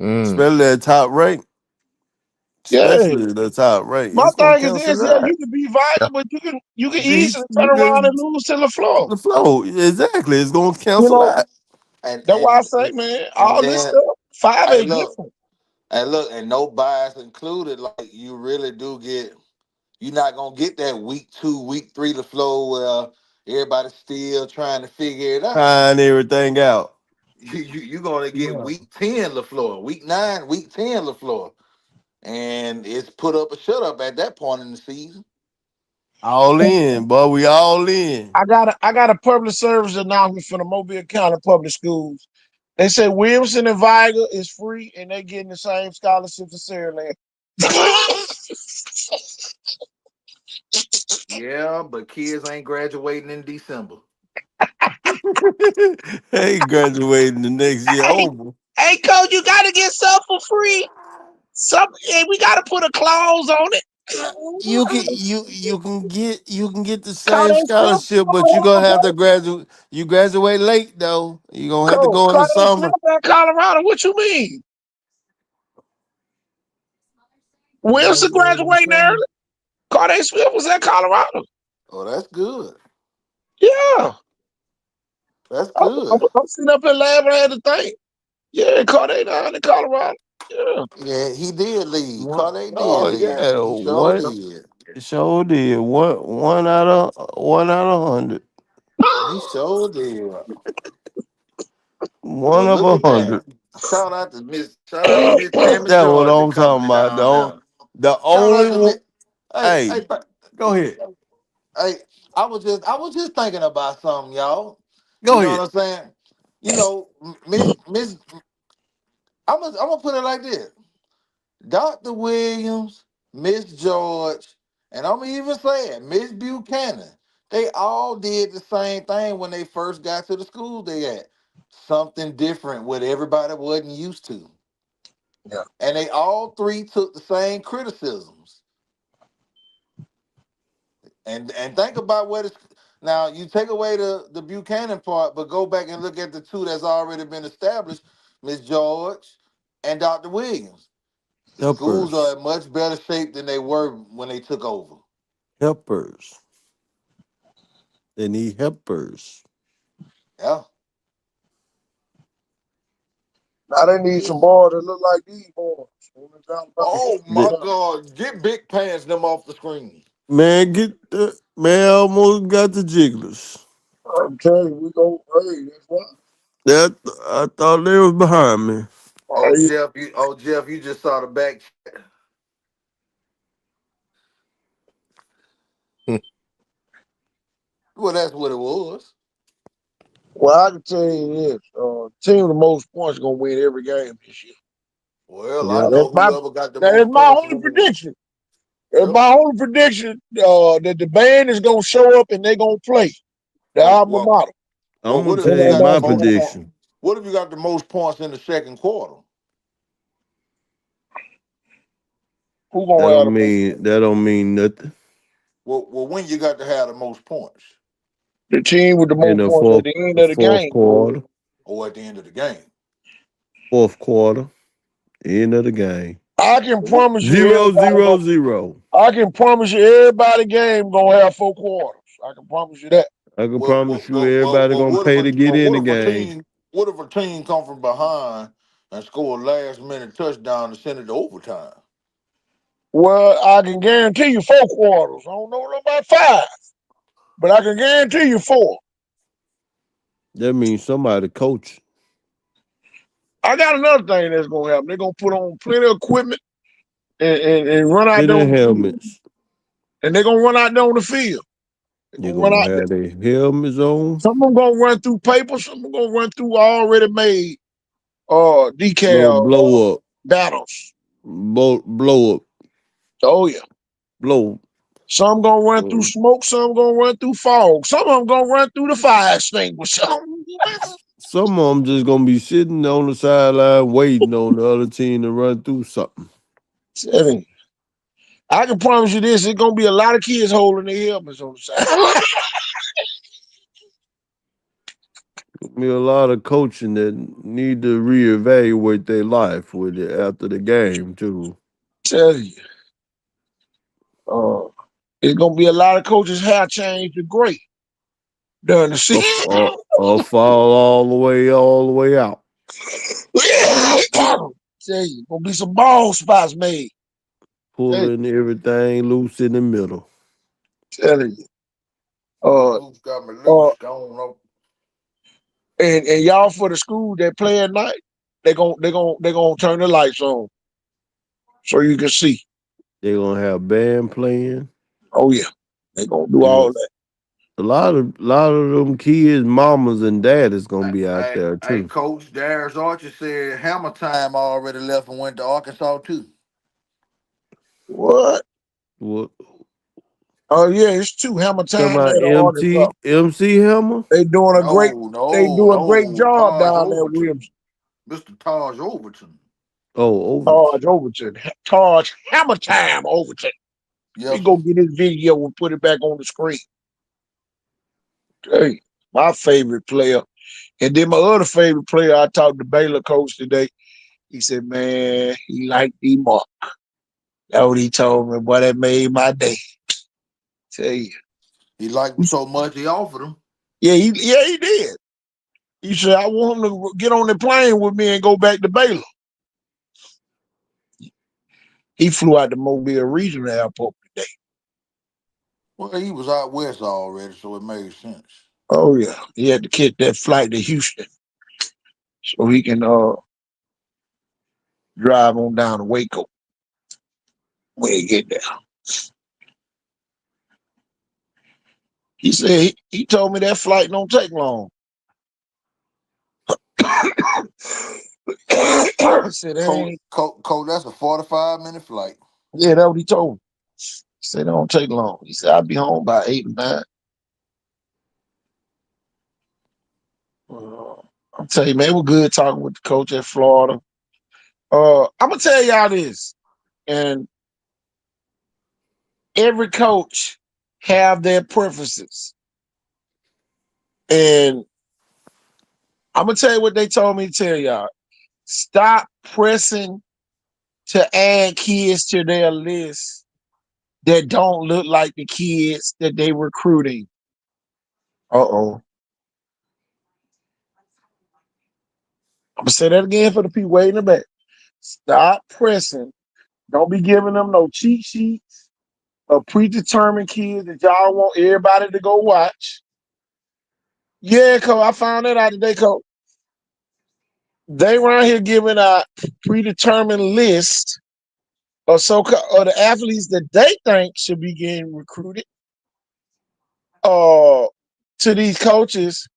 Mm. Especially that top rank. Yeah. Especially the top rank. My It's gonna thing is this: cancel yeah, out. you can beat Yeah. Viger, but you can Beach, easily turn you around and can lose to LaFleur. the flow. Exactly. It's gonna You cancel know, out. and That's why I and say, man, and all this then stuff, 5 hey ain't look, different. and look, and no bias included. Like you really do get, you're not gonna get that week 2, week 3 to flow where everybody's still trying to figure it out. Find everything out. You're gonna get Yeah. week 10 LaFleur, week 9, week 10 LaFleur, and it's put up a shut up at that point in the season. All in, boy. We all in. I got a public service announcement for the Mobile County Public Schools. They said Williamson and Viger is free and they getting the same scholarship for Saraland. Yeah, but kids ain't graduating in December. Hey, graduating the next year hey, over. hey, coach, you gotta get something for free. Some, hey, we gotta put a clause on it. You can get the Call same that Smith. scholarship, but you gonna have to graduate. You graduate late though. You gonna have to Coach, go in call the that Smith summer. in Colorado. What you mean? You Wilson graduate in the graduating summer. early. Carday Smith was at Colorado. Oh, that's good. Yeah. That's I'm, I'm, good. I'm sitting up in lab and I had to think. Yeah, Carday down in Colorado. Yeah. Yeah, he did lead. One, Carter did oh lead. yeah, He sure one did. sure did. One out of 100. He sure did. One But of look a at hundred. that. Shout out to Miss Tammy That's what Georgia I'm coming talking to about. down there. The Shout only out to one. Miss. Hey, Hey, go ahead. hey, I was just thinking about something, y'all. You Go know ahead. what I'm saying? You know, Miss I'm gonna put it like this. Dr. Williams, Miss George, and I'm even saying Miss Buchanan, they all did the same thing when they first got to the school they at. Something different what everybody wasn't used to. Yeah. And they all three took the same criticisms. And think about what it's now you take away the Buchanan part, but go back and look at the two that's already been established, Miss George and Dr. Williams. The schools are Helpers. in much better shape than they were when they took over. Helpers. They need helpers. Yeah. Now they need some Yes. boys that look like these boys. Oh The, my God. Get Big Pants them off the screen. man, man, I almost got the jigglers. I'm telling you, we go, hey, that's why. That I thought they was behind me. Oh Hey, Jeff, you just saw the back. Well, that's what it was. well, I can tell you this: team with the most points gonna win every game this year. Well, I Yep. That's know my whoever got the that's most my points only will win. prediction. It's Yep. my only prediction that the band is gonna show up and they gonna play the Well, alma well, mater. well, I'm gonna what if tell you you got the my most Alabama. points? prediction. What if you got the most points in the second quarter? Who That gonna have don't the most? mean that don't mean nothing. Well, when you got to have the most points? The team with the In most the points at fourth, the end the of the fourth game. quarter, Or at the end of the game? fourth quarter, end of the game. I can promise you, Zero, everybody zero, gonna. zero. I can promise you, everybody game gonna have 4 quarters. I can promise you that. I can Well, well, promise you, well, well, everybody well gonna what if pay to get in the game. what if a team come from behind and score a last minute touchdown to send it to overtime? Well, I can guarantee you 4 quarters. I don't know about 5, but I can guarantee you 4. That means somebody coach. I got another thing that's gonna happen. They're gonna put on plenty of equipment and run out In there the on the field. helmets. And they're gonna run out there on the field. They're You're gonna run gonna out there. have their helmets on. Some of them gonna run through paper, some of them gonna run through already made No decal blow up. battles. Blow up. Oh yeah. Blow. Some gonna run through uh, smoke, some gonna run through fog, some of them gonna run through the fire extinguisher. Some of them just gonna be sitting on the sideline waiting on the other team to run through something. I can promise you this: it's gonna be a lot of kids holding their helmets on the side. Be a lot of coaching that need to reevaluate their life with it after the game too. Tell you, uh, it's gonna be a lot of coaches' hair change to gray during the Or, season. or, or fall all the way out. Tell you, gonna be some ball spots made. Hey, Pulling everything loose in the middle. telling you. Got me Uh, loose, got me uh, loose. Gone up. and y'all for the school that play at night, they gonna turn the lights on so you can see. They're gonna have band playing. Oh yeah, they gonna do They all gonna, that. a lot of them kids, mamas and daddies gonna be out there Hey, too. Coach Darius Archer said Hammer Time already left and went to Arkansas too. What? What Oh yeah, it's two Hammer talking time about at Arkansas. MC Hammer? They doing a great. No, They no, do a great no. job Taj down there, Overton. Williams. Mr. Taj Overton. Oh, Overton. Taj Overton. Taj Hammer Time Overton. We Yes, sir. go get this video and put it back on the screen. Hey, my favorite player. And then my other favorite player, I talked to Baylor coach today. He said, man, he liked D-Mark. That's what he told me. Boy, that made my day. Tell you. He liked him so much he offered him. Yeah, he did. He said, I want him to get on the plane with me and go back to Baylor. He flew out to Mobile Regional Airport today. Well, he was out west already, so it made sense. Oh, yeah. He had to catch that flight to Houston so he can drive on down to Waco when he get there. He said he told me that flight don't take long. Said that Coach, ain't. Coach, that's a 45-minute flight. Yeah, that's what he told me. He said it don't take long. He said I'll be home by 8 or 9. I'm telling you, man, it was good talking with the coach at Florida. I'm gonna tell y'all this, and every coach have their preferences, and I'm gonna tell you what they told me to tell y'all. Stop pressing to add kids to their list that don't look like the kids that they recruiting. Uh-oh. I'm gonna say that again for the people waiting in the back. Stop pressing. Don't be giving them no cheat sheets of predetermined kids that y'all want everybody to go watch. Yeah, Cole, I found that out today, Cole. They around here giving out predetermined lists of of the athletes that they think should be getting recruited uh to these coaches,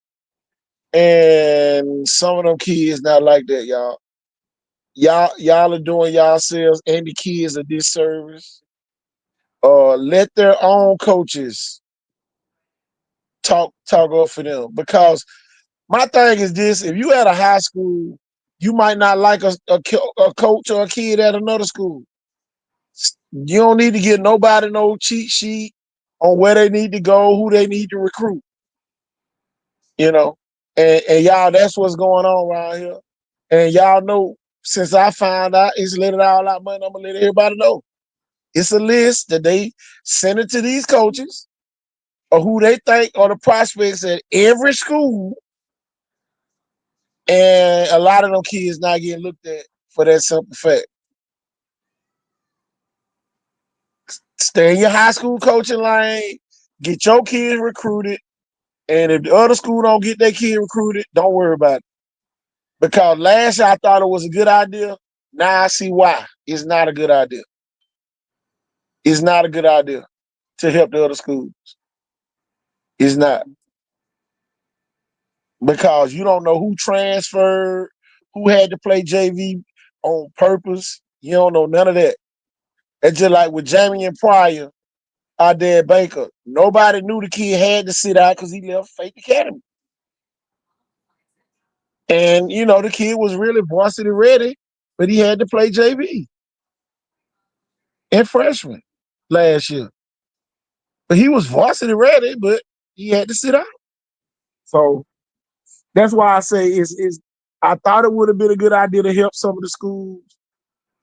and some of them kids not like that, y'all. Y'all are doing yourselves and the kids a disservice. Let their own coaches talk up for them, because my thing is this: if you at a high school, you might not like a coach or a kid at another school. You don't need to get nobody no cheat sheet on where they need to go, who they need to recruit. You know, and y'all, that's what's going on around here. And y'all know, since I found out, it's let it all out, man. I'm gonna let everybody know. It's a list that they send it to these coaches or who they think are the prospects at every school, and a lot of them kids not getting looked at for that simple fact. Stay in your high school coaching lane, get your kids recruited, and if the other school don't get their kid recruited, don't worry about it. Because last year I thought it was a good idea. Now I see why it's not a good idea. It's not a good idea to help the other schools. It's not, because you don't know who transferred, who had to play JV on purpose. You don't know none of that. It's just like with Jamie and Pryor, our dad Baker. Nobody knew the kid had to sit out because he left Faith Academy. And the kid was really varsity ready, but he had to play JV and freshman last year. But he was varsity ready, but he had to sit out. So that's why I say is I thought it would have been a good idea to help some of the schools,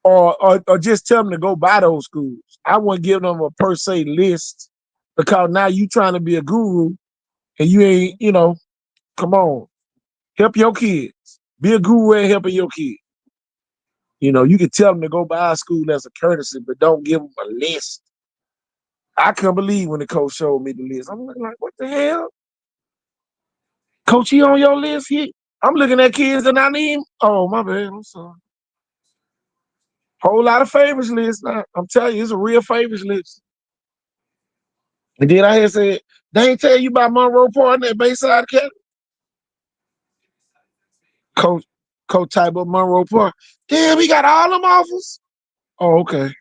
or just tell them to go by those schools. I wouldn't give them a per se list, because now you trying to be a guru and you ain't, Come on. Help your kids. Be a guru at helping your kids. You know, you can tell them to go by school as a courtesy, but don't give them a list. I couldn't believe when the coach showed me the list. I'm looking like, what the hell? Coach, he on your list? I'm looking at kids and I need him. Oh, my bad. I'm sorry. Whole lot of favorites list now. I'm telling you, it's a real favorites list. And then I had said, they ain't tell you about Monroe Park and that Bayside Academy. Coach, Coach type up Monroe Park. Damn, he got all them offers. Oh, okay.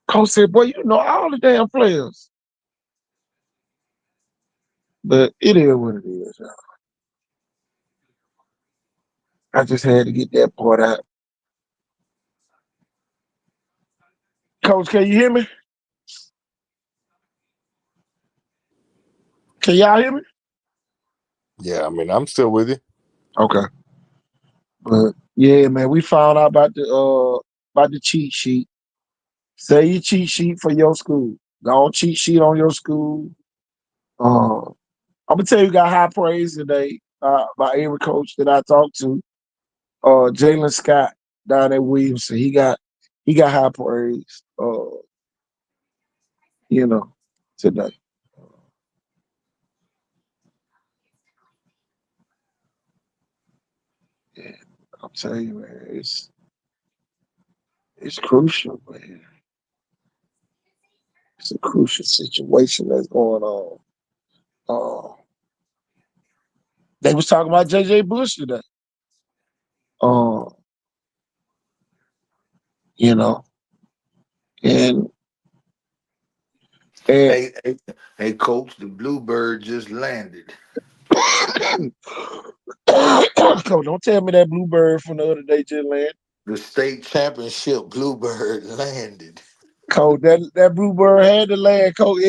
Coach said, boy, you know all the damn players. But it is what it is, y'all. I just had to get that part out. Coach, can you hear me? Can y'all hear me? Yeah, I mean, I'm still with you. Okay. But yeah, man, we found out about the cheat sheet. Say your cheat sheet for your school. Go on cheat sheet on your school. I'm gonna tell you, got high praise today by every coach that I talked to. Jalen Scott down at Williamson, he got high praise. You know, today. Yeah, I'm telling you, man, it's crucial, man. It's a crucial situation that's going on. Uh, they was talking about JJ Bush today. Uh, you know, and and Hey, coach, the Bluebird just landed. Coach, don't tell me that bluebird from the other day just landed. The state championship Bluebird landed. Coach, that bluebird had to land. Coach,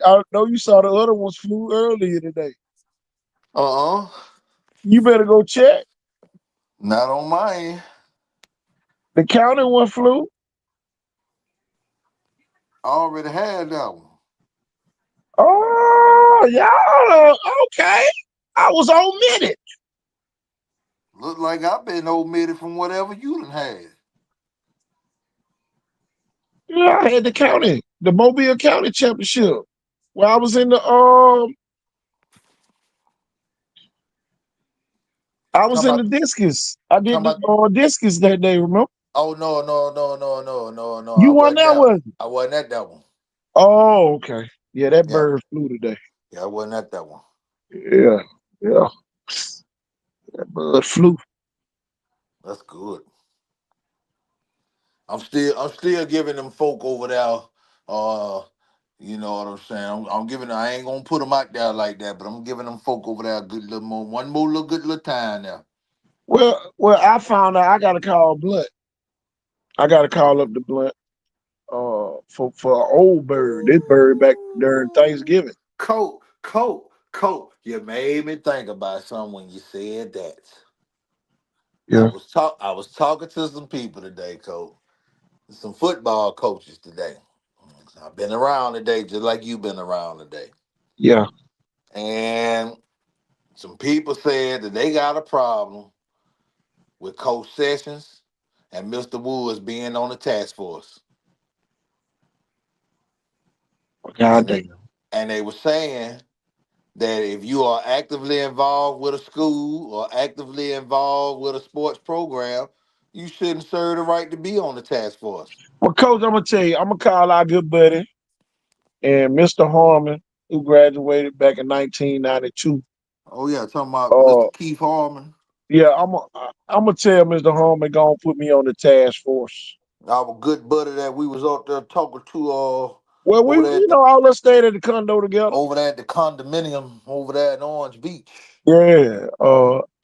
I know you saw the other ones flew earlier today. Uh-uh. You better go check. Not on my end. The county one flew. I already had that one. Oh, y'all okay. I was omitted. Look like I've been omitted from whatever you done had. Yeah, I had the Mobile County Championship. Where I was Talking in the about, discus. I did talking the about, discus that day, remember? oh, no. You I won wasn't that there. one. I wasn't at that one. Oh, okay. Yeah, that Yeah, bird flew today. yeah, I wasn't at that one. Yeah, yeah. That bird flew. That's good. I'm still giving them folk over there. Uh, you know what I'm saying? I'm giving. I ain't gonna put them out there like that, but I'm giving them folk over there a good little more, one more little good little time now. Well, I found out I gotta call Blunt. I gotta call up the Blunt for an old bird. This bird back during Thanksgiving. Coat. You made me think about something when you said that. I Yeah, was talking to some people today, Coat. Some football coaches today. I've been around today, just like you've been around today. yeah. And some people said that they got a problem with Coach Sessions and Mr. Woods being on the task force. God And damn. they were saying that if you are actively involved with a school or actively involved with a sports program, you shouldn't serve the right to be on the task force. Well, Coach, I'm gonna tell you, I'm gonna call our good buddy and Mr. Harmon, who graduated back in 1992. Oh yeah, talking about Uh, Mr. Keith Harmon, yeah, I'm gonna tell Mr. Harmon gonna put me on the task force. our good buddy that we was out there talking to Well, over there at the all us stayed at the condo together. condominium over there in Orange Beach. Yeah.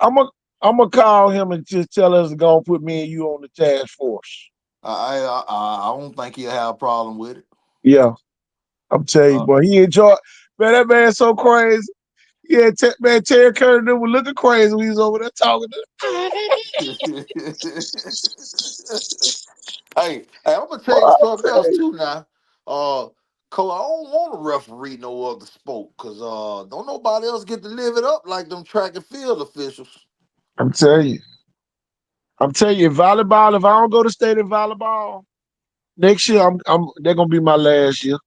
I'm gonna call him and just tell us to go put me and you on the task force. I don't think he'll have a problem with it. Yeah, I'm telling you, Uh, boy, he enjoyed. Man, that man's so crazy. Yeah, man, Terry Curtin was looking crazy when he was over there talking to. hey, I'm gonna tell you Boy, something else too now. Uh, Cole, I don't want to referee no other sport because don't nobody else get to live it up like them track and field officials. I'm telling you. I'm telling you, volleyball. If I don't go to state in volleyball next year, I'm. They're gonna be my last year.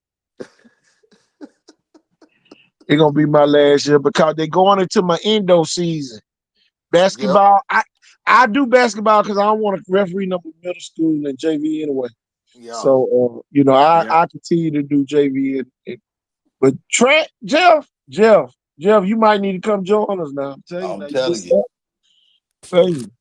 They're gonna be my last year because they're going into my endo season. Yep. Basketball. I do basketball because I don't want to referee number middle school and JV anyway. Yeah. So Yeah. I continue to do JV but track Jeff, you might need to come join us now. I'm telling you I'm now, you telling missed you. out. I'm telling you.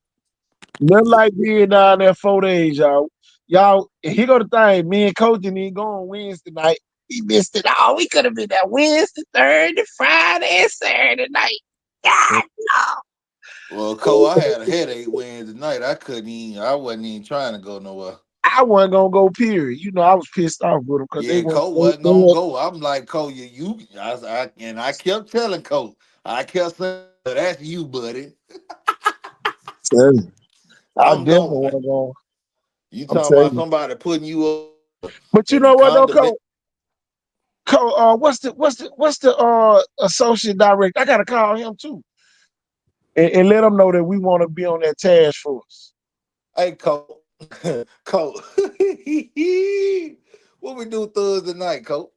Nothing like being down there 4 days, y'all. Y'all, and here go the thing. Me and Coach didn't even go on Wednesday night. We missed it all. We could have been there Wednesday, Thursday, Friday, and Saturday night. God Well, Cole, no. I had a headache Wednesday night. I couldn't even. I wasn't even trying to go nowhere. I wasn't gonna go, period. I was pissed off with them because they Yeah, went Cole wasn't gonna go. I'm like, Cole, and I kept telling Cole. I kept saying, "That's you, buddy. telling you. I I'm definitely going." want to go. You I'm talking telling about you. somebody putting you up But you and know what though, condiment? Cole, what's the associate director? I gotta call him too and let him know that we want to be on that task force. Hey, Cole, Cole, what we do Thursday night, Cole?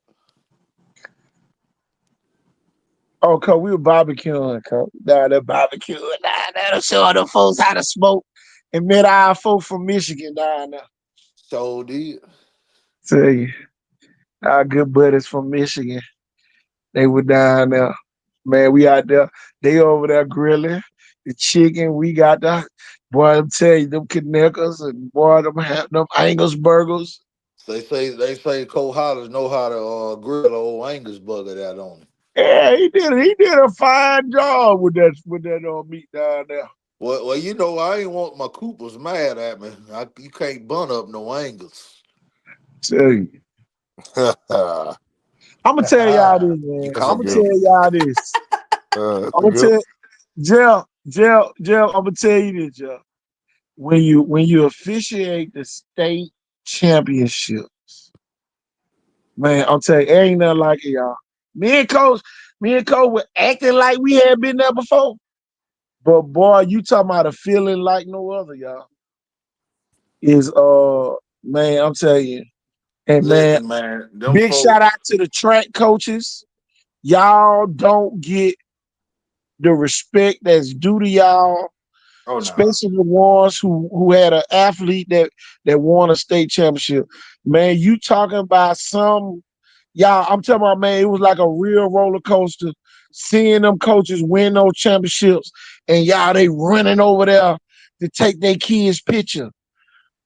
Oh, Cole, we were barbecuing, Cole. Down there barbecuing down there, showing them folks how to smoke and met our folks from Michigan down there. So did. Tell you, our good buddies from Michigan, they were down there. Man, we out there. They over there grilling the chicken. We got the boy. I'm telling you, them Connecticut and boy, them Angus burgers. They say Cole Hollers know how to grill old Angus bugger that on him. Yeah, he did a fine job with that meat down there. Well, I ain't want my Coopers mad at me. You can't bun up no Angus. Tell you, That's I'm gonna tell y'all this, You man. a I'm caught gonna good. tell me. y'all this. That's I'm a gonna good. tell Jill. I'm gonna tell you this, Jill. When you officiate the state championships, man, I'm telling you, ain't nothing like it, y'all. Me and Coach were acting like we had been there before. But boy, you talking about a feeling like no other, y'all. Is man, I'm telling you. And man, Listen, man, them big shout out folks. to the track coaches. Y'all don't get the respect that's due to y'all, Oh no. especially the ones who had an athlete that won a state championship. Man, you talking about some y'all, I'm talking about, man, it was like a real roller coaster seeing them coaches win those championships and y'all they running over there to take their kids' picture.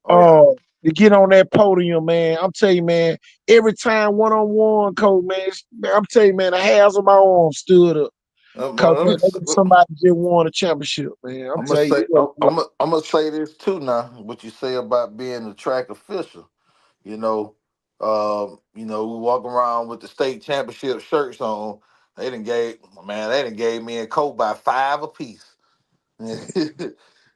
Oh yeah. uh to get on that podium, man. I'm telling you, man, every time one-on-one, coach, man, I'm telling you, man, the hairs of my arm stood up. Cause man, somebody just won a championship, man. I'm I'm gonna telling you, say it was like, I'm gonna say this too now. What you say about being a track official? You know, we walk around with the state championship shirts on. They done gave me a coat by five apiece.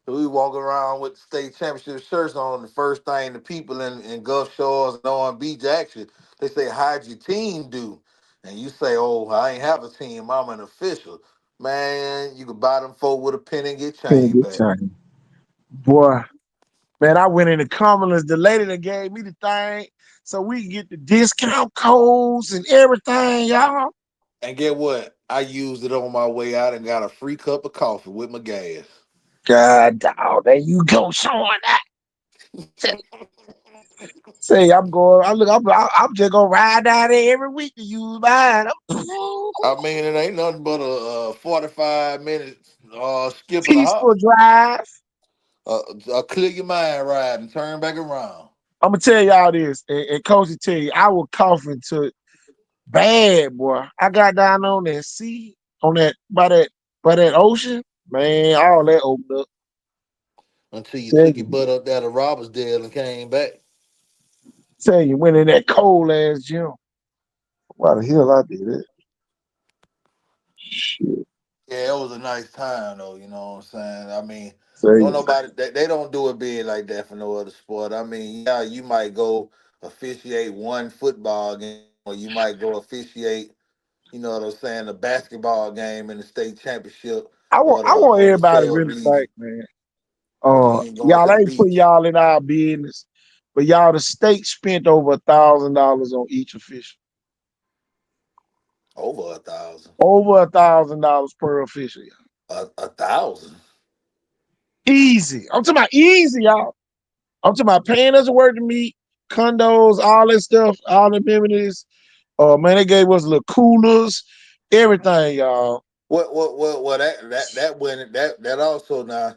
We walk around with the state championship shirts on. The first thing the people in Gulf Shores and on Beach Action, they say, "How'd your team do?" And you say, "Oh, I ain't have a team. I'm an official." Man, you could buy them folk with a penny and get can't chain get back. time. Boy, man, I went in the Cumberlands. The lady that gave me the thing so we can get the discount codes and everything, y'all. And get what? I used it on my way out and got a free cup of coffee with my gas. God, dog, there you go, showing that. Say, I'm going. I'm just gonna ride down there every week to use mine. I mean, it ain't nothing but a 45 minutes skip and a hop. Peaceful drive. Clear your mind ride and turn back around. I'm gonna tell y'all this, and Coach will tell you, I was coughing to bad, boy. I got down on that sea, on that by that ocean, man. All that opened up. Until you Tell took your you, butt up there to Robertsdale and came back. tell you, went in that cold ass gym. Why the hell I did that? Shit. Yeah, it was a nice time though, you know what I'm saying? I mean, Tell don't you, nobody they don't do it big like that for no other sport. I mean, yeah, you might go officiate one football game or you might go officiate. You know what I'm saying? A basketball game in the state championship I want or the everybody to sub really region, think, man. or you ain't going to Y'all the ain't putting beach. y'all in our business, but y'all the state spent over $1,000 on each official. Over 1,000. Over $1,000 per official. A thousand. Easy. I'm talking about easy, y'all. I'm talking about paying us to work to meet, condos, all that stuff, all the amenities. Man, they gave us little coolers, everything, y'all. What that also now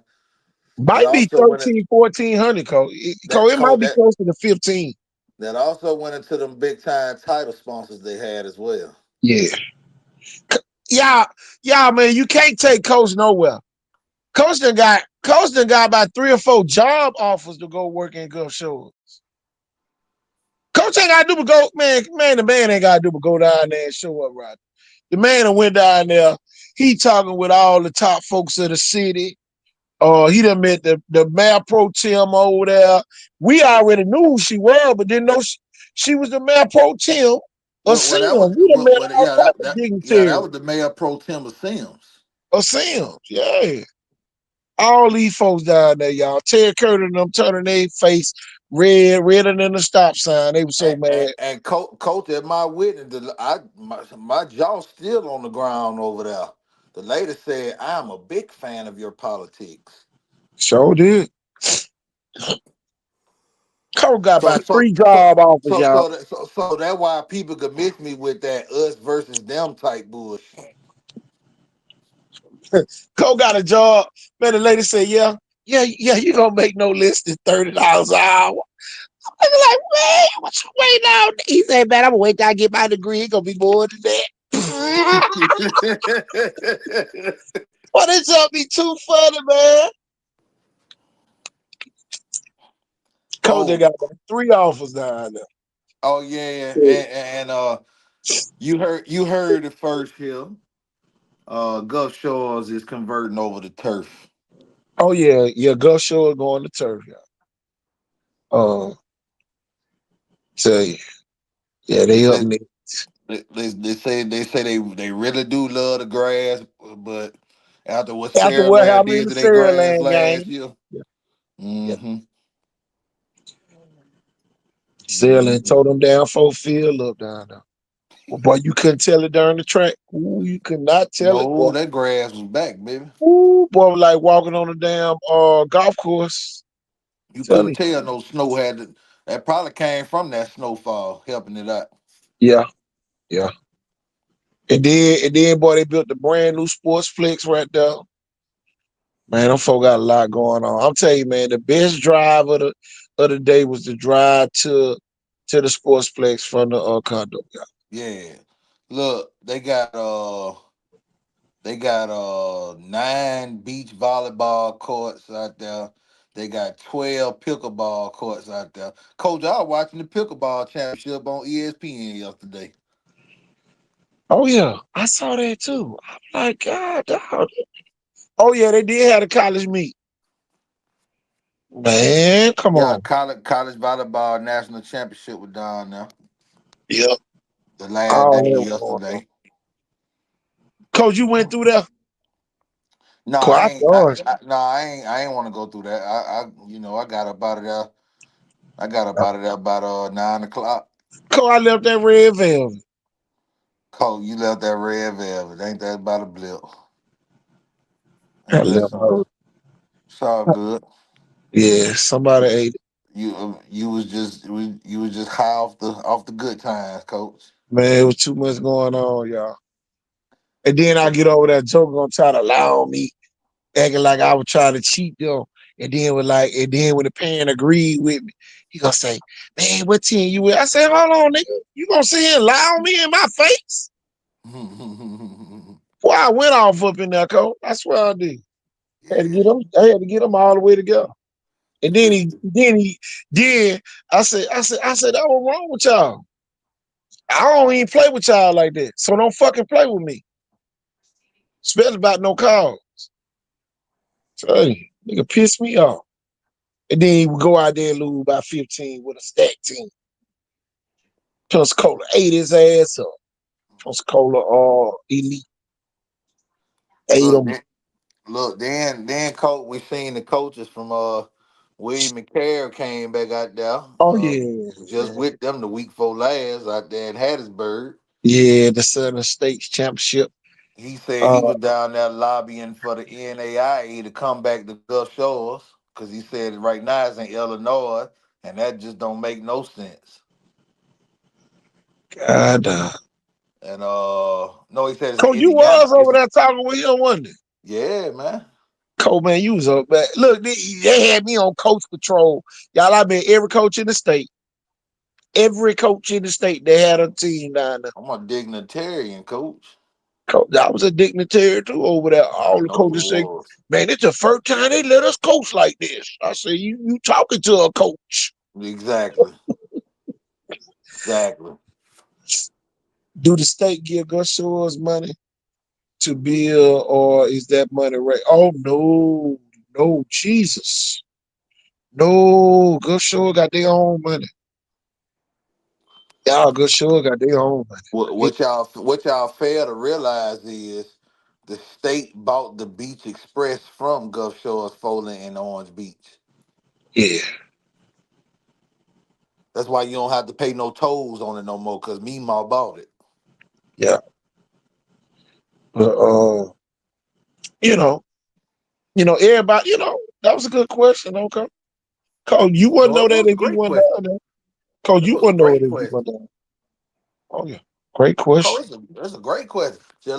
that Might be also went 13, 1400, Cole. that It might code be that close to the 15. that also went into them big time title sponsors they had as well. Yeah. Y'all, man, you can't take Coach nowhere. Coach done got about 3 or 4 job offers to go work in Gulf Shores. Coach ain't gotta do but go, the man ain't gotta do but go down there and show up right. The man that went down there, he talking with all the top folks of the city. He done met the mayor pro tem over there. We already knew who she was, but didn't know she was the mayor pro tem of Sims. That was We done met all yeah type of that dignitaries was the mayor pro tem of Sims. of Sims. Yeah. All these folks down there, y'all. Ted Curtin and them turning their face redder than the stop sign. They were so mad. And coach at my witness, my jaw still on the ground over there. The lady said, "I'm a big fan of your politics." Sure did. Cole got So about so 3 so job offers, so y'all. so so that's why people could miss me with that us versus them type bullshit. Cole got a job. Man, the lady said, yeah, you gonna make no less than $30 an hour. I was like, man, what you waiting on? He said, man, I'm gonna wait till I get my degree. It's gonna be more than that. Well, this up be too funny, man. Cole, they oh got about 3 offers down there. oh yeah, and you heard it first here. Gulf Shores is converting over to turf. Oh yeah, Gus Shore going to turf, y'all. Tell you, yeah, They they up say next. they really do love the grass, but after what After Sarah what Land happened in did the to their grass Saraland last game, year. yeah, yeah. Mm-hmm. Saraland Mm-hmm. tore them down 4 field up down there. Well, boy, you couldn't tell it during the track. Ooh, you could not tell it, No, boy. that grass was back, baby. Ooh, boy, like walking on a damn golf course. You Tell couldn't you. tell no snow had to, that probably came from that snowfall helping it out. Yeah, yeah. And then, boy, they built the brand new sports flex right there. Man, them folk got a lot going on. I'm telling you, man, the best drive of the day was the drive to the sportsplex from the condo. Yeah. Yeah. Look, they got 9 beach volleyball courts out there. They got 12 pickleball courts out there. Coach, I was watching the pickleball championship on ESPN yesterday. Oh yeah, I saw that too. I'm like, God, dog. Oh yeah, they did have a college meet. Man, come Yeah, on. college volleyball national championship was down there. Yep. The last All day that was going on. yesterday. Coach, you went through there. No, Coach, I I ain't. saw it. I ain't want to go through that. I got up out of there. I got up out of there about 9 o'clock. Coach, I left that red velvet. Cole, you left that red velvet. Ain't that about a blip? I Ain't that left something? It's all my, good. yeah, somebody ate it. You was just high off the good times, coach. Man, it was too much going on, y'all. And then I get over there, Joker gonna try to lie on me, acting like I was trying to cheat them. And then when the parent agreed with me, he gonna say, man, what team you with? I said, hold on, nigga. You gonna sit here and lie on me in my face? Boy, I went off up in there, coach. I swear I did. Yeah. I had to get them all the way together. And then But then I said, that was wrong with y'all. I don't even play with y'all like that. So don't fucking play with me. Especially about no call. Tell you, nigga piss me off. And then he would go out there and lose by 15 with a stack team. Pensacola ate his ass up. Pensacola elite ate Look, him. then coach, we seen the coaches from William McCare came back out there. Oh yeah, Just with them the week before last out there in Hattiesburg. yeah, the Southern States Championship. He said he Uh, was down there lobbying for the NAIA to come back to Gulf Shores because he said right now it's in Illinois, and that just don't make no sense. God, And no, he said it's in Cole, you Indiana. was over there talking with him, wasn't it? Yeah, man. Cole, man, you was up, man. Look, they had me on coach patrol. Y'all, I been every coach in the state. Every coach in the state, they had a team down there. I'm a dignitarian, coach. Coach, I was a dignitary too over there. I All the know you coaches say, was. man, it's the first time they let us coach like this. I said, you talking to a coach. Exactly. Exactly. Do the state give Gus Shores money to build, or is that money right? Oh, no, Jesus. No, Gus Shores got their own money. Y'all, Gus Shores got their own money. What y'all fail to realize is the state bought the Beach Express from Gulf Shores, Foley, and Orange Beach. Yeah, That's why you don't have to pay no tolls on it no more, because Meemaw bought it. yeah. But, you know, everybody, that was a good question, okay? Cole, you wouldn't No, know it that was a if you great weren't question. down there. Cole, It you was a wouldn't know it great if you question. weren't down there. Oh, yeah. Great Oh, question. it's a great question. Just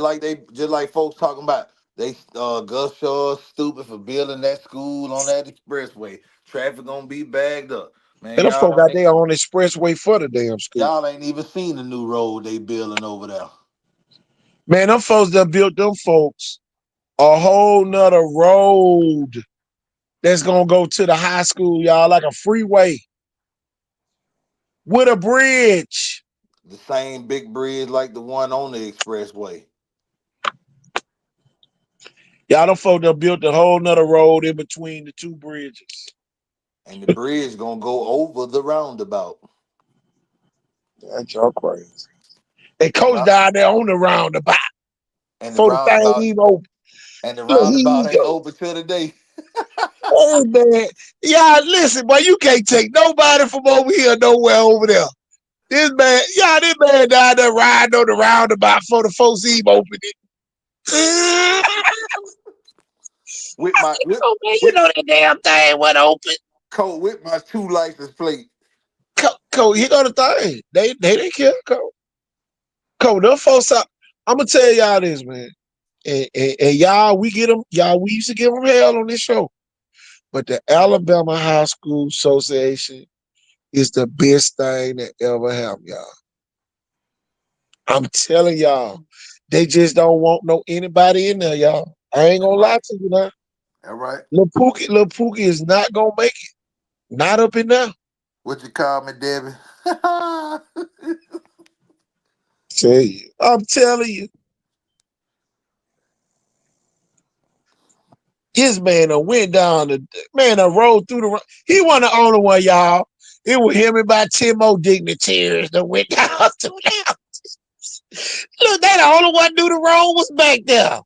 like folks talking about they Gulf Shores stupid for building that school on that expressway. Traffic gonna be bagged up. Man, And them folk got their own expressway for the damn school. y'all ain't even seen the new road they building over there. Man, them folks that built them folks a whole nother road that's gonna go to the high school, y'all, like a freeway with a bridge. The same big bridge like the one on the expressway. Y'all, them folks that built a whole nother road in between the two bridges. And the bridge gonna go over the roundabout. That's y'all crazy. And And, Coach down there on the roundabout and the for the thing roundabout even open. and the Look, here roundabout you ain't go. open till today. Hey, man. Yeah, listen, boy, you can't take nobody from over here nowhere over there. This man down there riding on the roundabout for the folks even open it. With I my said, with, oh, man, you with know that damn thing went open. Cole with my 2 license plate. Cole, you know the thing. They didn't care, Cole. Cole, them folks out. I'm gonna tell y'all this, man. And y'all, we get them. Y'all, we used to give them hell on this show. But the Alabama High School Association is the best thing that ever happened, y'all. I'm telling y'all, they just don't want no anybody in there, y'all. I ain't All gonna lie right. to you now. All right. Lil Pookie is not gonna make it. Not up in there. What you call me, Debbie? Tell you. I'm telling you. This man done went down the man done rolled through the he wasn't the only one, y'all. It was him and about 10 more dignitaries that went down through there. Look, they the only one knew the road was back there.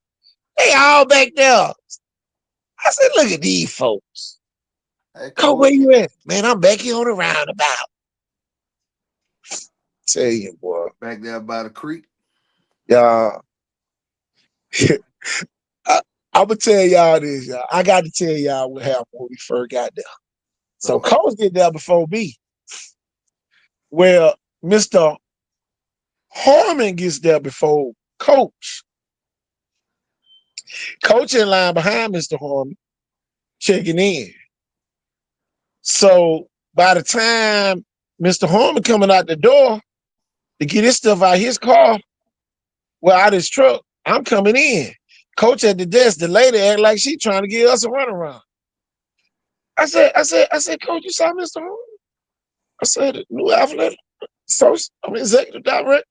They all back there. I said, look at these folks. Hey, Come Cole, where you at? Man, I'm back here on the roundabout. Tell you, boy. back there by the creek. Y'all. I'm gonna tell y'all this, y'all. I got to tell y'all what happened when we first got there. So Go ahead. Coach get there before me. Well, Mr. Harmon gets there before Coach. Coach in line behind Mr. Harmon, checking in. So by the time Mr. Harmon coming out the door to get his stuff out his car, well, out his truck, I'm coming in. Coach at the desk, the lady act like she trying to give us a runaround. I said, Coach, you saw Mr. Harmon? I said, the new athletic executive director.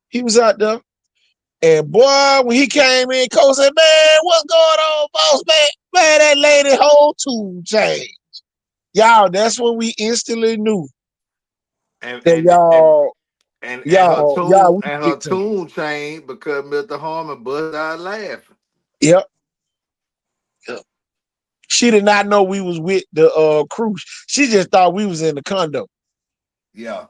He was out there. And boy, when he came in, Coach said, man, what's going on, boss man? Man, that lady whole tune changed. Y'all, that's when we instantly knew And that and and y'all. Y'all, we and her get to. tune changed because Mr. Harmon bust out laughing. Yep. Yep. She did not know we was with the crew. She just thought we was in the condo. Yeah,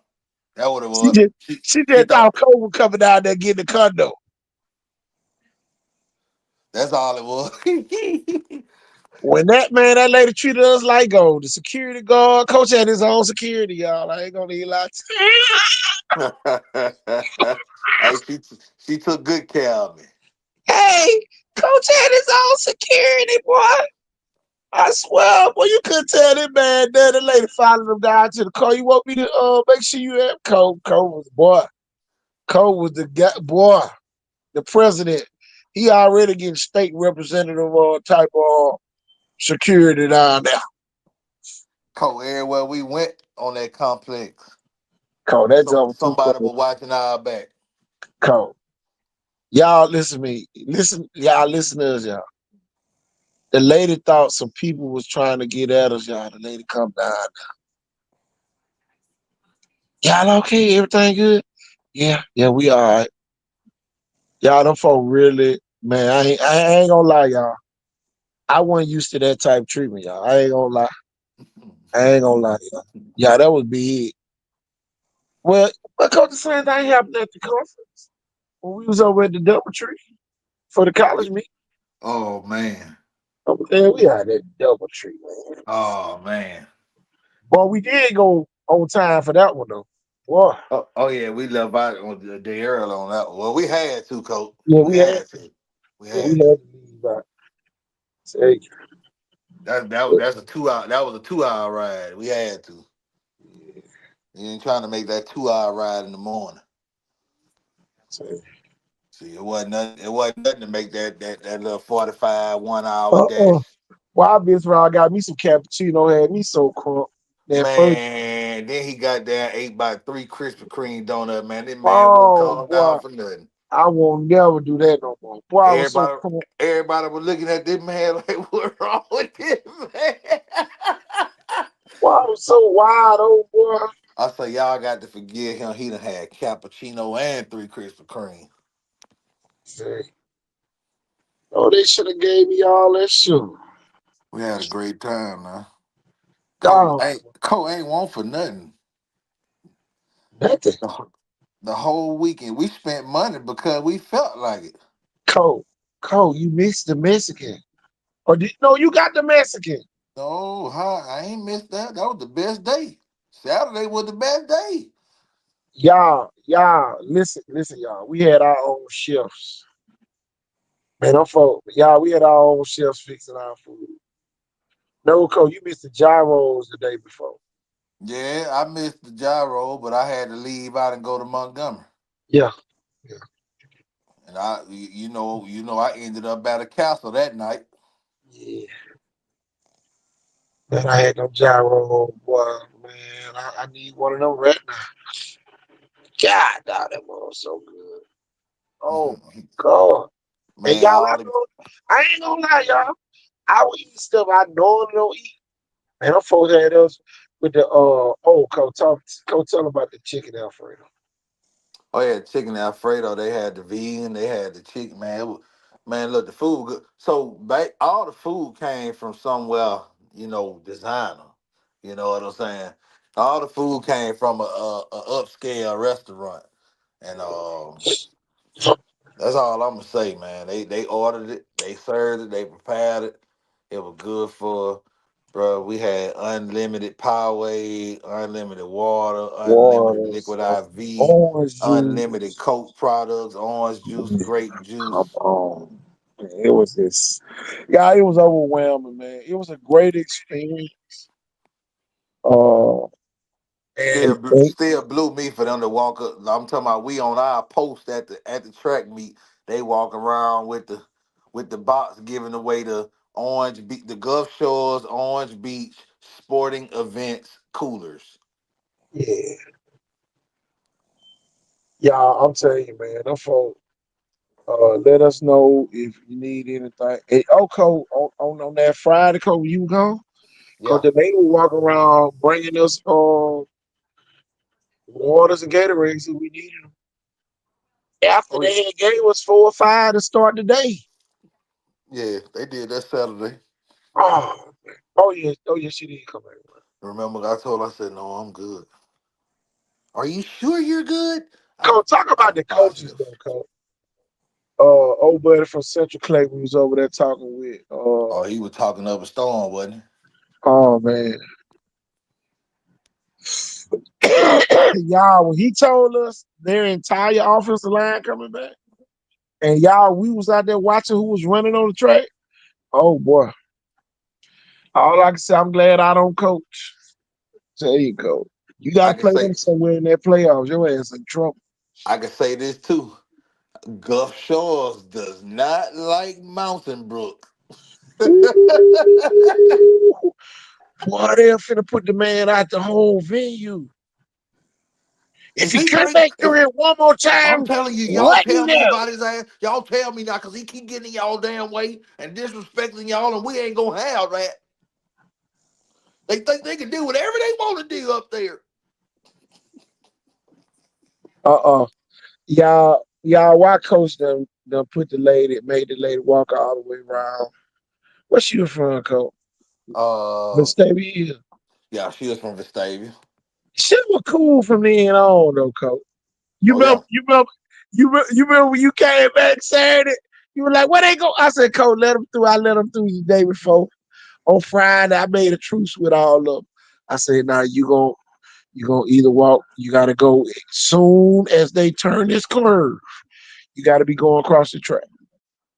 that what it She was. just She she she just thought thought Cole was coming down there getting the condo. that's all it was. When that lady treated us like gold, the security guard, coach had his own security, y'all. I ain't gonna even lie to you. Hey, she took good care of me. Hey, coach had his own security, boy. I swear, boy, you couldn't tell that man that the lady followed him down to the car. You want me to make sure you have Cole. Cole was boy. Cole was the guy, boy, the president. He already getting state representative type of security down there. Cole, everywhere we went on that complex, Cole, that's over too somebody cold. was watching our back. Cole. Y'all listen to me. Listen, y'all listen to us, y'all. The lady thought some people was trying to get at us, y'all. The lady come down. Y'all okay? Everything good? Yeah, we all right. Y'all, them folk really, man, I ain't gonna lie, y'all. I wasn't used to that type of treatment, y'all. I ain't gonna lie. I ain't gonna lie, y'all. Yeah, that would be it. Well, Coach, the same thing happened at the conference when we was over at the Double Tree for the college meet. Oh man. Over there, we had that Double Tree, man. Oh man. But we did go on time for that one though. Boy, Oh yeah, we left out on the day early on that one. Well, we had to, Coach. yeah, We had to. We we had to. had to leave by. Say, That's a 2 hour. That was a 2 hour ride. We had to. You ain't trying to make that 2 hour ride in the morning. say. See, it wasn't nothing. It wasn't nothing to make that little 45 1 hour Uh-uh. dash. Well, I been around, got me some cappuccino, had me so crunk. That first, Man, then he got that 8x3 Krispy Kreme donut. Man, this man wouldn't oh calm boy, down for nothing. I won't never do that no more. Boy, I was so Everybody, crunk. everybody was looking at this man like, "What wrong with this man?" Boy, I was so wide, oh boy. I say, y'all got to forgive him. He done had cappuccino and 3 Krispy Kreme. Say, oh, they should have gave me all that sugar. We had a great time, man. Dog, Cole ain't want for nothing. nothing. The, the whole weekend, we spent money because we felt like it. Cole, Cole, you missed the Mexican. Or did no, you got the Mexican. No, I ain't missed that. That was the best day. Saturday was the best day. Y'all, listen, y'all. We had our own chefs. Man, I'm folk. Y'all, we had our own chefs fixing our food. No, Cole, you missed the gyros the day before. Yeah, I missed the gyro, but I had to leave out and go to Montgomery. Yeah, yeah, And I ended up at a castle that night. yeah. Man, I had no gyro, boy. Man, I need one of them right now. God, dog, that was so good. Oh my God. And Man, y'all, all the I ain't gonna lie, y'all. I will eat stuff I normally don't eat. Man, them folks had us with the go tell about the chicken Alfredo. oh yeah, chicken Alfredo. They had the vegan. They had the chicken. Man, man, look, the food good. So all the food came from somewhere, designer. You know what I'm saying? All the food came from a upscale restaurant, and that's all I'm gonna say, man. They ordered it, they served it, they prepared it. It was good for, bro. We had unlimited Powerade, unlimited water, unlimited Waters, liquid IV, orange unlimited juice. Coke products, orange juice, Man, grape come juice. on. Man, it was this. Yeah, it was overwhelming, man. It was a great experience. Uh, and, and Still blew me for them to walk up. I'm talking about we on our post at the track meet. They walk around with the box giving away the Gulf Shores Orange Beach sporting events coolers. yeah, yeah, I'm telling you, man. Them folk, let us know if you need anything. And, Cole, on that Friday, Cole, you go? Cause Yeah. the lady was walking around bringing us Waters and Gatorades if we needed them. After Oh, they had gave us 4 or 5 to start the day. yeah, they did that Saturday. Oh, man. Oh yeah, she did come back. Remember, I told her, I said, no, I'm good. Are you sure you're good? Coach, talk about I'm the coaches positive. though, Coach. Old buddy from Central Clayton was over there talking with. Oh, he was talking up a storm, wasn't he? Oh man, y'all, when he told us their entire offensive line coming back, and y'all, we was out there watching who was running on the track. Oh boy, all I can say, I'm glad I don't coach. There you go. You got I to can play say them somewhere in that playoffs. Your ass in trouble. I can say this too. Gulf Shores does not like Mountain Brook. Ooh, boy, they're finna put the man out the whole venue. If If he he come bring, back if through here one more I'm time, telling you, y'all let me tell me know. about his ass. Y'all tell me now, cause he keep getting in y'all damn way and disrespecting y'all, and we ain't gonna have that. They think they can do whatever they want to do up there. Uh-uh. Y'all, why coach them put the lady, made the lady walk all the way around? Where she was from, coach? Uh, Vestavia. yeah, she was from Vestavia. She was cool from then on, though, coach. You Oh yeah, remember, you remember when you came back Saturday? You were like, where they go? I said, coach, let them through. I let them through the day before. On Friday, I made a truce with all of them. I said, now you gonna either walk, you gotta go soon as they turn this curve. You gotta be going across the track.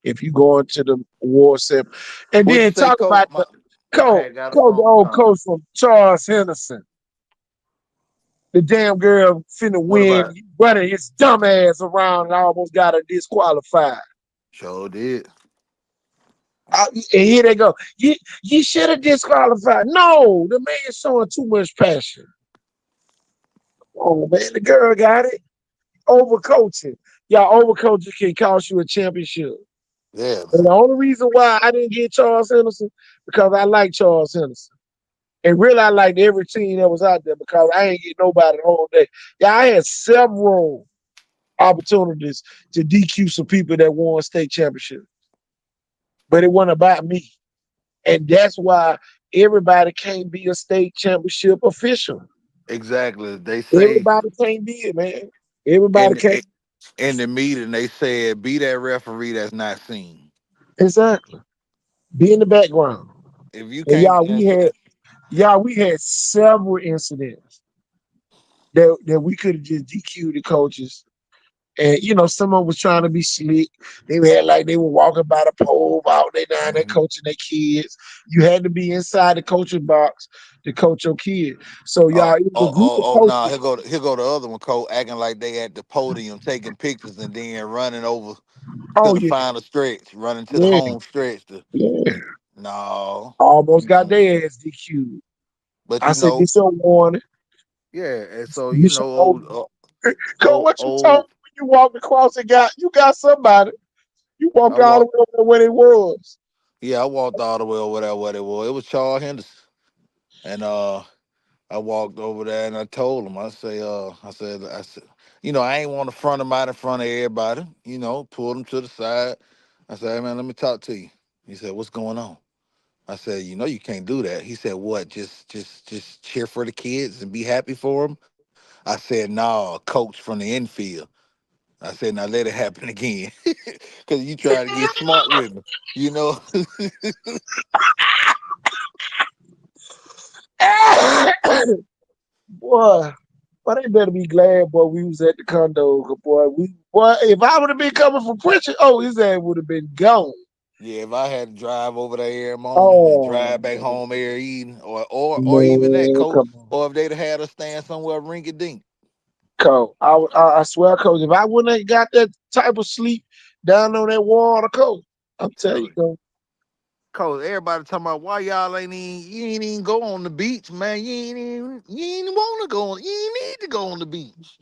If you go into the war center. And what'd you then say, talk Coach? about the I coach, had got a the phone old call. coach from Charles Henderson. The damn girl finna What win, about? running his dumb ass around and almost got her disqualified. Sure did. And here they go. You should have disqualified. No, the man showing too much passion. Oh man, the girl got it. Overcoaching. Y'all, overcoaching can cost you a championship. Yeah, And the man. only reason why I didn't get Charles Henderson, because I like Charles Henderson. And really, I liked every team that was out there because I ain't get nobody the whole day. Yeah, I had several opportunities to DQ some people that won state championship, but it wasn't about me. And that's why everybody can't be a state championship official. Exactly. They say Everybody can't be it, man. Everybody in can't. in the meeting they said be that referee that's not seen. Exactly. Be in the background. If you And can't, and so, we had several incidents that we could have just DQ'd the coaches. And someone was trying to be slick. They had like they were walking by the pole out there down there mhm. coaching their kids. You had to be inside the coaching box to coach your kid. So y'all, it was a group of Nah. coaches. Here go the other one, Cole, acting like they at the podium taking pictures and then running over to Oh the yeah, final stretch, running to the yeah, home stretch. yeah. No, Almost got mm-mm. their ass DQ'd. But I you said, know, this your warning. yeah. And so This your old, Cause old, what you told old. me when you walked across and got somebody. You I walked all the walked. way over there where it was. Yeah, I walked all the way over there. What it was? It was Charles Henderson, and I walked over there and I told him, I said, I ain't want to front him out in front of everybody, pulled him to the side. I said, hey man, let me talk to you. He said, what's going on? I said, you can't do that. He said, what? Just cheer for the kids and be happy for them. I said, nah, coach from the infield. I said, now let it happen again. Cause you trying to get smart with me, you know? Boy, but they better be glad, boy, we was at the condo. 'Cause, boy, if I would have been coming from Pritchard, oh, his ass would have been gone. Yeah, if I had to drive over there every morning and Oh, drive back home every evening, or even that, man, coach, come on. or if they'd have had us stand somewhere rinky dink. Coach, I swear, Coach, if I wouldn't have got that type of sleep down on that water, Coach, I'm I'm telling you, telling you. Coach, Coach, everybody talking about why y'all you ain't even go on the beach, man. You ain't want to go on, you ain't need to go on the beach.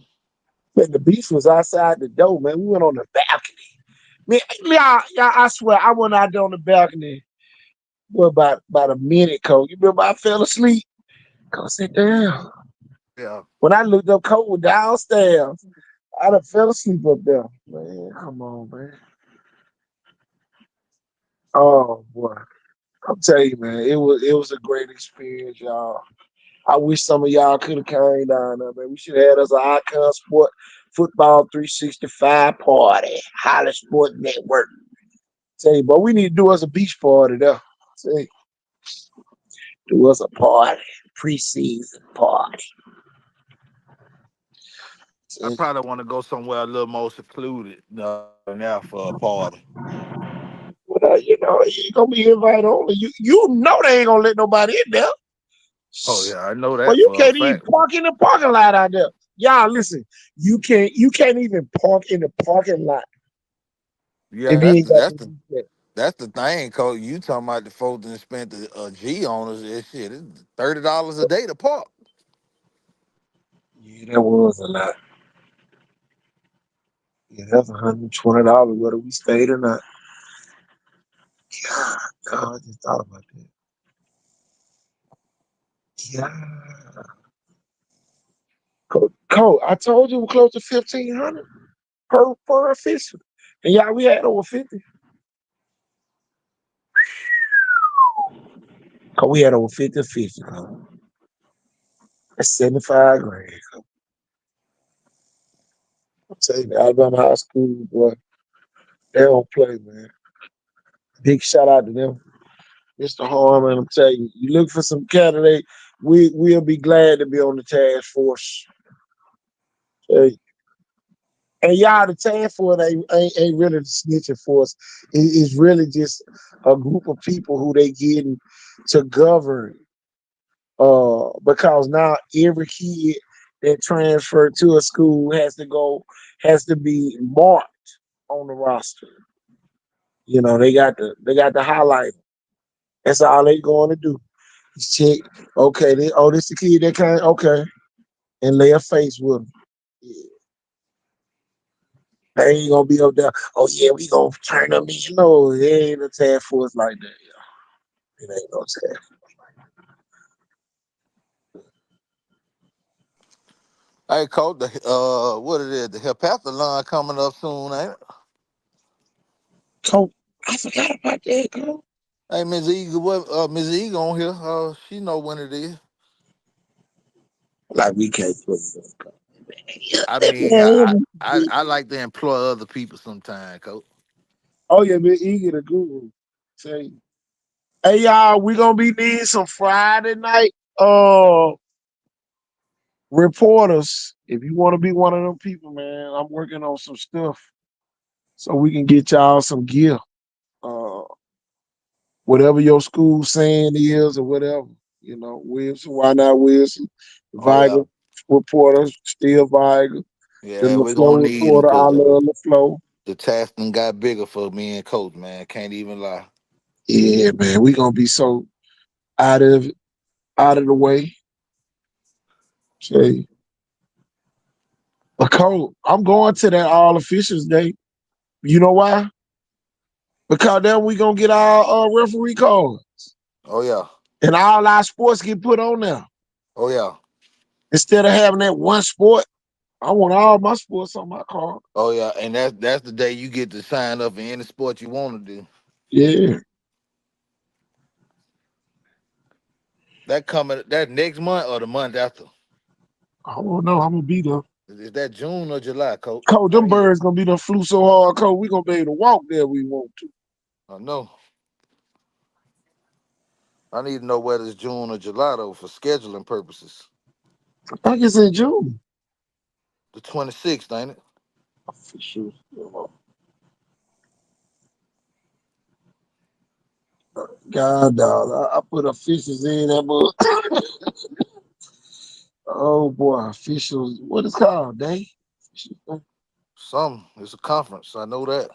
man, the beach was outside the door, man. We went on the balcony. Man, y'all, I swear, I went out there on the balcony for about a minute, Coach. You remember I fell asleep? Coach, sit down. Yeah. When I looked up, Coach was downstairs. I done fell asleep up there. Man, come on, man. Oh boy. I'm telling you, man, it was a great experience, y'all. I wish some of y'all could have came down there, man. We should have had us an Icon Sport Football 365 party. Holly Sport Network. Tell you, but we need to do us a beach party there. Say, do us a party. Preseason party. I Say, probably want to go somewhere a little more secluded now for a party. well, you know, you ain't gonna be invite only. You know they ain't gonna let nobody in there. Oh yeah, I know Well, that you for a can't even fact. park in the parking lot out there. Y'all listen, you can't even park in the parking lot Yeah, if you that's ain't the got that's the the ticket. that's the thing, Cole. You talking about the folks that spent a G on us? Shit, it's $30 a day to park. Yeah, that was a lot. Yeah, that's $120 whether we stayed or not. God, no, I just thought about that. Yeah. Cole, I told you we're close to 1,500 per official. And y'all, we had over 50. Cole, we had over 50 officials, Cole. That's 75 grand. I'm telling you, Alabama High School, boy, they don't play, man. Big shout out to them. Mr. Harmon, I'm telling you, you look for some candidate, we'll be glad to be on the task force. Hey, and y'all, the task force ain't really the snitching force. It's really just a group of people who they getting to govern. Because now every kid that transferred to a school has to be marked on the roster. You know, they got the highlight. That's all they going to do. Just check. Okay, this the kid that came. Okay, and lay a face with him. Yeah, they ain't gonna be up there. Oh yeah, we gonna turn them in. No, it ain't a task force like that. Yeah. It ain't no task. Hey, Cole, the what it is? The hepathlon coming up soon, ain't it? Coach, I forgot about that, Coach. Hey, Miss Eagle, what? Miss Eagle on here? She know when it is. Like we can't put it up. I mean, I like to employ other people sometime, Coach. Oh yeah, man, eager to Google. Say, hey y'all, we gonna be needing some Friday night reporters. If you want to be one of them people, man, I'm working on some stuff so we can get y'all some gear. Uh, whatever your school saying is or whatever, Wilson, why not Wilson? Oh yeah, Viger reporters, still Viger. The yeah, we're gonna LaFlow need them reporter, I because love LaFlow. the task done got bigger for me and Coach. Man, can't even lie. Yeah, man, we gonna be so out of out of the way. Okay. But Cole, I'm going to that all officials day. You know why? Because then we gonna get our referee card. Oh yeah, And all our sports get put on there. oh yeah, Instead of having that one sport, I want all my sports on my card. oh yeah, and that's the day you get to sign up for any sport you want to do. Yeah. That coming that next month or the month after? I don't know. I'm gonna be there. Is that June or July, Coach? Coach, I them need. birds gonna be done flew so hard, Coach. We gonna be able to walk there we want to. I know. I need to know whether it's June or July though for scheduling purposes. I think it's in June. The 26th, ain't it? Officials. God, dog. I put officials in that book. Oh boy, officials. What is it called? Day? Some. It's a conference. I know that.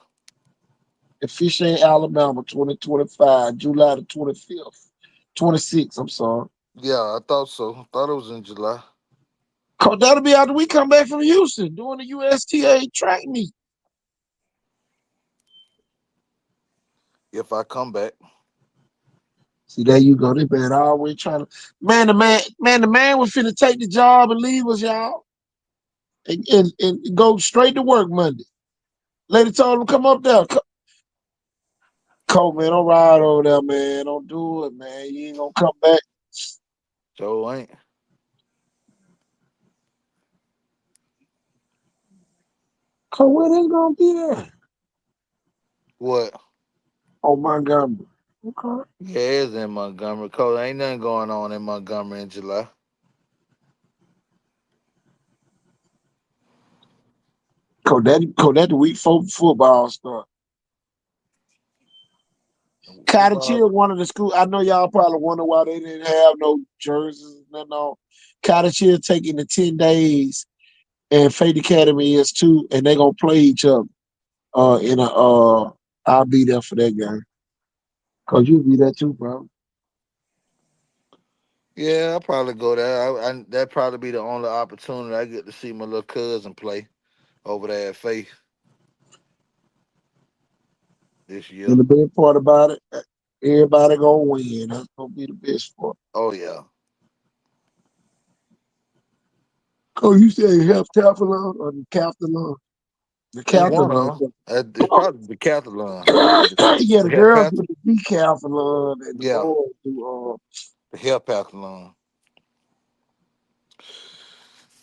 Official in Alabama 2025, July the 25th. 26th, I'm sorry. Yeah, I thought so. I thought it was in July. Coach, that'll be after we come back from Houston doing the USTA track meet. If I come back. See, there you go. They been always trying to the man was finna take the job and leave us, y'all. And go straight to work Monday. Lady told him come up there. Cole, man, don't ride over there, man. Don't do it, man. You ain't gonna come back. So ain't Cole, where they gonna be at? what? Oh, Montgomery. Okay. Yeah, it's in Montgomery. Cole, ain't nothing going on in Montgomery in July. Cole, that the week before football start. Cottage Football. Hill, one of the school. I know y'all probably wonder why they didn't have no jerseys, nothing on. Cottage Hill taking the 10 days, and Fate Academy is too, and they gonna play each other. In a I'll be there for that game. Cause you'll be there too, bro. Yeah, I'll probably go there. That'd probably be the only opportunity I get to see my little cousin play over there at Faith this year. And the best part about it, everybody gonna win. That's gonna be the best part. Oh yeah. Oh, you say heptathlon or the captalon? The It's one of captalon. them. It's probably the Decathlon. Yeah, The the girls Heptathlon. do the decathlon and the Yeah, boys do the Heptathlon.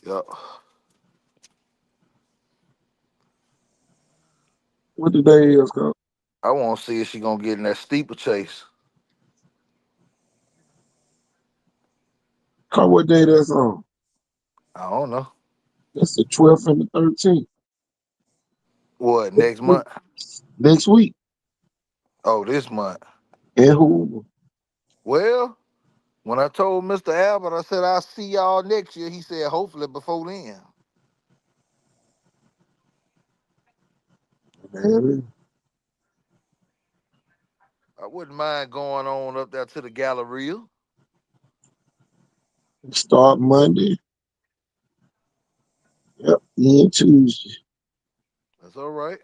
Yeah. what the day is called. I want to see if she gonna get in that steeplechase. Call what day that's on. I don't know. That's the 12th and the 13th. What, next month? Next week. Oh, this month. And who? Well, when I told Mr. Albert, I said I'll see y'all next year. He said hopefully before then. Man, I wouldn't mind going on up there to the Galleria. start Monday. Yep. And Tuesday. That's all right.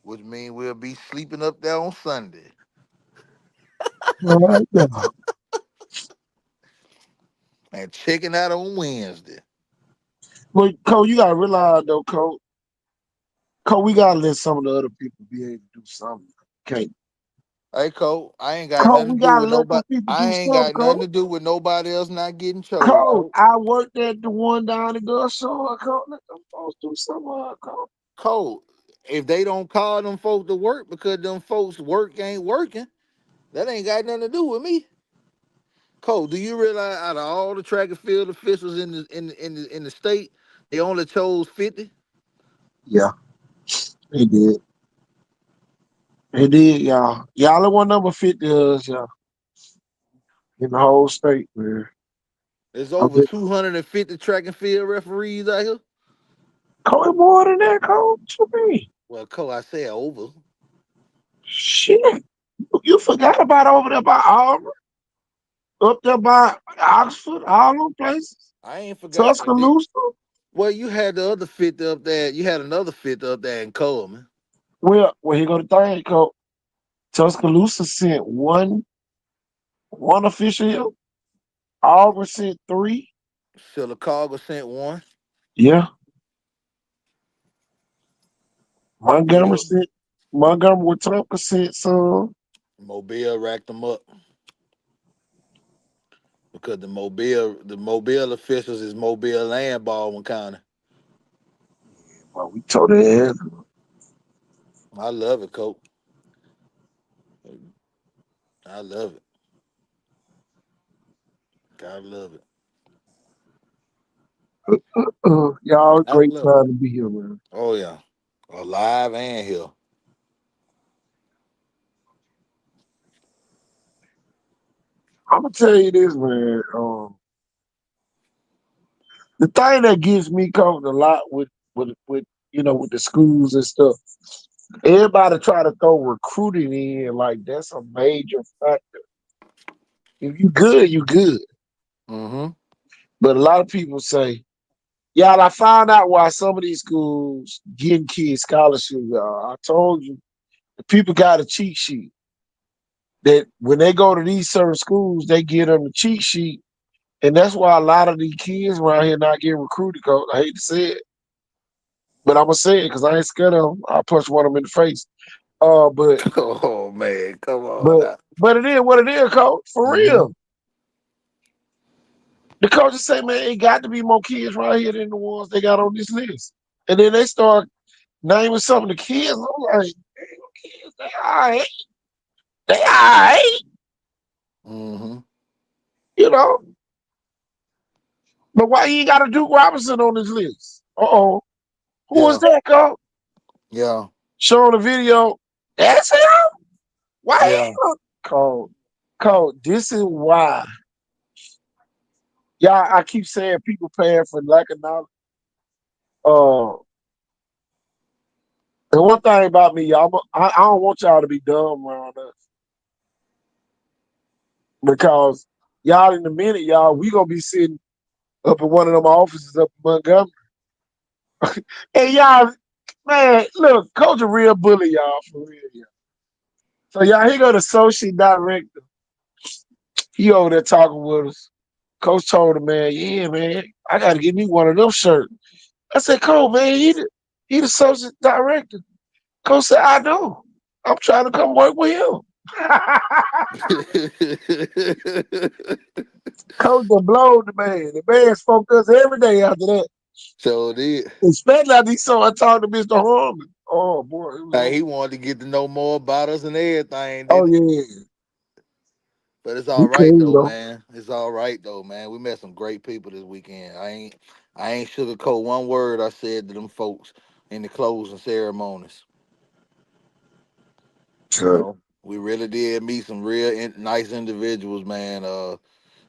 Which means we'll be sleeping up there on Sunday All right now. and checking out on Wednesday. But Cole, you gotta realize though, Cole. Cole, we gotta let some of the other people be able to do something. Okay. Hey Cole, I ain't got Cole, nothing we to do gotta with let them nobody. people I do ain't something, got nothing Cole. to do with nobody else not getting chose, Cole, Cole. I worked at the one down the girl show. Cole, let them folks do something, Cole. Cole, if they don't call them folks to work because them folks work ain't working, that ain't got nothing to do with me. Cole, do you realize out of all the track and field officials in the state, they only chose 50? Yeah, they did. They did, y'all. Y'all the one number 50 us, y'all. In the whole state, man. There's I over bet 250 track and field referees out here. Cole more than that, Cole. What you mean? Well, Cole, I said over. Shit. You forgot about over there by Auburn, up there by Oxford, all them places. I ain't forgot. Tuscaloosa. Well, you had the other 50 up there. You had another 50 up there in Coleman. Well, here go the thing, Cole. Tuscaloosa sent one official here. Auburn sent three. Sylacauga sent one. Yeah. Montgomery Yeah. sent Montgomery Wetumpka sent some. Mobile racked them up because the Mobile officials is Mobile and Baldwin County. Well, we told their ass. I love it, Coach. I love it. I love it. Y'all I great love it. time to be here, man. Oh yeah, alive and here. I'm gonna tell you this, man. The thing that gives me covered a lot with with the schools and stuff. Everybody try to throw recruiting in like that's a major factor. If you good, you good. Mm-hmm. But a lot of people say, y'all, I found out why some of these schools getting kids scholarships, y'all. I told you, the people got a cheat sheet. that when they go to these certain schools, they get them a cheat sheet, and that's why a lot of these kids around here not getting recruited. Coach, I hate to say it, but I'm gonna say it because I ain't scared of them. I'll punch one of them in the face. Uh, but Oh man, come on but now. but it is what it is, coach. For Hmm. real. The coaches say, man, it got to be more kids right here than the ones they got on this list. And then they start naming some of the kids. I'm like, "Damn, kids, they all right. They all right, Hmm. you know. But why you ain't got a Duke Robinson on this list? Uh-oh. Who was Yeah, that, coach? yeah, Showing the video. That's him? Why yeah. he look cold? Cold. This is why. Y'all, I keep saying people paying for lack of knowledge. Uh, and one thing about me, y'all, I don't want y'all to be dumb around us because y'all in a minute, y'all, we gonna be sitting up in one of them offices up in Montgomery. And y'all, man, look, coach a real bully, y'all, for real, y'all. So y'all, here go the associate director. He over there talking with us. Coach told him, man, yeah, man, I gotta get me one of them shirts. I said, Coach, man, he the associate director. Coach said, I know. I'm trying to come work with him. Coach done blowed the man. The man spoke to us every day after that. So did. Especially after he saw I talked to Mr. Harmon. Oh boy, it was Hey, on. he wanted to get to know more about us and everything, Oh didn't he? yeah. But it's He all right came though, though. man. It's all right though, man. We met some great people this weekend. I ain't sugarcoat one word I said to them folks in the closing ceremonies. You Sure. know, we really did meet some real nice individuals, man.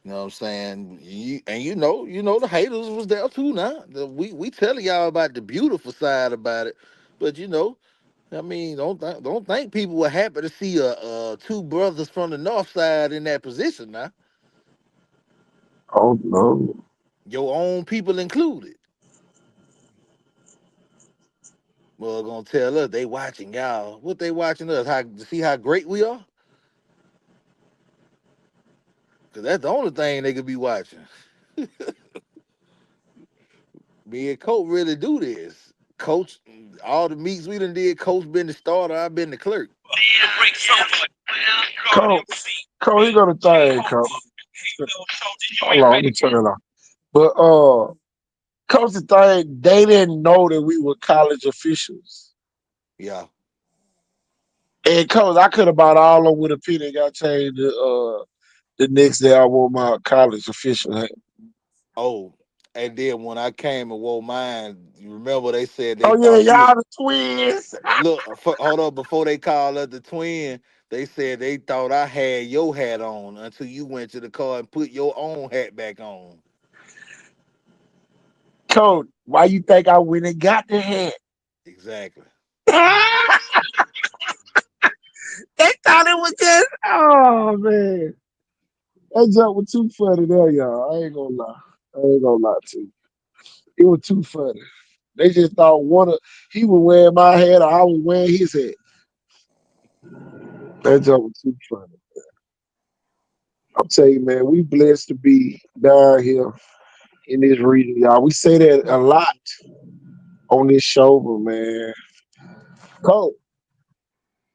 You know what I'm saying? You know the haters was there too. Now we telling y'all about the beautiful side about it, but I mean, don't think people were happy to see two brothers from the north side in that position. Now Oh no. your own people included. Well, gonna tell us they watching y'all. What they watching us? How to see how great we are? Cause that's the only thing they could be watching. Me and Coach really do this. Coach, all the meets we done did, Coach been the starter, I've been the clerk. Cole, Cole, he go to thing, Cole. Hold on, let me turn it off. But Coach, the thing, they didn't know that we were college officials. Yeah. And Coach, I could have bought all of them with a penny and got changed the next day I wore my college official hat. Oh, and then when I came and wore mine, you remember they said they Oh yeah, thought you y'all the twins. look. Hold up, before they called us the twin, they said they thought I had your hat on until you went to the car and put your own hat back on. Coach, why you think I went and got the hat? Exactly. They thought it was just, oh man. That joke was too funny there, y'all. I ain't gonna lie. I ain't gonna lie to you. It was too funny. They just thought one of he was wearing my hat or I was wearing his hat. That joke was too funny. I'm telling you, man, we blessed to be down here in this region, y'all. We say that a lot on this show, but man. Cole,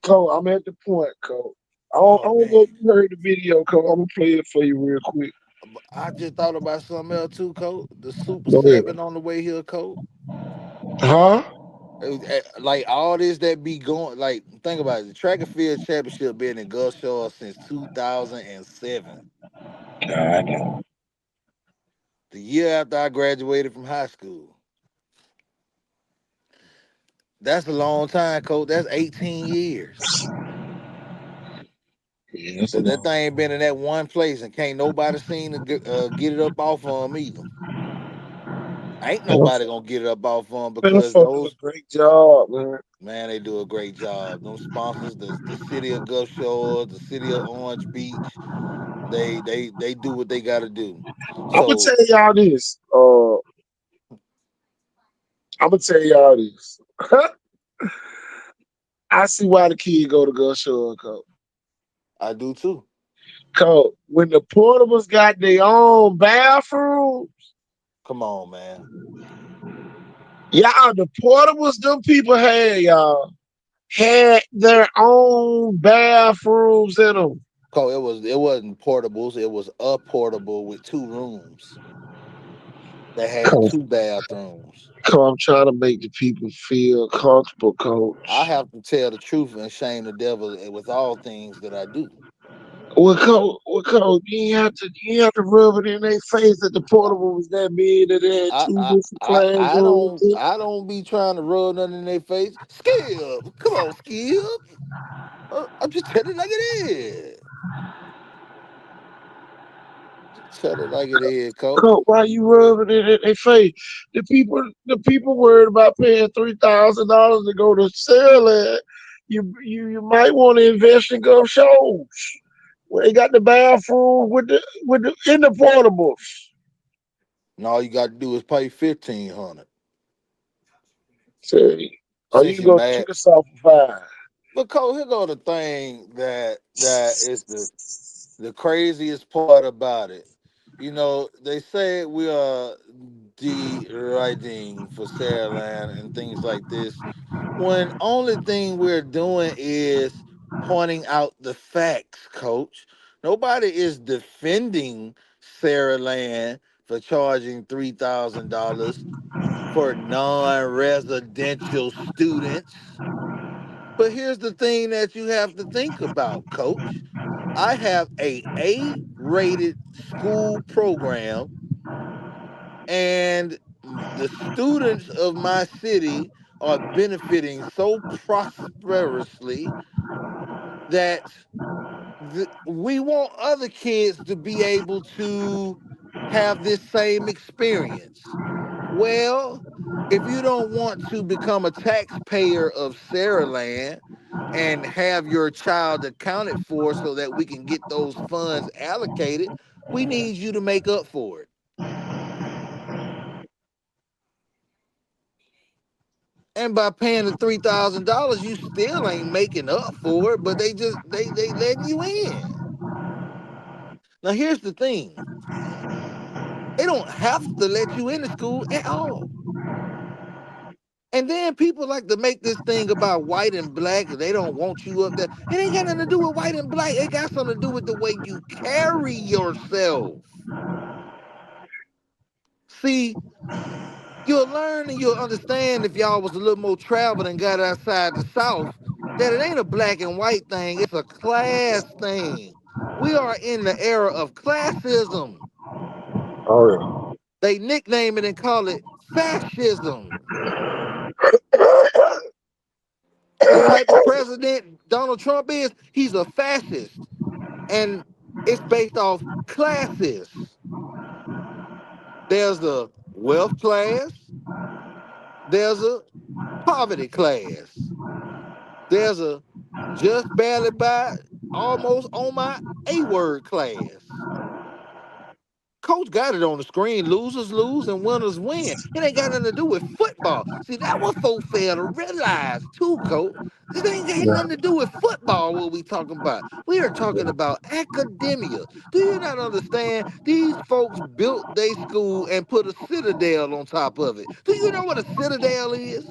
Cole, I'm at the point, Cole. I Oh don't know man, if you heard the video, Cole. I'm gonna play it for you real quick. but I just thought about something else too, Coach. The Super Go ahead. Seven on the way here, Coach. Huh? Like all this that be going, like think about it. The track and field championship been in Gulf Shores since 2007, God. the year after I graduated from high school. That's a long time, Coach. That's 18 years. Yeah, that's a That long. thing been in that one place and can't nobody seem to get it up off of them either. Ain't Man, nobody gonna get it up off of them them because folks do a those great job, man. man, they do a great job. Them sponsors, the city of Gulf Shores, the city of Orange Beach, they do what they got to do. I'm gonna So tell y'all this. I'm gonna tell y'all this. I see why the kid go to Gulf Shore, Cole. I do too. Cause when the portables got their own bathroom, Come on, man. y'all, the portables them people had, y'all, had their own bathrooms in them. Cause it wasn't portables. It was a portable with two rooms that had Cause, two bathrooms. I'm trying to make the people feel comfortable, I coach. have to tell the truth and shame the devil with all things that I do. You ain't have to rub it in their face that the portable was that big that they had I two I different classrooms. I don't be trying to rub nothing in their face. Skip, come on, Skip. I'm just telling it like it is. Just tell it like it is, Coach. Why you rubbing it in their face? The people worried about paying $3,000 to go to sell it. You might want to invest in go shows. Where they got the bathroom with the in the portables. And all you got to do is pay 1,500. Say, or you Since can you go to mad, Chickasaw for 5. but Coach, here go the thing that is the craziest part about it. You know, they say we are de-writing for Saraland and things like this, when only thing we're doing is pointing out the facts, Coach. Nobody is defending Sarah Land for charging $3,000 for non-residential students. But here's the thing that you have to think about, Coach. I have a A-rated school program, and the students of my city are benefiting so prosperously that we want other kids to be able to have this same experience. Well, if you don't want to become a taxpayer of Saraland and have your child accounted for so that we can get those funds allocated, we need you to make up for it. And by paying the $3,000, you still ain't making up for it, but they letting you in. Now here's the thing. They don't have to let you into school at all. And then people like to make this thing about white and black. They don't want you up there. It ain't got nothing to do with white and black. It got something to do with the way you carry yourself. See, you'll learn and you'll understand if y'all was a little more traveled and got outside the South that it ain't a black and white thing. It's a class thing. We are in the era of classism. Oh They nickname it and call it fascism. The yeah. type of president Donald Trump is, he's a fascist. And it's based off classes. There's a wealth class, there's a poverty class, there's a just barely by, almost on my A word class. Coach got it on the screen. Losers lose and winners win. It ain't got nothing to do with football. See, that what folks fail to realize too, Coach. This ain't got nothing to do with football, what we talking about. We are talking about academia. Do you not understand? These folks built their school and put a citadel on top of it. Do you know what a citadel is?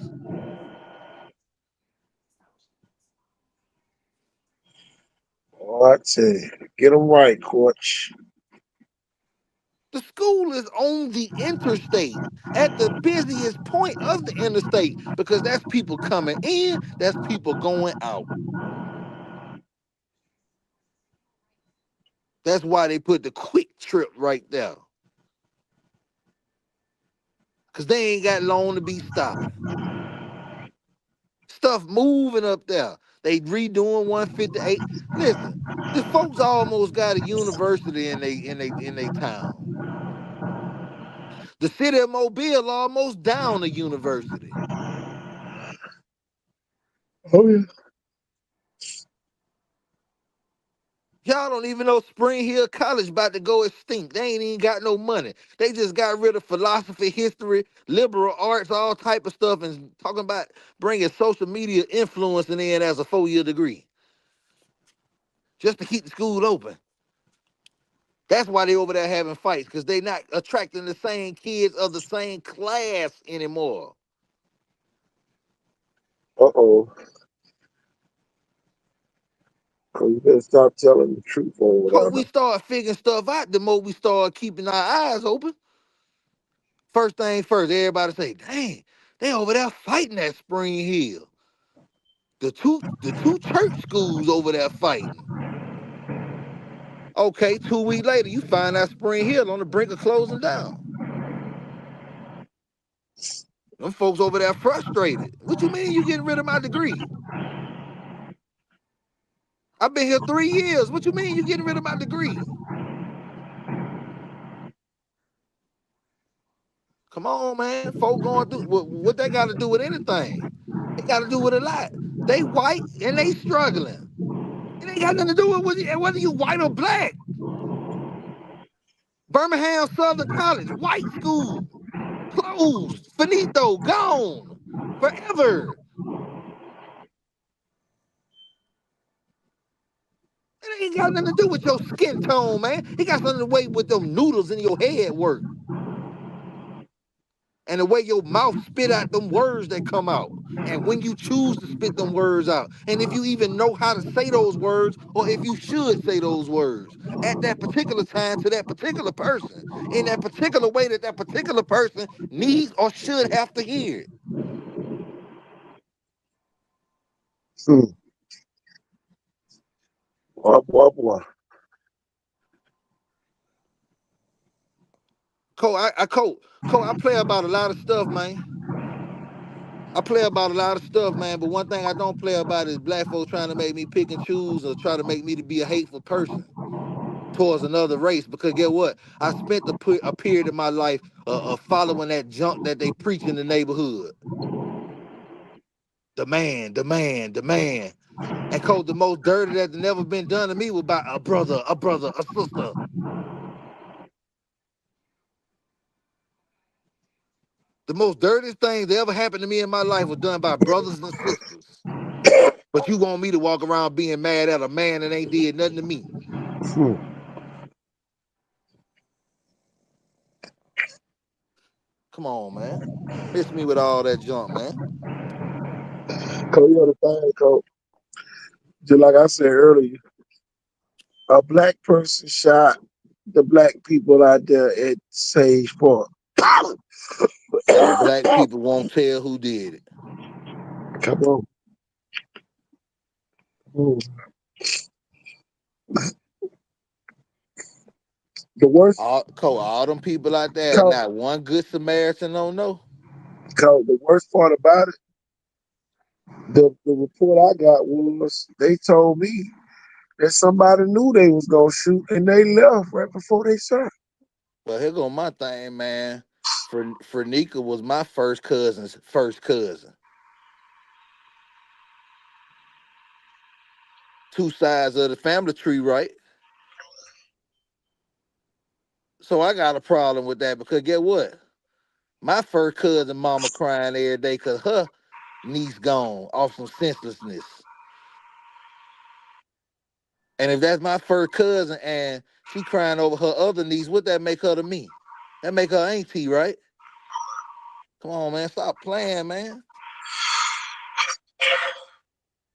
Oh, I tell you, get them right, coach. The school is on the interstate at the busiest point of the interstate because that's people coming in, that's people going out. That's why they put the quick trip right there. Cause they ain't got long to be stopping. Stuff moving up there. They redoing 158. Listen, the folks almost got a university in they town. The city of Mobile almost down a university. Oh yeah. Y'all don't even know Spring Hill College about to go extinct. They ain't even got no money. They just got rid of philosophy, history, liberal arts, all type of stuff, and talking about bringing social media influencing in as a 4-year degree. just to keep the school open. That's why they over there having fights, because they not attracting the same kids of the same class anymore. Uh-oh. So you better stop telling the truth over Cause there we now. start figuring stuff out, the more we start keeping our eyes open. First thing first, everybody say, dang, they over there fighting at Spring Hill. The two church schools over there fighting. Okay, 2 weeks later, you find out Spring Hill on the brink of closing down. Them folks over there frustrated. What you mean you getting rid of my degree? I've been here 3 years. What you mean you getting rid of my degree? Come on, man. Folk going through what they got to do with anything. They got to do with a lot. They white and they struggling. It ain't got nothing to do with whether you white or black. Birmingham Southern College, white school, closed, finito, gone, forever. It ain't got nothing to do with your skin tone, man. It got something to do with them noodles in your head work and the way your mouth spit out them words that come out. And when you choose to spit them words out, and if you even know how to say those words, or if you should say those words at that particular time to that particular person, in that particular way that that particular person needs or should have to hear it. Hmm. Boy, boy, boy. Cole, I play about a lot of stuff, man. I play about a lot of stuff, man. But one thing I don't play about is black folks trying to make me pick and choose or try to make me to be a hateful person towards another race. Because get what? I spent a period of my life of following that junk that they preach in the neighborhood. Demand, demand, demand. And Cole, the most dirty that never been done to me was by a brother, a sister. The most dirtiest things that ever happened to me in my life was done by brothers and sisters. But you want me to walk around being mad at a man that ain't did nothing to me. Hmm. Come on, man. Miss me with all that junk, man. Cause you know the thing, Cole. Just like I said earlier, a black person shot the black people out there at Sage Park. And the black people won't tell who did it. Come on. Hmm. The worst, All them people out there, Cole, not one good Samaritan don't know. The worst part about it, the report I got was they told me that somebody knew they was gonna shoot and they left right before they shot. Well, here go my thing, man. Fernica was my first cousin's first cousin. Two sides of the family tree, right? So I got a problem with that because get what? My first cousin mama crying every day because her niece gone off some senselessness. And if that's my first cousin and she crying over her other niece, what that make her to me? That make her auntie, right? Come on, man. Stop playing, man.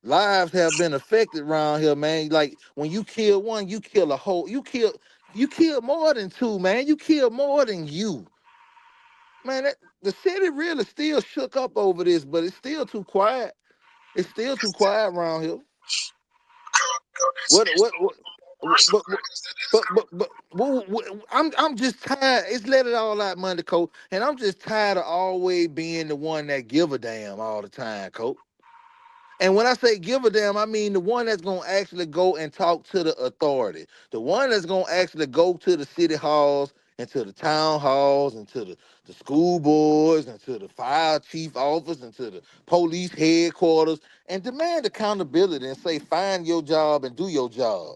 Lives have been affected around here, man. Like when you kill one, you kill a whole. You kill more than two, man. You kill more than you, man. The city really still shook up over this, but it's still too quiet. It's still too quiet around here. What but I'm just tired. It's let it all out, Monday, Coach, and I'm just tired of always being the one that give a damn all the time, Coach. And when I say give a damn, I mean the one that's gonna actually go and talk to the authority, the one that's gonna actually go to the city halls and to the town halls and to the school boards and to the fire chief office and to the police headquarters and demand accountability and say, find your job and do your job.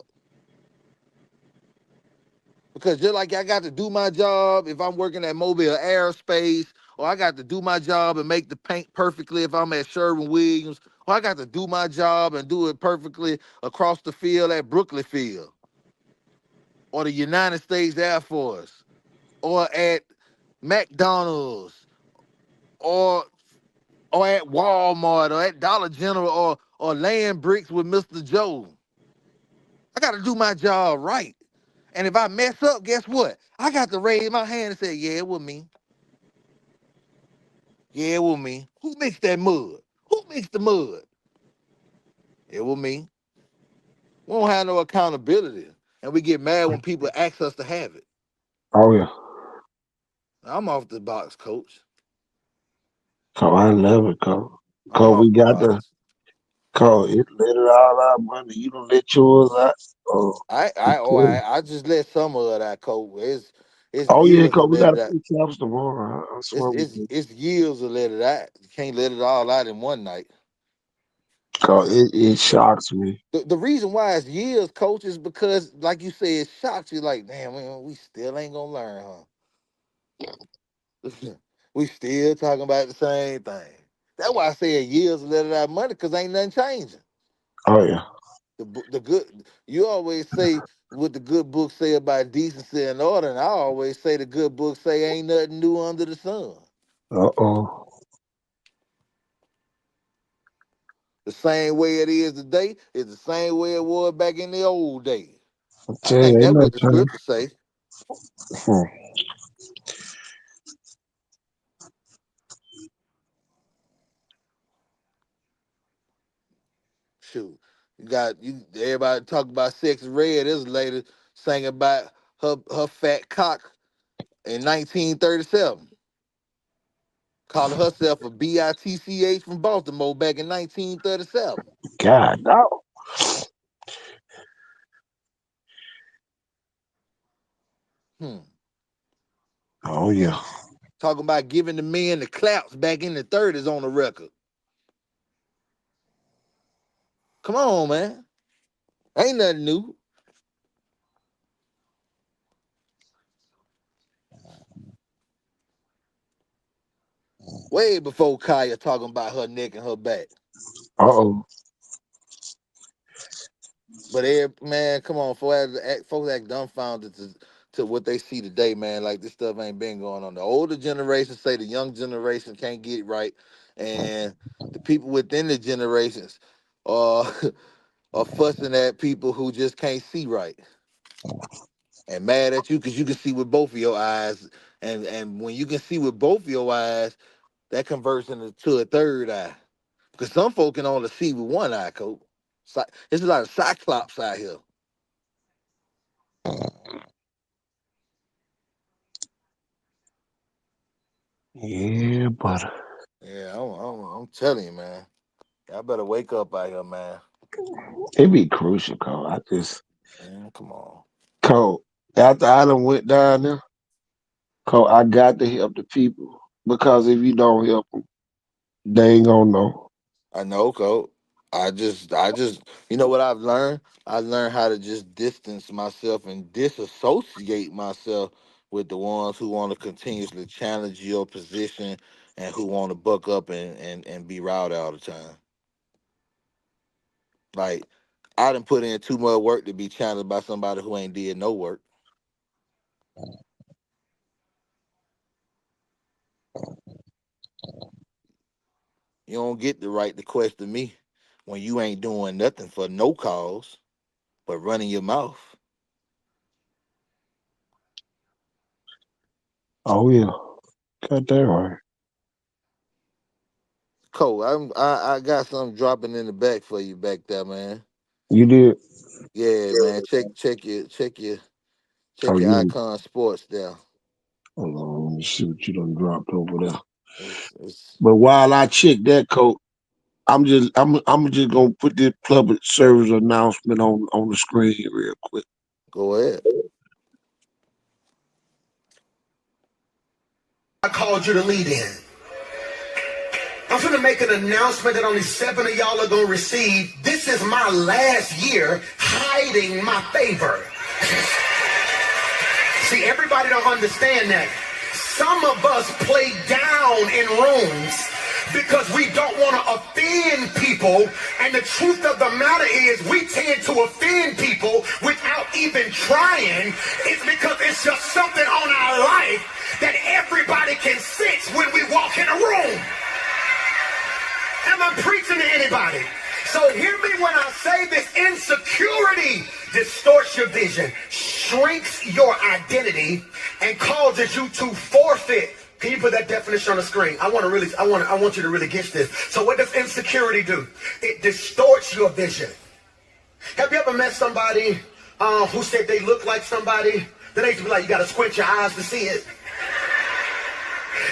Because just like I got to do my job if I'm working at Mobile Aerospace, or I got to do my job and make the paint perfectly if I'm at Sherwin Williams, Or I got to do my job and do it perfectly across the field at Brooklyn Field, or the United States Air Force, or at McDonald's, or at Walmart, or at Dollar General, or laying bricks with Mr. Joe. I got to do my job right. And if I mess up, guess what? I got to raise my hand and say, yeah, it was me. Yeah, it was me. Who mixed that mud? Who mixed the mud? It was me. We don't have no accountability. And we get mad when people ask us to have it. Oh yeah. I'm off the box, coach. So I love it, Cole. I'm Cole, off we the got the box. Cole. It let it all out, money. You don't let yours out. Oh, it's crazy. I just let some of that coach. It's Oh yeah, years to Cole. We let got it a out. few taps tomorrow. I swear we do. It's years to let it out. You can't let it all out in one night. Cole, it shocks me. The reason why it's years, coach, is because, like you said, it shocks you. Like, damn, man, we still ain't gonna learn, huh? We still talking about the same thing. That's why I said years to let it out money, because ain't nothing changing. Oh yeah. The good, you always say what the good book say about decency and order, and I always say the good book say ain't nothing new under the sun. Uh-oh. The same way it is today is the same way it was back in the old days. I I tell you, think ain't that's no what the change. scripture say. Hmm. Shoot, you. Everybody talk about sex red. This lady sang about her fat cock in 1937, calling herself a bitch from Baltimore back in 1937. God, no. Hmm. Oh yeah. Talking about giving the men the claps back in the 30s on the record. Come on, man. Ain't nothing new. Way before Kaya talking about her neck and her back. Uh-oh. But man, come on, folks act dumbfounded to what they see today, man. Like, this stuff ain't been going on. The older generation say the young generation can't get it right, and the people within the generations are are fussing at people who just can't see right and mad at you because you can see with both of your eyes, and when you can see with both of your eyes, that converts into a third eye. Because some folk can only see with one eye, coach. There's a lot of cyclops out here. Yeah, but Yeah, I'm telling you, man. Y'all better wake up out here, man. it be crucial, Cole. I just Man, come on. Cole. After I done went down there, Cole, I got to help the people because if you don't help them, they ain't gonna know. I know, coach. You know what I've learned? I learned how to just distance myself and disassociate myself with the ones who want to continuously challenge your position and who want to buck up and be rowdy all the time. Like, I done put in too much work to be challenged by somebody who ain't did no work. You don't get the right to question me when you ain't doing nothing for no cause but running your mouth. Oh yeah. Got that right. Cole, I got something dropping in the back for you back there, man. You did. Yeah, man. Oh Check your you Icon Sports there. hold on, let me see what you done dropped over there. It's But while I check that, Coach, I'm just gonna put this public service announcement on the screen real quick. Go ahead. I called you to lead in. I'm going to make an announcement that only 7 of y'all are going to receive. This is my last year hiding my favor. See, everybody don't understand that. Some of us play down in rooms because we don't want to offend people. And the truth of the matter is we tend to offend people without even trying. It's because it's just something on our life that everybody can sense when we walk in a room. Am I preaching to anybody? So hear me when I say this: insecurity distorts your vision, shrinks your identity, and causes you to forfeit. Can you put that definition on the screen? I want you to really get this. So what does insecurity do? It distorts your vision. Have you ever met somebody who said they look like somebody? Then they used to be like, you got to squint your eyes to see it.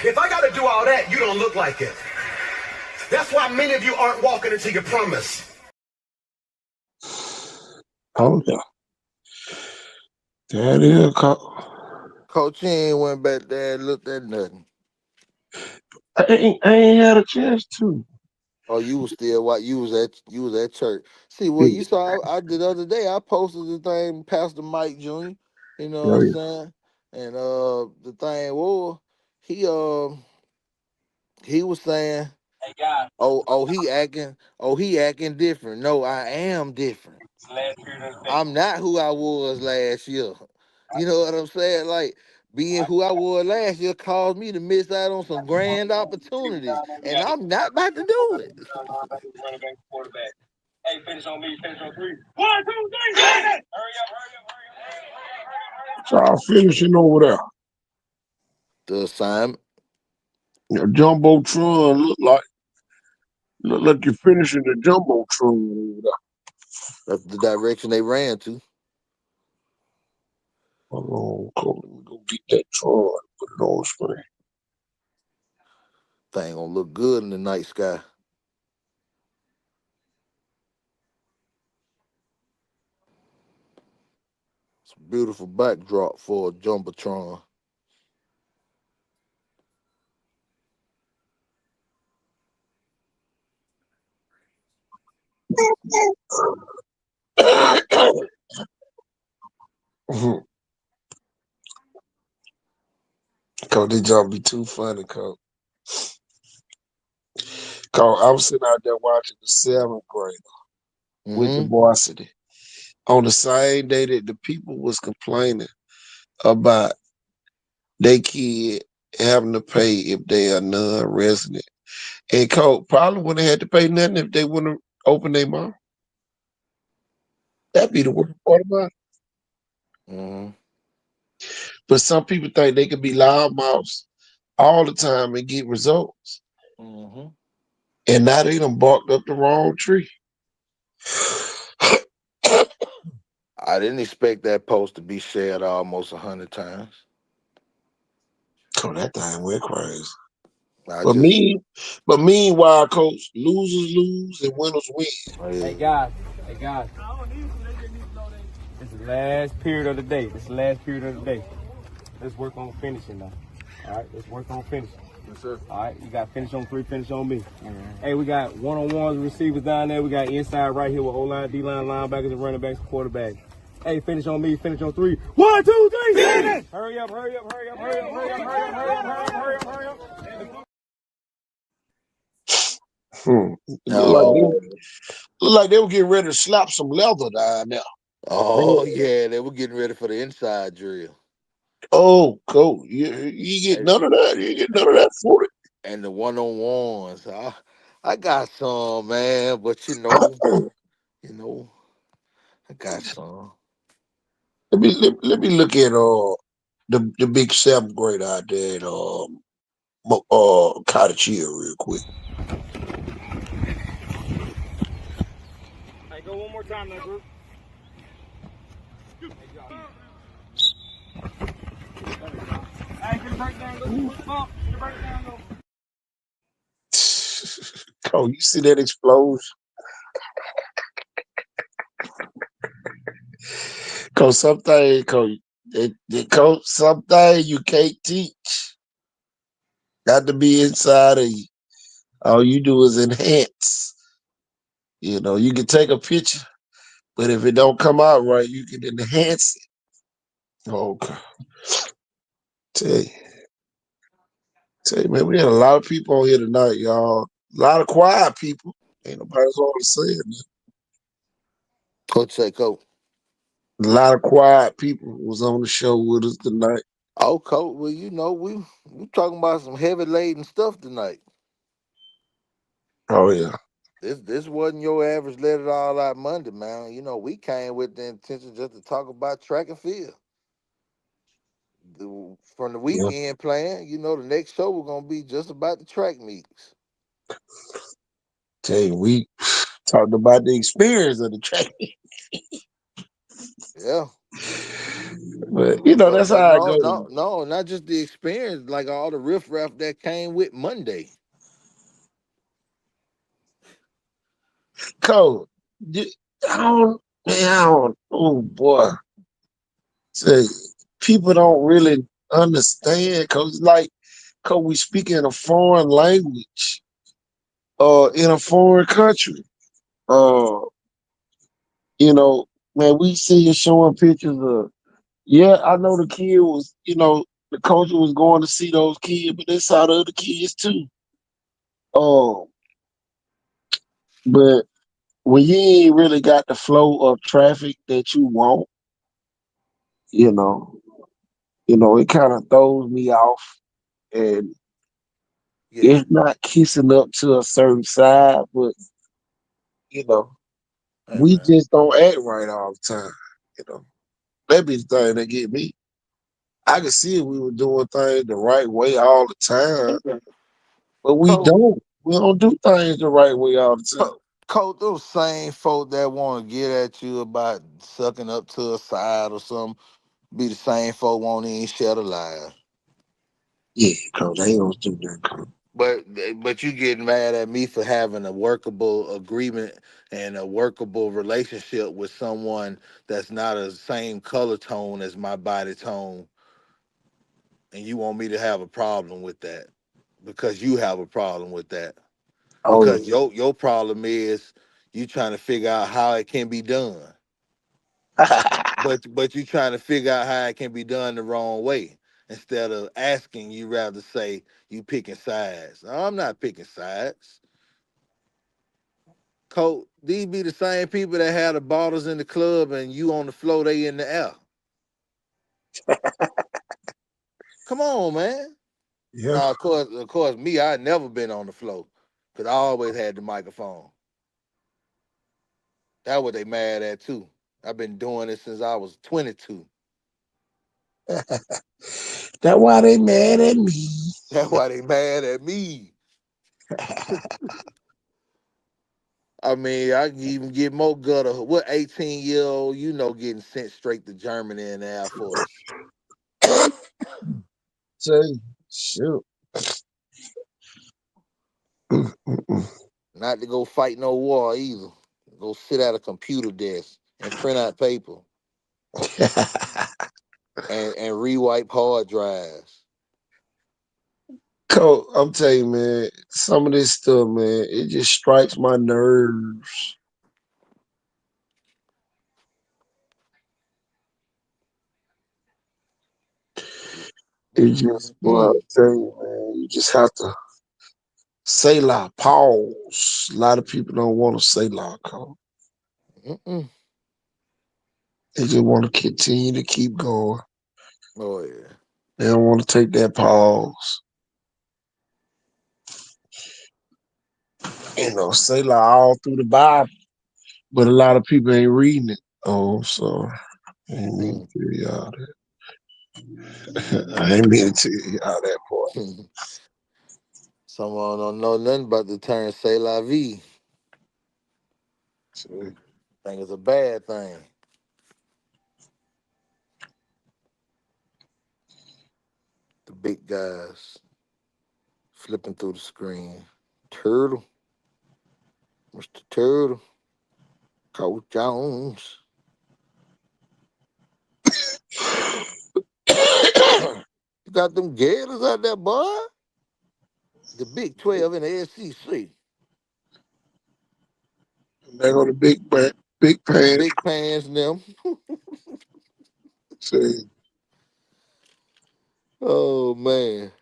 If I got to do all that, you don't look like it. That's why many of you aren't walking into your promise. Oh yeah, that is Coach ain't went back there and looked at nothing. I ain't had a chance to. Oh, you was still what you was at church. See, well, you saw I did the other day. I posted the thing, Pastor Mike Jr. You know what Oh I'm yeah. saying? And the thing was, he was saying, he acting different. No, I am different. I'm not who I was last year. You know what I'm saying? Like being who I was last year caused me to miss out on some grand opportunities, and I'm not about to do it. So I'm finishing over there. The assignment. Jumbotron look like you're finishing the Jumbotron over there. That's the direction they ran to. Hold on, Cole, let me go get that Tron, put it on screen. Thing gonna look good in the night sky. It's a beautiful backdrop for a jumbotron. Cole, this job be too funny, Cole. Cole, I was sitting out there watching the seventh grade with the Mm-hmm. varsity on the same day that the people was complaining about they kid having to pay if they are non-resident. And Cole probably wouldn't have had to pay nothing if they wouldn't have opened their mouth. That'd be the worst part about it. Mm-hmm. But some people think they could be loudmouths all the time and get results. Mm-hmm. And now they done barked up the wrong tree. I didn't expect that post to be shared almost 100 times. Oh, that thing went crazy. I But just, meanwhile, coach, losers lose and winners win. Hey guys, this is the last period of the day. This is the last period of the day. Let's work on finishing now. All right, let's work on finishing. Yes, sir. All right, you got finish on three, finish on me. Mm-hmm. Hey, we got one-on-ones, receivers down there. We got inside right here with O-line, D-line, linebackers, and running backs, quarterbacks. Hey, finish on me, finish on three. 1, 2, 3, finish! Hurry up, hurry up, hurry up, hurry up, hurry up, hurry up, hurry up, hurry up, hurry up, hurry up. oh, Look like they were getting ready to slap some leather down there. yeah, they were getting ready for the inside drill. Oh, coach, you get none of that. You get none of that for it. And the one-on-ones. I got some, man, but you know, I got some. Let me look at the big seventh grade out there at Cottage Hill real quick. Hey, go one more time now, group. Hey, get a breakdown, go. Get a breakdown, go. Oh, you see that explosion? Cause something, cause something you can't teach. Got to be inside of you. All you do is enhance. You know, you can take a picture, but if it don't come out right, you can enhance it. Okay. Tell you, man, we had a lot of people on here tonight, y'all. A lot of quiet people. Ain't nobody's all saying that. Coach say, Coach. A lot of quiet people was on the show with us tonight. Oh, Coach, well, you know, we talking about some heavy laden stuff tonight. Oh yeah. This wasn't your average let it all out Monday, man. You know, we came with the intention just to talk about track and field. From the Yeah. weekend plan, you know, the next show we're gonna be just about the track meets. Tell you, we talked about the experience of the track. Yeah. But you know, But that's but how it no, goes. no, no, not just the experience, like all the riffraff that came with Monday. Cole, I don't, man, I don't, oh boy. Say, people don't really understand because, like, cause we speak in a foreign language, in a foreign country. Uh, you know, man, we see you showing pictures of. Yeah, I know the kid was, the coach was going to see those kids, but they saw the other kids too. Um, but when you ain't really got the flow of traffic that you want, you know, it kind of throws me off, and Yeah. it's not kissing up to a certain side, but you know, Hey we man. just don't act right all the time. You know, that be the thing that get me. I could see if we were doing things the right way all the time, but we Coach, don't. We don't do things the right way all the time. Coach, those same folk that want to get at you about sucking up to a side or something, be the same folk won't even share the lie. Yeah, coach, I ain't gonna do that, coach. But you getting mad at me for having a workable agreement and a workable relationship with someone that's not the same color tone as my body tone, and you want me to have a problem with that because you have a problem with that Oh because your problem is you trying to figure out how it can be done, yeah. but you trying to figure out how it can be done the wrong way. Instead of asking, you rather say you picking sides. No, I'm not picking sides. Coach, these be the same people that had the bottles in the club and you on the floor, they in the air. Come on, man. Yeah. Now, of course, me, I never been on the floor because I always had the microphone. That's what they mad at too. I've been doing it since I was 22. That's why they mad at me. That's why they mad at me. I mean, I can even get more gutter. What 18-year-old, getting sent straight to Germany in the Air Force? Say, shoot. Not to go fight no war either. Go sit at a computer desk and print out paper and rewipe hard drives. Coach, I'm telling you, man, some of this stuff, man, it just strikes my nerves. It just, well, I'm Mm-mm. telling you, man, you just have to say la pause. A lot of people don't want to say la, coach. Mm-mm. They just want to continue to keep going. Oh yeah. They don't want to take that pause. Say la all through the Bible, but a lot of people ain't reading it. Oh, so I ain't mean Mm. to tell y'all that. I ain't mean to tell y'all that part. Someone don't know nothing about the term "c'est la vie." So, Think it's a bad thing. The big guys flipping through the screen. Turtle, Mr. Turtle, Coach Jones. You got them Gators out there, boy. The Big 12 in the SEC. they go to big pants. Big Pans and them. Say, Oh man.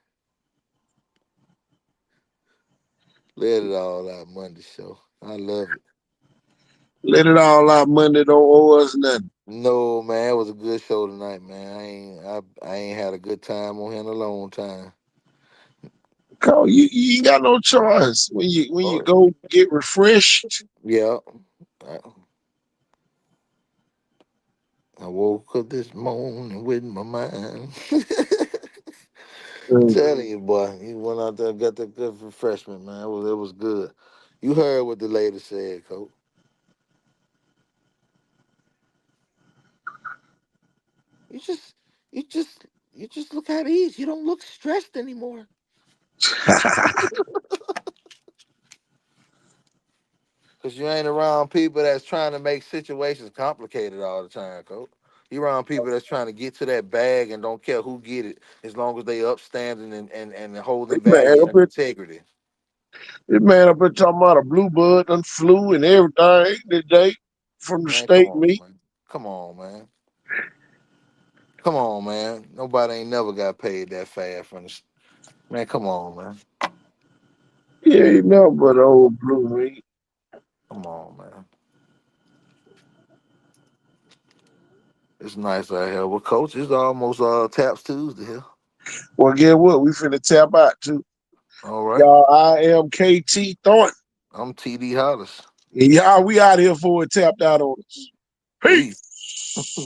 Let it all out Monday show. I love it. Let it all out Monday. Don't owe us nothing. No, man, it was a good show tonight, man. I ain't had a good time on here in a long time. Call you ain't got no choice when you Oh, go get refreshed. yeah. I, I woke up this morning with my mind. Telling you, boy, he went out there and got that good refreshment, man. It was good. You heard what the lady said, Coach. You just, you just, you just look at ease. You don't look stressed anymore. Cause you ain't around people that's trying to make situations complicated all the time, Coach. You around people that's trying to get to that bag and don't care who get it, as long as they upstanding and holding Man, value and integrity. this man up here talking about a bluebird and flu and everything today from the Man, come steak on, meat. man. Come on, man. Come on, man. Nobody ain't never got paid that fast from the. Man, come on, man. He ain't nothing but old blue meat. Come on, man. It's nice out here. Well, Coach, it's almost Taps Tuesday here. Well, guess what? We finna tap out too. All right. Y'all, I am KT Thornton. I'm TD Hollis. And y'all, we out here for it tapped out on us. Peace. Peace.